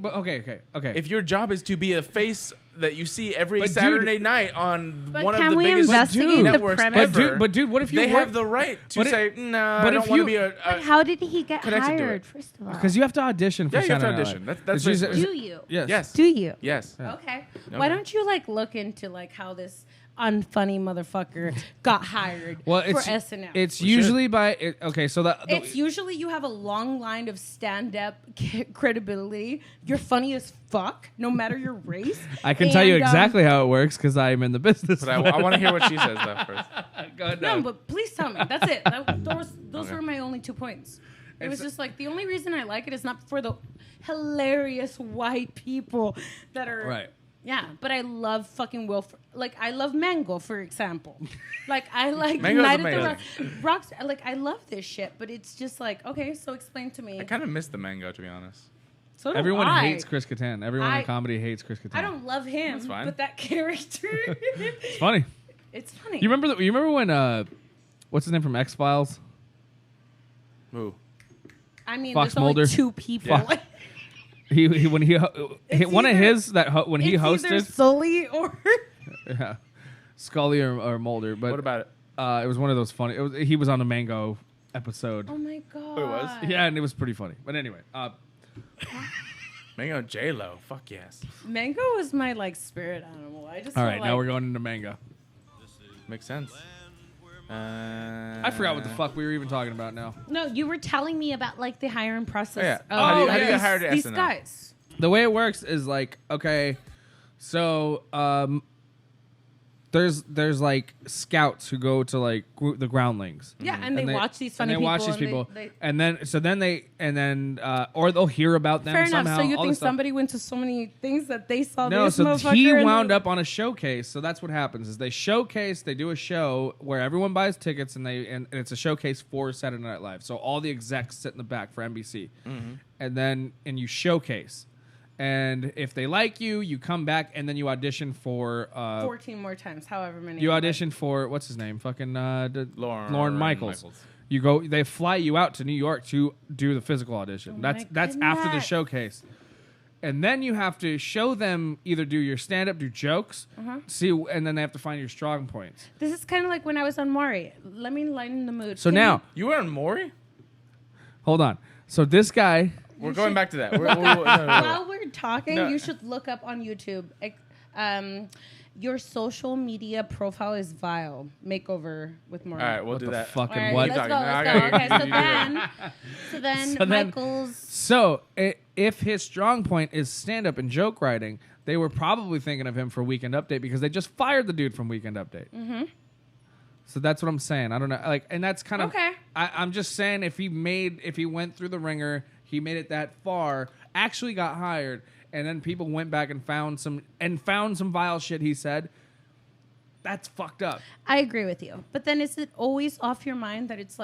If your job is to be a face that you see every Saturday night on one of the
we
biggest
investigate the
networks
premise?
ever,
but dude, what if you
they have the right to say, no, I don't want to be a
But how did he get
connected to
hired?
it.
First of all,
Because you have to audition for
Yeah, you have to
Saturday Night
audition.
Live.
That's
It's usually-
do you?
Yes.
Do you?
Yes.
Okay.
Okay.
Why don't you look into how this unfunny motherfucker got hired
Well,
for SNL?
It's usually by okay. So
It's usually you have a long line of stand-up credibility. You're funny as fuck, no matter your race.
I can tell you exactly how it works because I'm in the business.
But I want to hear what she says though first.
Go ahead.
No, but please tell me. That's it. Those
Okay.
were my only 2 points. It was
It's-
just the only reason I like it is not for the hilarious white people that are
Right.
Yeah, but I love fucking Will. I love Mango, for example. I like
Mango's
Night at
amazing.
the Rocks. I love this shit, but it's just okay. So explain to me.
I kind of miss the mango, to be honest.
So do
Everyone
I.
hates Chris Kattan. Everyone in comedy hates Chris Kattan.
I don't love him,
That's fine.
but that character.
It's funny.
It's funny.
You remember when what's his name from X-Files?
Who?
I mean,
Fox
there's only
Mulder?
2 people.
Yeah. He when he one of
either-
his that when he
It's either
hosted
Sully or
yeah, Scully or Mulder. But
What about it?
It was one of those funny. He was on a Mango episode.
oh my god.
Who it was?
Yeah, and it was pretty funny. But anyway,
Mango J-Lo. Fuck yes.
Mango is my spirit animal. I just
all
feel
right, now we're going into Mango.
Makes sense.
I forgot what the fuck we were even talking about now.
No, you were telling me about the hiring process.
Yeah.
Of,
How do you
like,
get hired at
these
SNL?
guys.
The way it works is okay, so there's scouts who go to the groundlings.
Yeah, and they watch these funny
and they watch
people.
these people,
they-
and then or they'll hear about them
Fair
somehow.
enough. So you
all
think
this stuff.
somebody went to so many things that they saw
No,
this
so
motherfucker
he
and
wound up on a showcase. So that's what happens: is they do a show where everyone buys tickets, and it's a showcase for Saturday Night Live. So all the execs sit in the back for NBC, and you showcase. And if they like you, you come back, and then you audition for
14 more times, however many.
you audition for what's his name, fucking
Lorne
Michaels. You go, they fly you out to New York to do the physical audition.
Oh
That's
my
after the
goodness.
showcase. And then you have to show them either do your stand up, do jokes, and then they have to find your strong points.
This is kind of like when I was on Maury. Let me lighten the mood.
So
Can
now,
You were on Maury?
hold on. So this guy,
We're going back to that.
while we're talking,
No.
you should look up on YouTube. Your social media profile is vile. Makeover with Maury.
All right, we'll
what
do
the
that.
fucking
All right,
what?
let's
Keep
go.
talking.
Let's
No,
go.
I got
Okay,
you.
so then
So then-
Michael's.
So if his strong point is stand up and joke writing, they were probably thinking of him for Weekend Update because they just fired the dude from Weekend Update.
Mm-hmm.
So that's what I'm saying. I don't know, and that's kind of.
Okay.
I'm just saying if he went through the ringer, he made it that far, actually got hired, and then people went back and found some vile shit he said. That's fucked up.
I agree with you. But then is it always off your mind that it's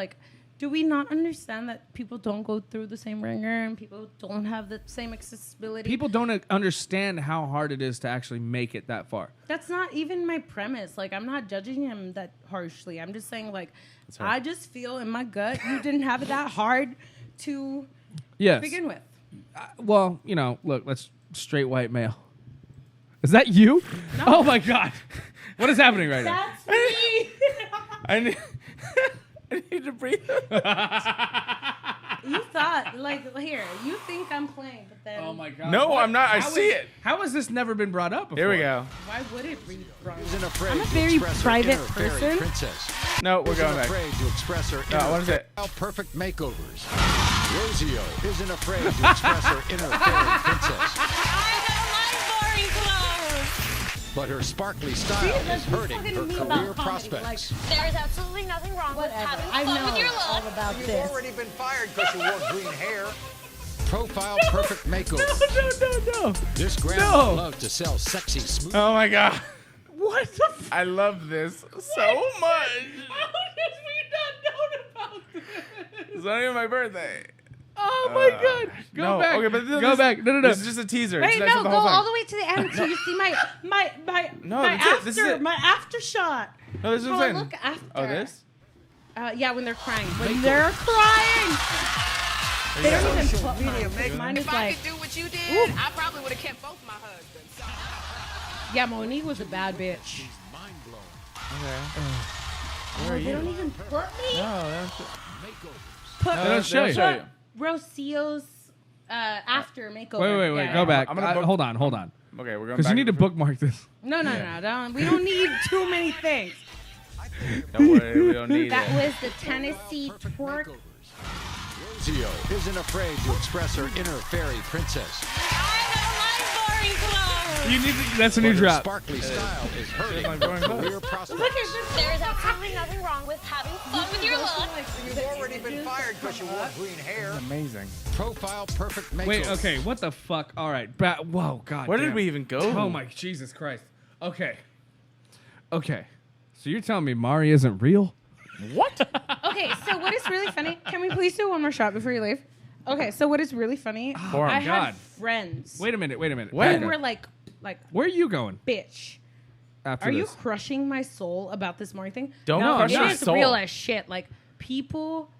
do we not understand that people don't go through the same ringer and people don't have the same accessibility?
People don't understand how hard it is to actually make it that far.
That's not even my premise. I'm not judging him that harshly. I'm just saying, I just feel in my gut you didn't have it that hard to begin with.
Well, look, that's straight white male. Is that you?
No.
Oh my god. What is happening right now?
That's me.
I need to breathe.
You thought, like, here, you think I'm playing, but then...
Oh, my God.
No,
What?
I'm not. I see it.
How has this never been brought up before?
Here we go.
Why would it be wrong?
Isn't afraid
I'm a
to
very
express her
private
inner fairy
person.
princess.
No, we're
Isn't
going back.
afraid to express her
No,
inner
what is it?
perfect makeovers. Rossyo isn't afraid to express her inner fairy princess.
I don't like boring clothes.
But her sparkly style is hurting her career prospects.
There is absolutely nothing wrong with having
I
fun
know
with your
all
look.
about
You've
this.
already been fired because you wore green hair. Profile perfect makeover.
No.
This grandma loves to sell sexy smooth.
Oh my God.
What the
I love this so much.
How did we not know about this?
It's not even my birthday.
Oh, my God. Go
no,
back.
Okay, but
Go back. No.
This is just a teaser.
Wait,
It's not
no,
the
go
whole
all
thing.
the way to the end so you see my
No,
my
that's it. This is
after
it.
my after shot.
No, this is
How
what
I
I'm saying.
look after.
Oh, this?
Yeah, when they're crying. When they're crying. They don't even put mine. Mine is
If I
like,
could do what you did,
ooh.
I probably would have kept both my husbands.
yeah, Monique was a bad bitch.
Okay.
They don't even put me.
No,
Put,
They don't show you.
put Rossio's after makeover.
Wait.
Yeah,
Go
yeah.
back.
I'm gonna book-
Hold on.
Okay, we're going
Because
back.
you need to bookmark this.
No. We don't need too many things.
Don't worry, we don't need
That
it.
was the Tennessee twerk.
Rossyo isn't afraid to express her inner fairy princess.
Boring clothes.
You need to, that's a new
But her
drop.
sparkly style is hurting
my
her
boring clothes.
career prospects.
Look at this.
There is absolutely nothing wrong with having fun with your look.
You've already been fired because you wore green hair.
Amazing.
Profile perfect makeover.
Wait, okay. What the fuck? All right. Whoa, God.
Where
damn.
did we even go?
Oh, my Jesus Christ. Okay. So you're telling me Mari isn't real?
What?
Okay, so what is really funny? Can we please do one more shot before you leave? Okay, so what is really funny?
Boring.
I
God.
had friends
Wait a minute.
who
When?
were like,
Where are you going
bitch.
after
Are
this?
you crushing my soul about this morning thing?
Don't
no,
crush
it
my
is
soul.
real as shit. Like people.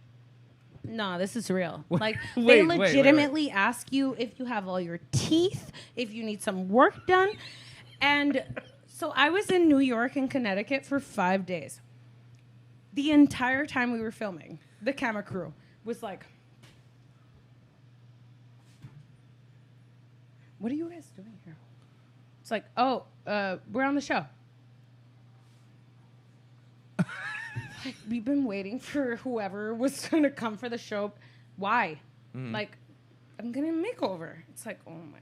No, this is real. Like
Wait,
they
wait.
legitimately ask you if you have all your teeth, if you need some work done, and so I was in New York and Connecticut for 5 days. The entire time we were filming, the camera crew was like, "What are you guys doing here?" It's like, "Oh, we're on the show." Like, we've been waiting for whoever was going to come for the show. Why? Like, I'm going to makeover. It's like, oh my.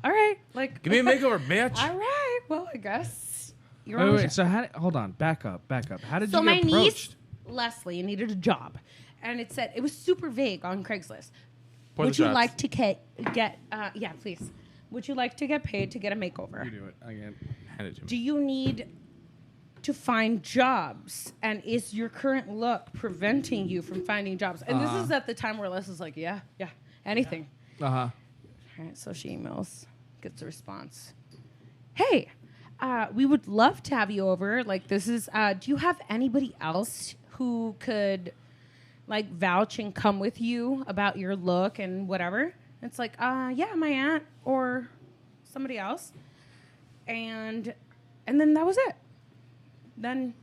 All right. Like,
Give me a makeover, bitch.
all right. Well, I guess. You're
Wait,
on the
wait.
show.
So hold on. Back up. How did
So
you
my
get approached?
niece, Leslie, needed a job. And it said, it was super vague on Craigslist.
Pour the
Would you
shots.
like to get, yeah, please. Would you like to get paid to get a makeover?
You do it again.
Hand it to me.
Do you need to find jobs? And is your current look preventing you from finding jobs? And this is at the time where Leslie's like, yeah, anything.
Uh huh.
All right, so she emails, gets a response. Hey, we would love to have you over. Like, this is, do you have anybody else who could, like, vouch and come with you about your look and whatever? It's like, yeah, my aunt or somebody else. And then that was it. Then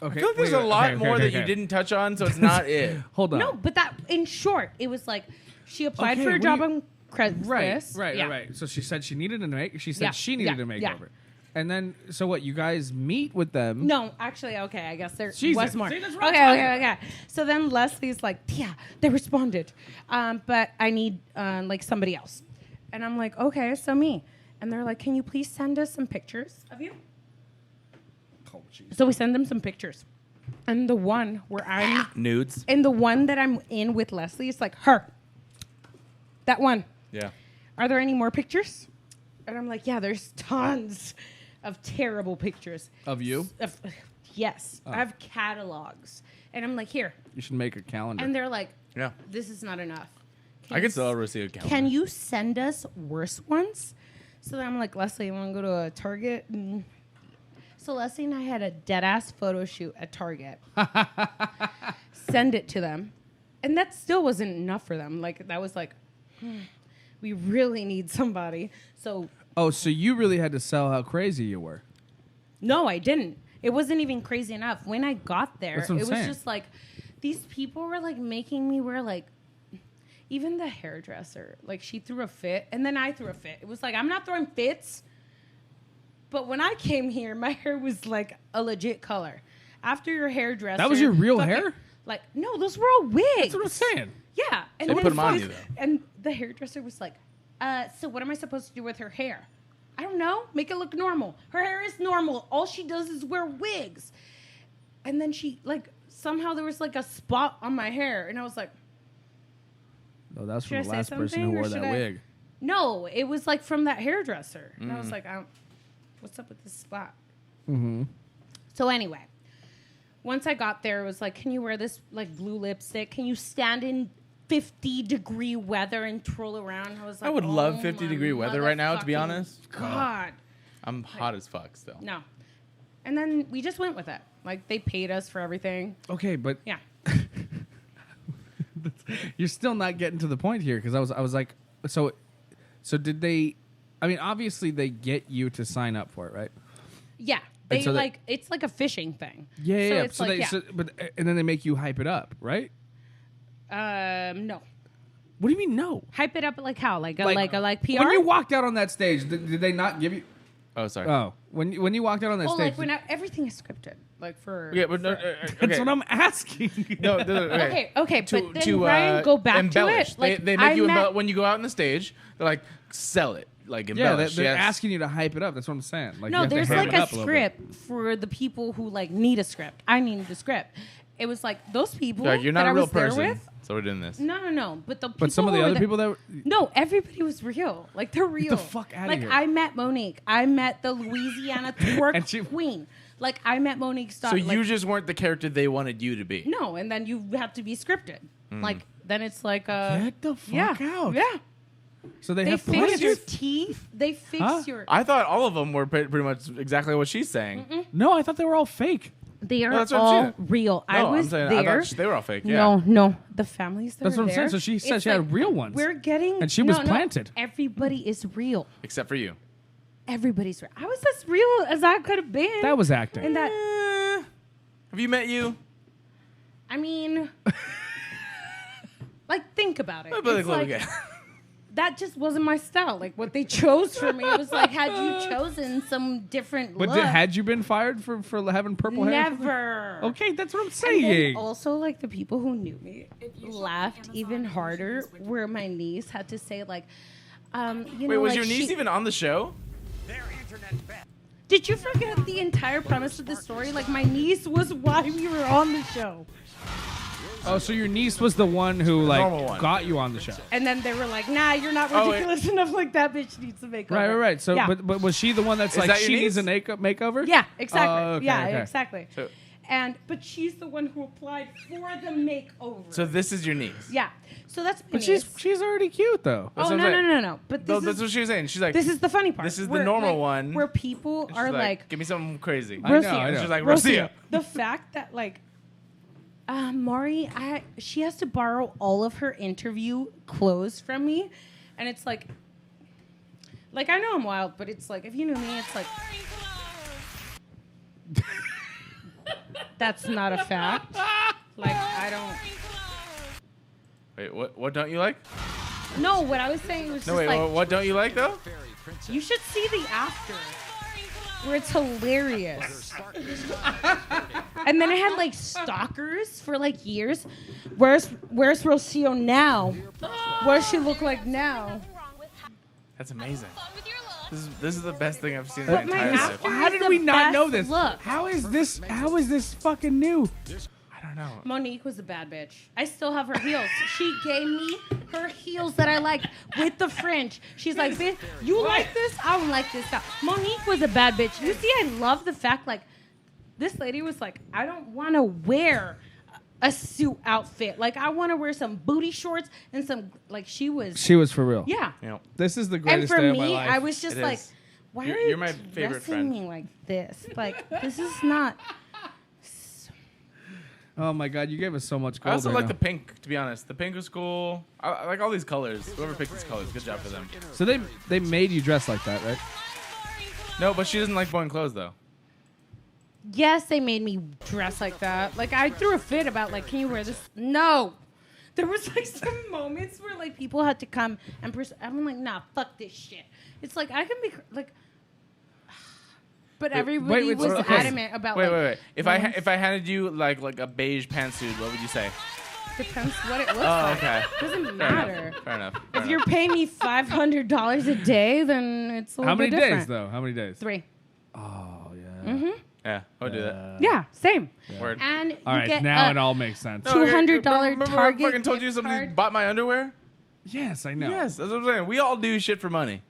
Okay.
I feel like there's a lot more that you didn't touch on, so it's not it.
Hold on.
no, but that in short, it was like she applied
Okay,
for a
we-
job on Craigslist.
Right. So she said she needed a make. She said
Yeah,
she needed
yeah,
a makeover.
yeah.
And then, so what? You guys meet with them?
No, actually, okay. I guess there
Jesus.
was more.
See, that's what I'm
Okay.
talking about.
So then Leslie's like, yeah, they responded, but I need like somebody else, and I'm like, okay, so me, and they're like, can you please send us some pictures of you?
Oh,
So we send them some pictures, and the one where I'm
Nudes.
and the one that I'm in with Leslie, it's like her. That one.
Yeah.
Are there any more pictures? And I'm like, yeah, there's tons of terrible pictures.
Of you?
Yes. I have catalogs. And I'm like, here.
You should make a calendar.
And they're like,
Yeah.
this is not enough.
I can still receive a calendar.
Can you send us worse ones? So then I'm like, Leslie, you want to go to a Target? And so Leslie and I had a dead-ass photo shoot at Target. Send it to them. And that still wasn't enough for them. Like, that was like, we really need somebody. So
Oh, so you really had to sell how crazy you were.
No, I didn't. It wasn't even crazy enough. When I got there,
That's what I'm
it was
saying.
just like these people were like making me wear like even the hairdresser, like she threw a fit and then I threw a fit. It was like I'm not throwing fits. But when I came here, my hair was like a legit color. After your hairdresser,
That was your real hair?
Like no, those were all wigs.
That's what I'm saying.
Yeah, and
They
then
put 'em on you, though.
And the hairdresser was like, "So what am I supposed to do with her hair?" I don't know. Make it look normal. Her hair is normal. All she does is wear wigs. And then she like somehow there was like a spot on my hair, and I was like,
Oh, that's
Should
from
I
the
say
last person
something,
who
or
wore that
should I-
wig.
"No, it was like from that hairdresser." And I was
Mm.
like, "What's up with this spot?"
Mm-hmm.
So anyway, once I got there, it was like, "Can you wear this like blue lipstick? Can you stand in 50-degree weather and twirl around?" I was like,
I would
"Oh
love
my
50-degree weather right now, to be
motherfucking
honest.
God.
I'm hot as fuck still.
No. And then we just went with it. Like, they paid us for everything.
Okay, but
Yeah.
you're still not getting to the point here because I was like, so did they? I mean, obviously they get you to sign up for it, right?
Yeah.
And
They,
so
like, it's like a fishing thing.
Yeah,
So
yeah.
it's
So
like,
they,
yeah.
so, but and then they make you hype it up, right?
No.
What do you mean no?
Hype it up like how? Like a PR?
When you walked out on that stage, did they not give you?
Oh, sorry.
Oh, when you walked out on that
Oh,
stage,
like when everything is scripted. Like for...
Yeah, but no,
for-
that's what I'm asking.
No,
Okay, but then Ryan, go back to
embellish.
it. Like,
they make
I
you
met-
when you go out on the stage. They're like, sell it, like
Yeah,
embellish.
they're
yes.
asking you to hype it up. That's what I'm saying. Like, you
No,
have to
there's
ham
like
it
a
up little bit.
script for the people who like need a script. I need the script. It was like those people
Like, you're not
that
a
I
real
was there
person,
with.
so we're doing this.
No. But the people
But some of the
who were
other
there-
people that were,
No, everybody was real. Like they're real.
the fuck outta
like
here.
I met Monique. I met the Louisiana twerk
And she-
queen. Like I met Monique.
So you just weren't the character they wanted you to be.
No, and then you have to be scripted.
Mm.
Like then it's like
Get the fuck
yeah,
out.
Yeah.
So they
They
have
fix
plans?
your teeth. They fix
Huh?
your.
I thought all of them were pretty much exactly what she's saying.
No, I thought they were all fake.
They are
No, that's what I'm
all
saying.
real. I
No, I'm
was
saying I
there.
thought they were all fake, yeah.
No. The families that
That's
are
what I'm saying.
there,
So she said
it's
she had real ones.
We're getting.
And she was
no,
planted.
Everybody is real.
Except for you.
Everybody's real. I was as real as I could have been.
That was acting.
And that.
Have you met you?
I mean. Like, think about it.
I'll be like,
It's
look
like,
again.
that just wasn't my style. Like, what they chose for me, it was like, had you chosen some different
But
look.
had you been fired for having purple hair?
Never.
Okay, that's what I'm
And
saying.
then also, like, the people who knew me laughed even harder, where my niece had to say, like, you
Wait,
know,
was
like
your niece even on the show?
Did you forget the entire premise of the story? Like, my niece was why we were on the show.
Oh, so your niece was the one who
normal
like
one.
got you on the show.
And then they were like, nah, you're not
Oh,
ridiculous enough. Like, that bitch needs a makeover.
Right. So,
yeah.
but was she the one that's
Is
like
that your
she needs a
niece?
makeover?
Yeah, exactly.
Oh, okay,
yeah,
okay.
exactly.
So-
But she's the one who applied for the makeover.
So this is your niece.
Yeah. So that's my
But
niece.
she's already cute though.
That's
Oh,
what
no,
I'm
no,
saying.
no. But
No,
this
that's
is
what she was saying. She's like,
this is the funny part.
This is the
Where,
normal
like,
one.
where people
She's
are
like, give me something crazy.
I know,
Rossyo.
I know.
She's like,
Rossyo.
Rossyo.
The fact that like Mari, she has to borrow all of her interview clothes from me, and it's like I know I'm wild, but it's like if you knew me, it's like that's not a fact. Like I don't.
Wait, what don't you like?
No, what I was saying was
No,
just
wait,
like
what don't you like though?
you should see the after, where it's hilarious. And then I had like stalkers for like years. Where's Rossyo now? What does she look like now?
That's amazing. This is the best thing I've seen in
But
my
my
entire life.
after
How
is
did
the
we not know
best
this?
Look.
How is this fucking new?
I don't know.
Monique was a bad bitch. I still have her heels. She gave me her heels that I liked with the fringe. She's like, bitch, you like this? I don't like this stuff. Monique was a bad bitch. You see, I love the fact, like, this lady was like, I don't want to wear a suit outfit. Like, I want to wear some booty shorts and some, like, she was
for real.
Yeah.
Yep.
This is the
And
greatest
for
day of my
me,
life.
I was just
It
like,
is.
why
You're-
are you
you're my favorite
dressing
friend.
me like this? Like, this is not...
Oh my god, you gave us so much gold.
I also
right
like
now.
the pink, to be honest. The pink was cool. I like all these colors. Whoever picked these colors, good job for them.
So they made you dress like that, right?
No, but she doesn't like boring clothes though.
Yes, they made me dress like that. Like, I threw a fit about, like, can you wear this? No. There was, like, some moments where, like, people had to come and I'm like, nah, fuck this shit. It's like, I can be, like... But everybody was adamant about,
Wait. If I handed you, like a beige pantsuit, what would you say?
Depends what it looks like.
Okay.
Doesn't matter.
Fair enough.
If you're paying me $500 a day, then it's a little bit different.
How many days, though? How many days?
3.
Oh, yeah.
Mm-hmm.
Yeah, I would do that.
Yeah, same.
Word.
And you
all right,
get
now it all makes sense.
$200
Remember
Target
I fucking told you
gift
somebody
card?
bought my underwear?
Yes, I know.
Yes, that's what I'm saying. We all do shit for money.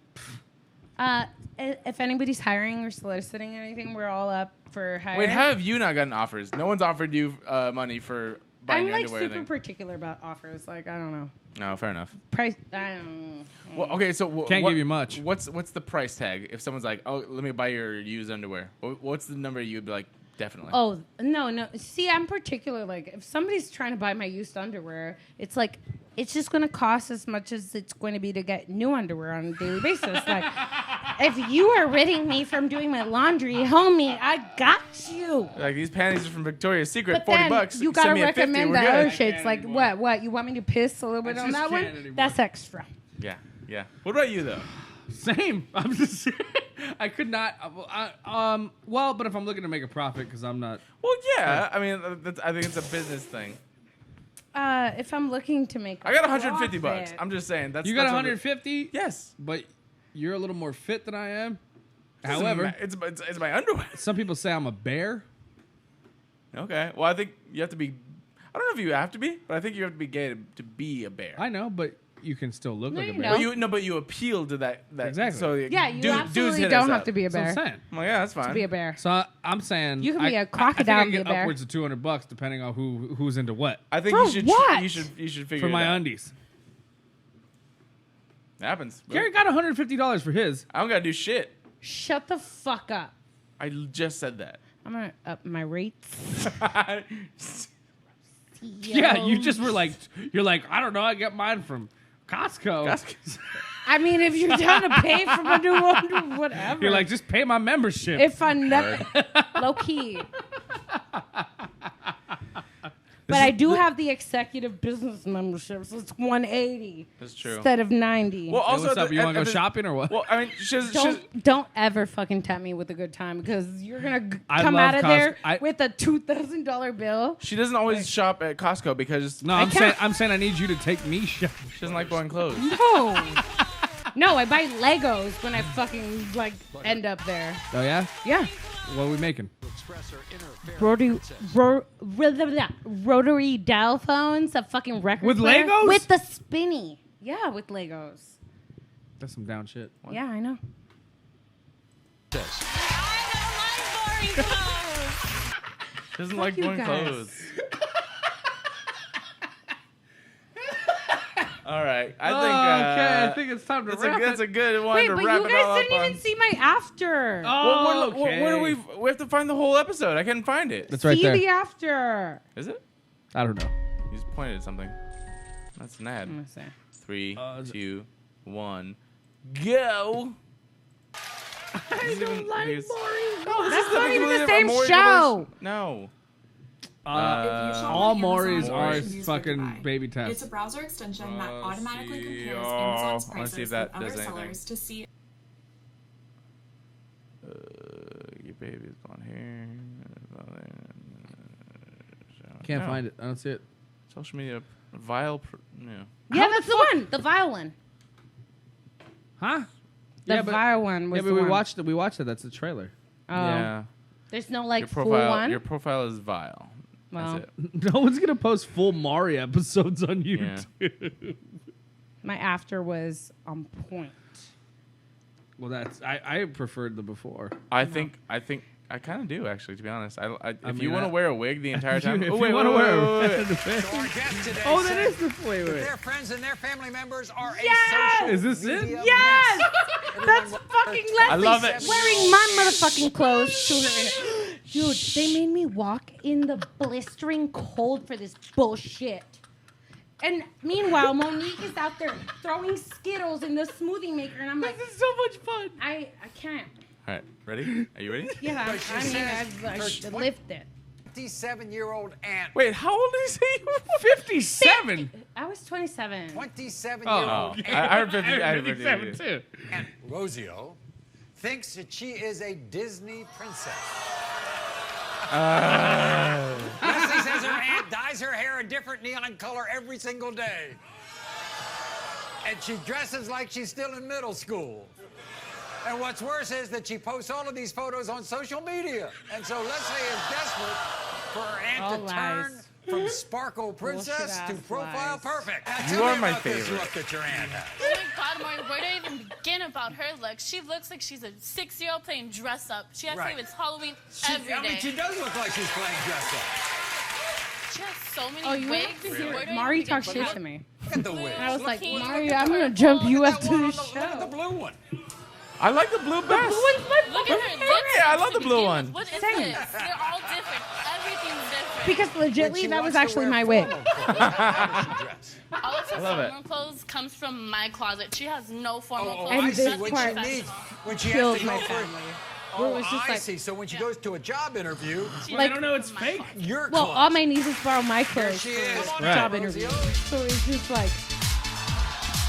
If anybody's hiring or soliciting anything, we're all up for hiring.
Wait, how have you not gotten offers? No one's offered you money for buying
I'm
your
like
underwear.
super
thing.
particular about offers. Like, I don't know.
No, fair enough.
Price, I don't know.
Well, okay, so
Can't give you much.
What's the price tag if someone's like, oh, let me buy your used underwear? What's the number you'd be like, definitely?
Oh, no. See, I'm particular. Like, if somebody's trying to buy my used underwear, it's like, it's just going to cost as much as it's going to be to get new underwear on a daily basis. Like, if you are ridding me from doing my laundry, homie, I got you.
Like, these panties are from Victoria's Secret,
But
$40.
then you
Send
gotta
me a 50,
recommend
we're
the
good.
other shades. Like, what? You want me to piss a little bit on that one? That's extra.
Yeah. What about you, though?
Same. I'm just. I could not. Well, but if I'm looking to make a profit, because I'm not.
Well, yeah. I mean, I think it's a business thing.
If I'm looking to make,
I got $150.
profit.
I'm just saying.
You got 150?
Yes.
But you're a little more fit than I am.
Doesn't
However,
it's my underwear.
Some people say I'm a bear.
Okay. Well, I think you have to be. I don't know if you have to be, but I think you have to be gay to be a bear.
I know, but you can still look like a
you
bear.
know.
But you appeal to that.
Exactly.
So
Yeah, you
dudes
absolutely
hit
don't
us
have
up.
to be a
That's what I'm
bear.
saying.
I'm like, yeah, that's fine.
To be a bear.
So I'm saying
You can be a
I
crocodile
think
and be
I
a
get
bear.
upwards of $200 depending on who's into what.
I think
For
you should.
what?
You should figure
For
it
my
out.
undies.
It happens.
Gary got $150 for his.
I don't gotta do shit.
Shut the fuck up.
I just said that.
I'm gonna up my rates.
Yeah, you just were like, you're like, I don't know, I get mine from Costco.
I mean, if you're down to pay for my new one, whatever.
You're like, just pay my membership.
If I never, low key. But I do have the executive business membership, so it's $180.
That's true.
Instead of $90.
Well, also,
what's up? You want to go shopping or what?
Well, I mean,
Don't ever fucking tempt me with a good time because you're gonna
I
come
love
out of
Costco.
there with a $2,000 bill.
she doesn't always shop at Costco because
No, I'm saying I need you to take me shopping.
she doesn't like buying clothes.
No, I buy Legos when I fucking end up there.
Oh yeah?
Yeah.
What are we making?
Rotary dial phones, a fucking record
With
player.
Legos?
With the spinny. Yeah, with Legos.
That's some down shit.
Yeah, I know.
Doesn't like
you
buying
guys.
clothes. All right, I think
it's time to
that's
wrap
that's
it.
a good one
Wait,
to
but
wrap
you
it all
guys
up
didn't
on.
even see my after.
Oh,
What do we have to find the whole episode. I couldn't find it.
That's right
see
there.
the after.
Is it?
I don't know.
You just pointed at something. That's an ad.
I'm gonna say.
3, 2, 1, go.
I don't like Maury.
No,
That's not even the
Maury
same
Maury
show.
No.
All Maury's are
Use
fucking
Goodbye.
baby
It's
tests.
a browser extension that automatically compares
Rossyo.
Amazon's
I wanna see if
prices
that
with other
does anything.
sellers to see.
Your baby's gone here.
Can't find it. I don't see it.
Social media vile. Yeah.
Yeah, that's the one. The vile one.
Huh?
The
Yeah, but-
vile one was
Yeah, but
the
we
one.
watched it. We watched it. That's the trailer.
Oh.
Yeah.
There's no like
Your
full
profile.
one.
Your profile is vile.
Well.
That's it.
No one's gonna post full Maury episodes on YouTube.
My after was on point.
Well, that's I preferred the before.
I think I kind of do actually. To be honest, if you
mean,
want to wear a wig the entire time,
If
oh,
you
wait,
want to
wait,
wear
wait,
a
wait, wait.
So our guest today
Oh, that
said
is the wait,
that
wait.
their friends and their family members are
Yes!
a social
Is this it?
media
Yes!
mess.
That's fucking Leslie
I love it.
wearing my motherfucking clothes to her. Dude, they made me walk in the blistering cold for this bullshit. And meanwhile, Monique is out there throwing Skittles in the smoothie maker, and I'm like,
this is so much fun.
I can't.
All right, ready? Are you ready?
Yeah, I've lived it.
57-year-old aunt.
Wait, how old is he?
57.
I was 27.
27-year-old aunt.
I heard 50. I heard
57 too.
Aunt Rossyo thinks that she is a Disney princess. Leslie says her aunt dyes her hair a different neon color every single day. And she dresses like she's still in middle school. And what's worse is that she posts all of these photos on social media. And so Leslie is desperate for her aunt to turn from Sparkle Princess to Profile Perfect. Now,
You
tell
are
me
my
about this
favorite.
look that your aunt has.
Oh my God, Maury, where do I even begin about her look? She looks like she's a 6-year-old playing dress up. She acts like it's Halloween every day.
I mean, she does look like she's playing dress up.
She has so many wigs. Where do I
Mari
even
talked
begin?
shit to me.
Look at the wigs.
And I was
Look
like,
at-
Mari, I'm going to jump you after the
Look
show.
at the blue one.
I like the blue best.
The blue one's my
Look at her
favorite.
lipsticks
I love
to
the blue
begin
one.
with. What is
Same.
this? They're all different. Everything's different.
Because legitly, that was actually my wig.
All of her
I love it.
formal clothes comes from my closet. She has no formal clothes.
And
I see.
this
When
part
she needs, when she has
killed
to go
my
for
family.
Oh,
It was just
I
like-
see. So when she goes to a job interview,
Like-
I don't know, it's fake.
your
Well,
clothes.
all my nieces borrow my
There
clothes
she
for
is. Come on
Right.
job
out,
interviews.
Rossyo.
So it's just like,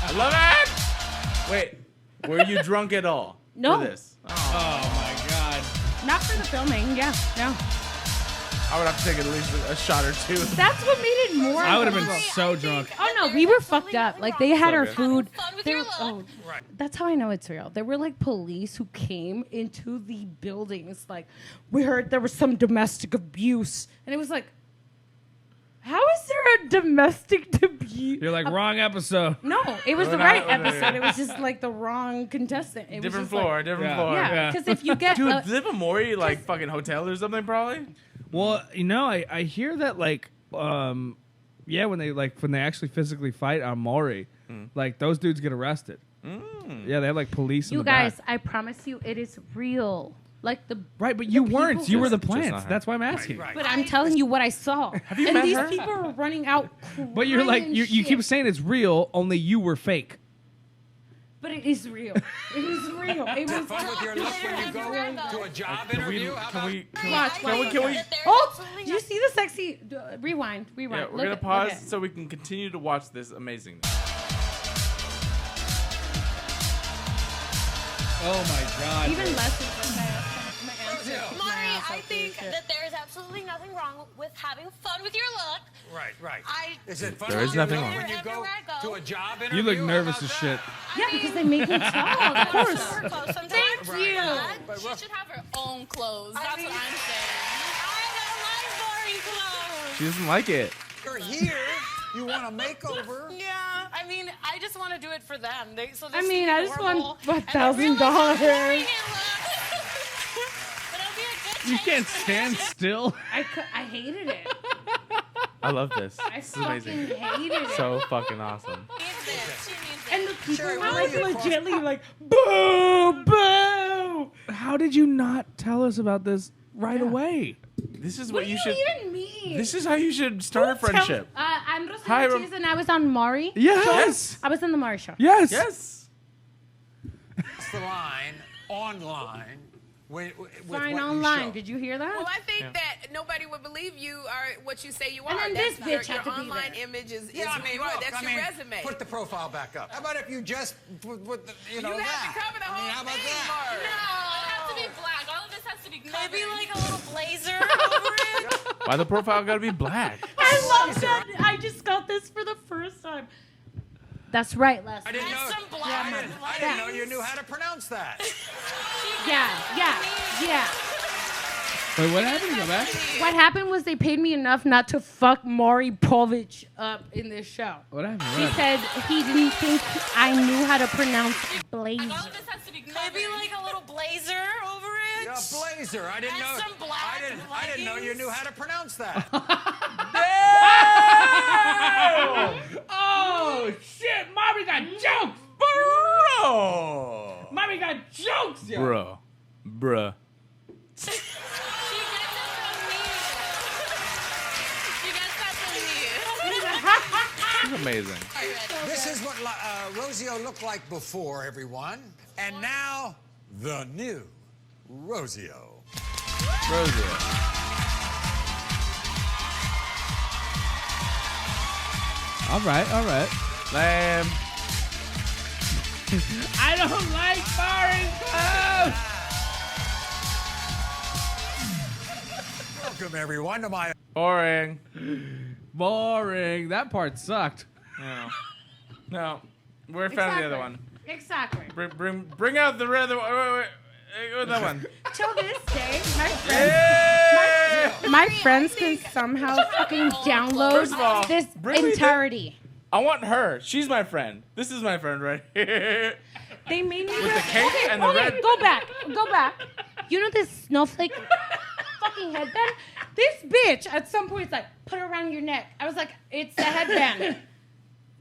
I love it. Wait, were you drunk at all?
No.
For this?
Oh my God.
not for the filming. Yeah, no.
I would have to take at least a shot or two.
That's what made it more.
I would have been
uncomfortable.
so drunk.
Oh no, we were fucked up. Like they had
So
our
good.
food.
Fun with
They
your
were-
look.
oh, that's how I know it's real. There were like police who came into the building. It's like, we heard there was some domestic abuse, and it was like, how is there a domestic abuse?
You're like, wrong episode.
No, it was
We're
the
not-
right
we're not-
episode. It was just like the wrong contestant. It was
Different
just
floor,
like,
different
Yeah.
floor.
yeah, because if you get
Dude, live a Maury like fucking hotel or something probably.
Well, you know, I hear that like, yeah, when they actually physically fight on Maury, like those dudes get arrested. Yeah, they have like police in
you
the
guys,
back.
I promise you, it is real. Like the
Right, but you weren't.
people
You were
who-
the
Just not
plants.
her.
That's why I'm asking.
But I'm telling you what I saw.
Have you
and
met
these
her?
people were running out.
But you're like,
crying
you
shit.
keep saying it's real, only you were fake.
But it is real. It is real. It was
fun with your look when you go to a job interview. How about
Oh, did you see the sexy? Rewind.
Yeah,
Look
we're gonna
at-
pause
look at-
so we can continue to watch this amazingness.
Oh my God.
Even less than
Mari, I think that there is absolutely nothing wrong with having fun with your look.
Right. Is it fun
There
with
is
your
nothing
look
wrong.
when you go to a job interview?
You look
How
nervous
about
as
that?
shit.
Yeah, because they make me talk. Of course.
Thank
you.
She should have her own clothes. That's what I'm saying.
I don't like boring clothes.
She doesn't like it.
You're here. You want a makeover?
Yeah, I mean, I just want to do it for them. So
I mean, I just want
$1,000.
$1,000.
You can't stand still.
I hated it.
I love this.
I
This is amazing.
fucking hated it.
So fucking awesome.
And the people
Sure,
were
we'll
like
be across-
legitly like, boo, boo.
How did you not tell us about this right away?
This is
What
what
do
you
you
should.
even mean?
This is how you should start a
Who tells-
friendship.
I'm
Hi,
Rossyo Swiped, and I was on Mari.
Yes.
I was on the Mari show.
Yes.
Yes.
That's the line online. With
Fine
what
online.
You show.
Did you hear that?
Well, I think that nobody would believe you are what you say you are.
And then
That's
this
your,
bitch had
your
to be
online
there.
image is
Yeah, I
who
mean,
you are.
look,
That's
I
your
mean,
resume.
put the profile back up. How about if you just put
you
know
have
that?
to cover the
I mean,
whole
how about
thing,
that?
Mark.
It has to be black. All of this has to be covered.
Maybe like a little blazer over it.
Why the profile gotta be black?
I love that. I just got this for the first time. That's right, Les.
I didn't know.
Some black
I didn't know you knew how to pronounce that.
Yeah.
Wait, what happened? Go back.
What happened was they paid me enough not to fuck Maury Povich up in this show.
What happened?
He said he didn't think I knew how to pronounce blazer.
All of this has to be covered.
Maybe like a little blazer over it.
Yeah, blazer. I didn't
And
know.
some black
I didn't know you knew how to pronounce that.
Oh shit! Mommy got jokes.
Bro.
Mommy got jokes. Yo.
Bruh.
She gets it
She's amazing.
This is what Rossyo looked like before, everyone. And now, the new Rossyo.
Rossyo.
All right.
Lamb.
I don't like foreign clothes.
Welcome, everyone, to my...
Boring.
That part sucked.
No. We're fan of the other one.
Exactly.
Bring out the other one. Wait. That one.
Till this day, my friends can somehow fucking download
First of all,
this
bring me
entirety.
I want her. She's my friend. This is my friend right here.
They made me
With the cape and the red.
Go back. You know this snowflake fucking headband? This bitch at some point is like, put it around your neck. I was like, it's a headband.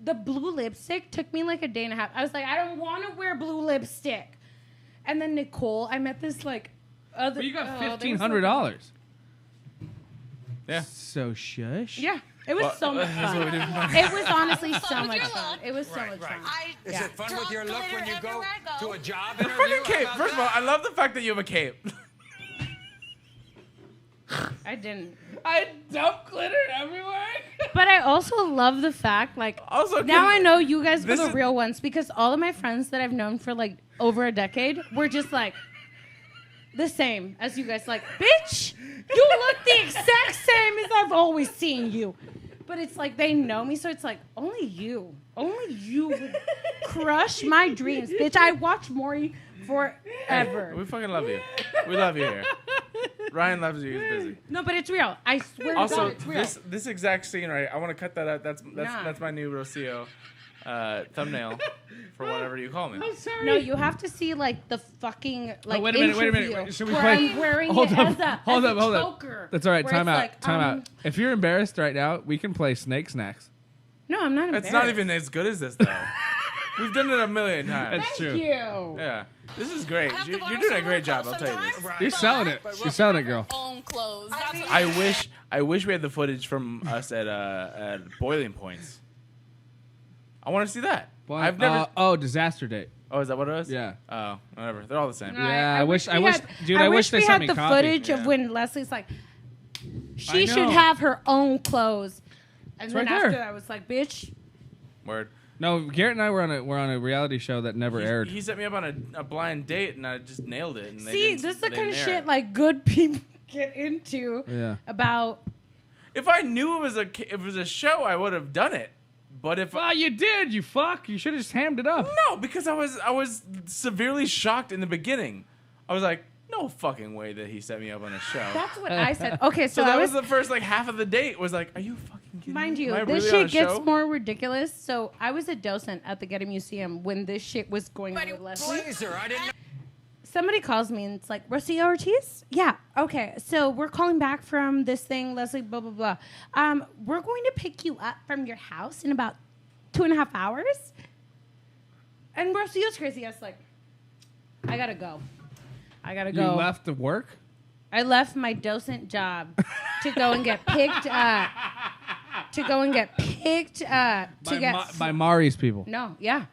The blue lipstick took me like a day and a half. I was like, I don't want to wear blue lipstick. And then Nicole, I met this like other.
But you got $1,500.
Yeah.
So shush.
Yeah. It was so much fun. It was honestly so much fun. It was so much fun.
Is it fun with your look when you go to a job
The
interview?
fucking cape. First of all, I love the fact that you have a cape.
I didn't.
I dump glitter everywhere.
But I also love the fact, like, now I know you guys were the real ones because all of my friends that I've known for like over a decade were just like the same as you guys. Like, bitch, you look the exact same as I've always seen you. But it's like they know me, so it's like only you would crush my dreams, bitch. I watch Maury forever.
We fucking love you. We love you here. Ryan loves you. He's busy.
No, but it's real. I swear to God,
Also,
it's real.
this exact scene, right? I want to cut that out. That's my new Rossyo thumbnail for whatever you call me.
I'm sorry. No, you have to see like the fucking like.
Wait a minute.
interview
Should we
where
play?
I'm wearing
Hold
it
up.
as a
Hold up.
choker,
That's all right.
where
Time
it's
out.
like,
Time out. If you're embarrassed right now, we can play Snake Snacks.
No, I'm not embarrassed.
It's not even as good as this though. We've done it a million times.
That's true.
Thank you.
Yeah, this is great. You're doing a great job. I'll tell you this.
You're selling it. You're selling it, girl.
Own clothes. That's what
I wish we had the footage from us at boiling points. I want to see that. I've never.
Disaster Date.
Oh, is that what it was?
Yeah.
Oh, whatever. They're all the same.
No,
Yeah, I wish,
we had-
dude. I wish they
we
sent
had
me
the
copy.
footage of when Leslie's like, she
I
should
know.
have her own clothes, and
It's
then
right
after
there.
I was like, bitch.
Word.
No, Garrett and I were on a reality show that never aired.
He set me up on a blind date, and I just nailed it. And they
See,
didn't-
this is the
they
kind of
didn't air
shit
it.
like good people get into
Yeah.
about.
If I knew it was a show, I would have done it. But if
you did, you fuck. You should have just hammed it up.
No, because I was severely shocked in the beginning. I was like, no fucking way that he set me up on a show.
That's what I said. Okay, so
that
I
was the first like half of the date. Was like, are you fucking kidding
Mind
me?
you,
Am I
this
really on
shit
a
gets
show?
more ridiculous. So I was a docent at the Getty Museum when this shit was going on with Leslie.
Blazer, I didn't know.
Somebody calls me and it's like, Rossyo Ortiz? Yeah, okay. So we're calling back from this thing, Leslie, blah, blah, blah. We're going to pick you up from your house in about 2.5 hours. And Rossio's crazy. I was like, I gotta go.
You left the work?
I left my docent job to go and get picked up.
By Mari's people.
No, yeah.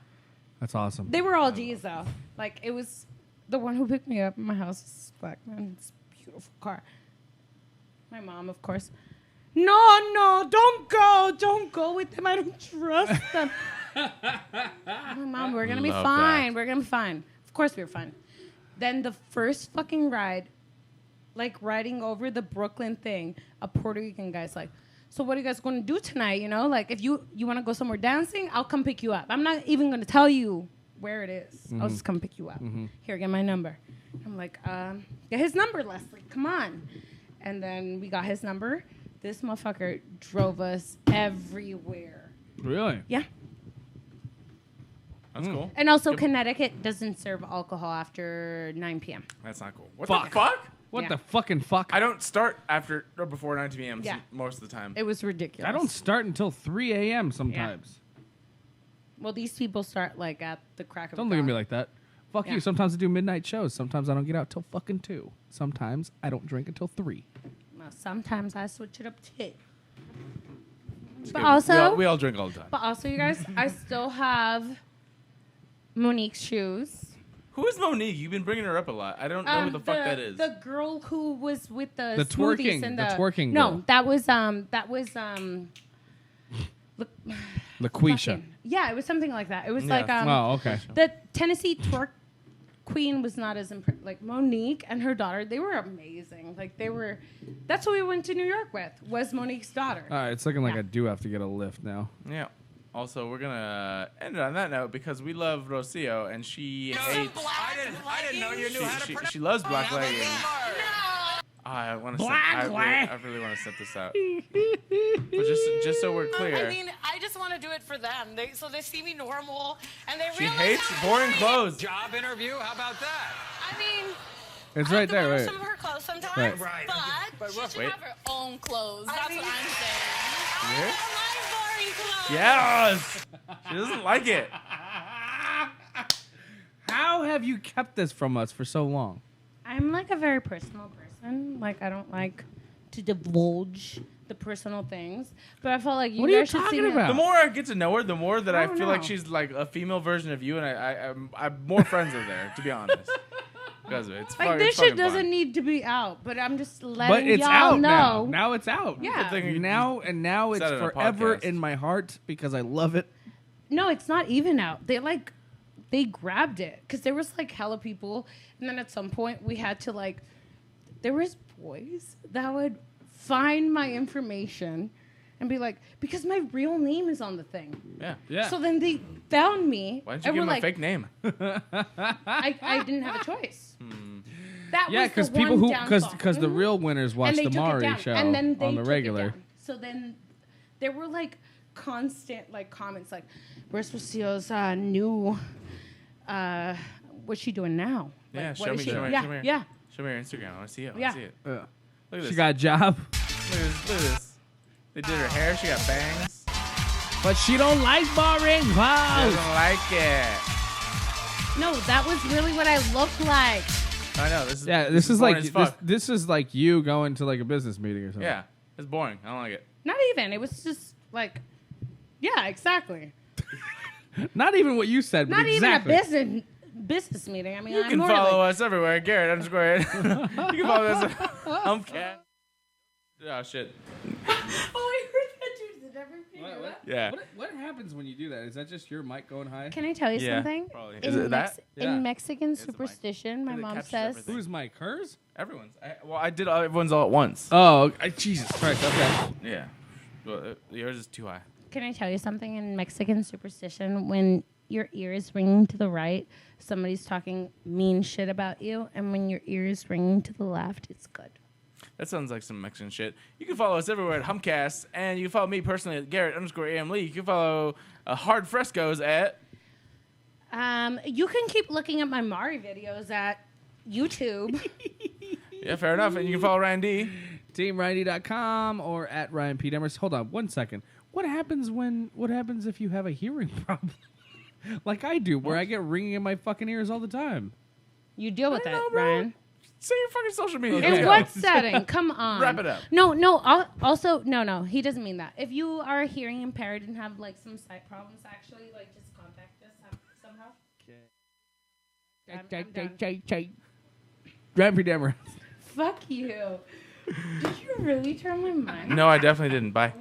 That's awesome.
They were all G's though. Like it was the one who picked me up in my house is black man. It's a beautiful car. My mom, of course. No, don't go with them. I don't trust them. My mom, we're gonna be
Love
fine.
that.
We're gonna be fine. Of course we're fine. Then the first fucking ride, like riding over the Brooklyn thing, a Puerto Rican guy's like, so what are you guys going to do tonight? You know, like if you want to go somewhere dancing, I'll come pick you up. I'm not even going to tell you where it is. I'll just come pick you up. Here, get my number. I'm like, get his number, Leslie. Come on. And then we got his number. This motherfucker drove us everywhere.
Really?
Yeah.
That's cool.
And also, Connecticut doesn't serve alcohol after 9 p.m.
That's not cool. What
Fuck.
the fuck?
What
Yeah.
the fucking fuck?
I don't start after or before 9 p.m.
Yeah.
most of the time.
It was ridiculous.
I don't start until 3 a.m. sometimes.
Well, these people start like at the crack of
Don't
dawn.
look at me like that. Fuck
Yeah.
you. Sometimes I do midnight shows. Sometimes I don't get out till fucking 2. Sometimes I don't drink until 3.
Well, sometimes I switch it up too. But also,
we all drink all the time.
But also, you guys, I still have Monique's shoes.
Who is Monique? You've been bringing her up a lot. I don't know who the fuck that is.
The girl who was with the
twerking,
smoothies and
the twerking
No,
girl.
that was
LaQuisha.
Yeah, it was something like that. It was like
Oh, okay.
The Tennessee twerk queen was not as like Monique and her daughter. They were amazing. Like they were. That's what we went to New York with. Was Monique's daughter.
All right, it's looking like I do have to get a lift now.
Yeah. Also, we're gonna end it on that note because we love Rossyo and she hates.
I didn't know you knew how to pronounce.
She loves black leggings. I want to. I really want to set this out. But just so we're clear.
I mean, I just want to do it for them. So they see me normal, and they
She
realize
hates
how
boring clothes.
Job interview? How about that?
I mean,
It's
I
right
have to
there,
borrow
right?
some of her clothes sometimes,
Right.
but she should
Wait.
have her own clothes. That's what I'm saying.
You
I
hear it?
don't like boring clothes.
Yes. She doesn't like it.
How have you kept this from us for so long?
I'm like a very personal person. Like I don't like to divulge the personal things, but I felt like you
What are you
guys should see
talking
me-
about?
The more I get to know her, the more that I
don't
feel like
know.
she's like a female version of you, and I'm more friends with her, to be honest. Because of it. It's
Like
fucking-
this
it's
shit
fucking
doesn't
fun.
need to be out, but I'm just
But
letting
it's
y'all
out
know.
now. Now it's out.
Yeah.
Good thing you
Now it's
said it on a
forever
podcast.
in my heart because I love it.
No, it's not even out. They grabbed it because there was like hella people, and then at some point we had to like, there was boys that would find my information and be like, because my real name is on the thing.
Yeah.
So then they found me.
Why didn't you
and
give
were
him
like,
a fake name?
I didn't have a choice. That
Yeah,
was
because
the
people
one
who
downfall.
because the
Mhm.
real winners watch
And they
the
took it
Maury
down.
show
And then they
on the
took it
regular.
down. So then there were like constant like comments like, "Where's Rossio's new? What's she doing now? Like,
Yeah,
what
show
is
me,
she-
show me,
yeah,
show me.
yeah.
Show me your Instagram. I want to see it. I want
Yeah.
to see it. Look at this.
She got a job,
Look at this. They did her hair. She got bangs.
but she don't like boring
She
clothes.
doesn't like it.
No, that was really what I looked like.
I know. This is
This is
boring
like
as fuck.
this is like you going to like a business meeting or something.
Yeah, it's boring. I don't like it.
Not even. It was just like, yeah, exactly.
Not even what you said, but
Not
exactly.
even a business meeting. I mean,
You
I'm
can
more
follow
like,
us everywhere. Garrett _ You can follow us at Humpcast. Oh shit.
Oh, I heard that too. Did I ever figure that?
Yeah.
What happens when you do that? Is that just your mic going high?
Can I tell you
Yeah,
something?
probably. Is it that?
Yeah.
In Mexican superstition, my
Because it
mom
captures
says,
everything.
Whose mic? Hers?
Everyone's. I did everyone's all at once.
Oh, Jesus Christ! Okay.
Yeah. Well, yours is too high.
can I tell you something? In Mexican superstition, when your ear is ringing to the right, somebody's talking mean shit about you, and when your ear is ringing to the left, it's good.
That sounds like some Mexican shit. You can follow us everywhere at Humpcast, and you can follow me personally at Garrett _ Lee. You can follow Hard Frescos at.
You can keep looking at my Mari videos at YouTube.
Yeah, fair enough. And you can follow Ryan D.
TeamRyanD.com or at Ryan P. Demers. Hold on 1 second. What happens if you have a hearing problem? Like I do, where I get ringing in my fucking ears all the time.
You deal with
I
that,
don't know, bro.
Ryan.
Say your fucking social media.
In
Let's go.
what setting? Come on.
Wrap it up.
No. Also, no. He doesn't mean that. If you are hearing impaired and have like some sight problems, actually, like just contact us somehow.
Ryan P. Demers.
Fuck you. Did you really turn my mind?
No, I definitely didn't. Bye.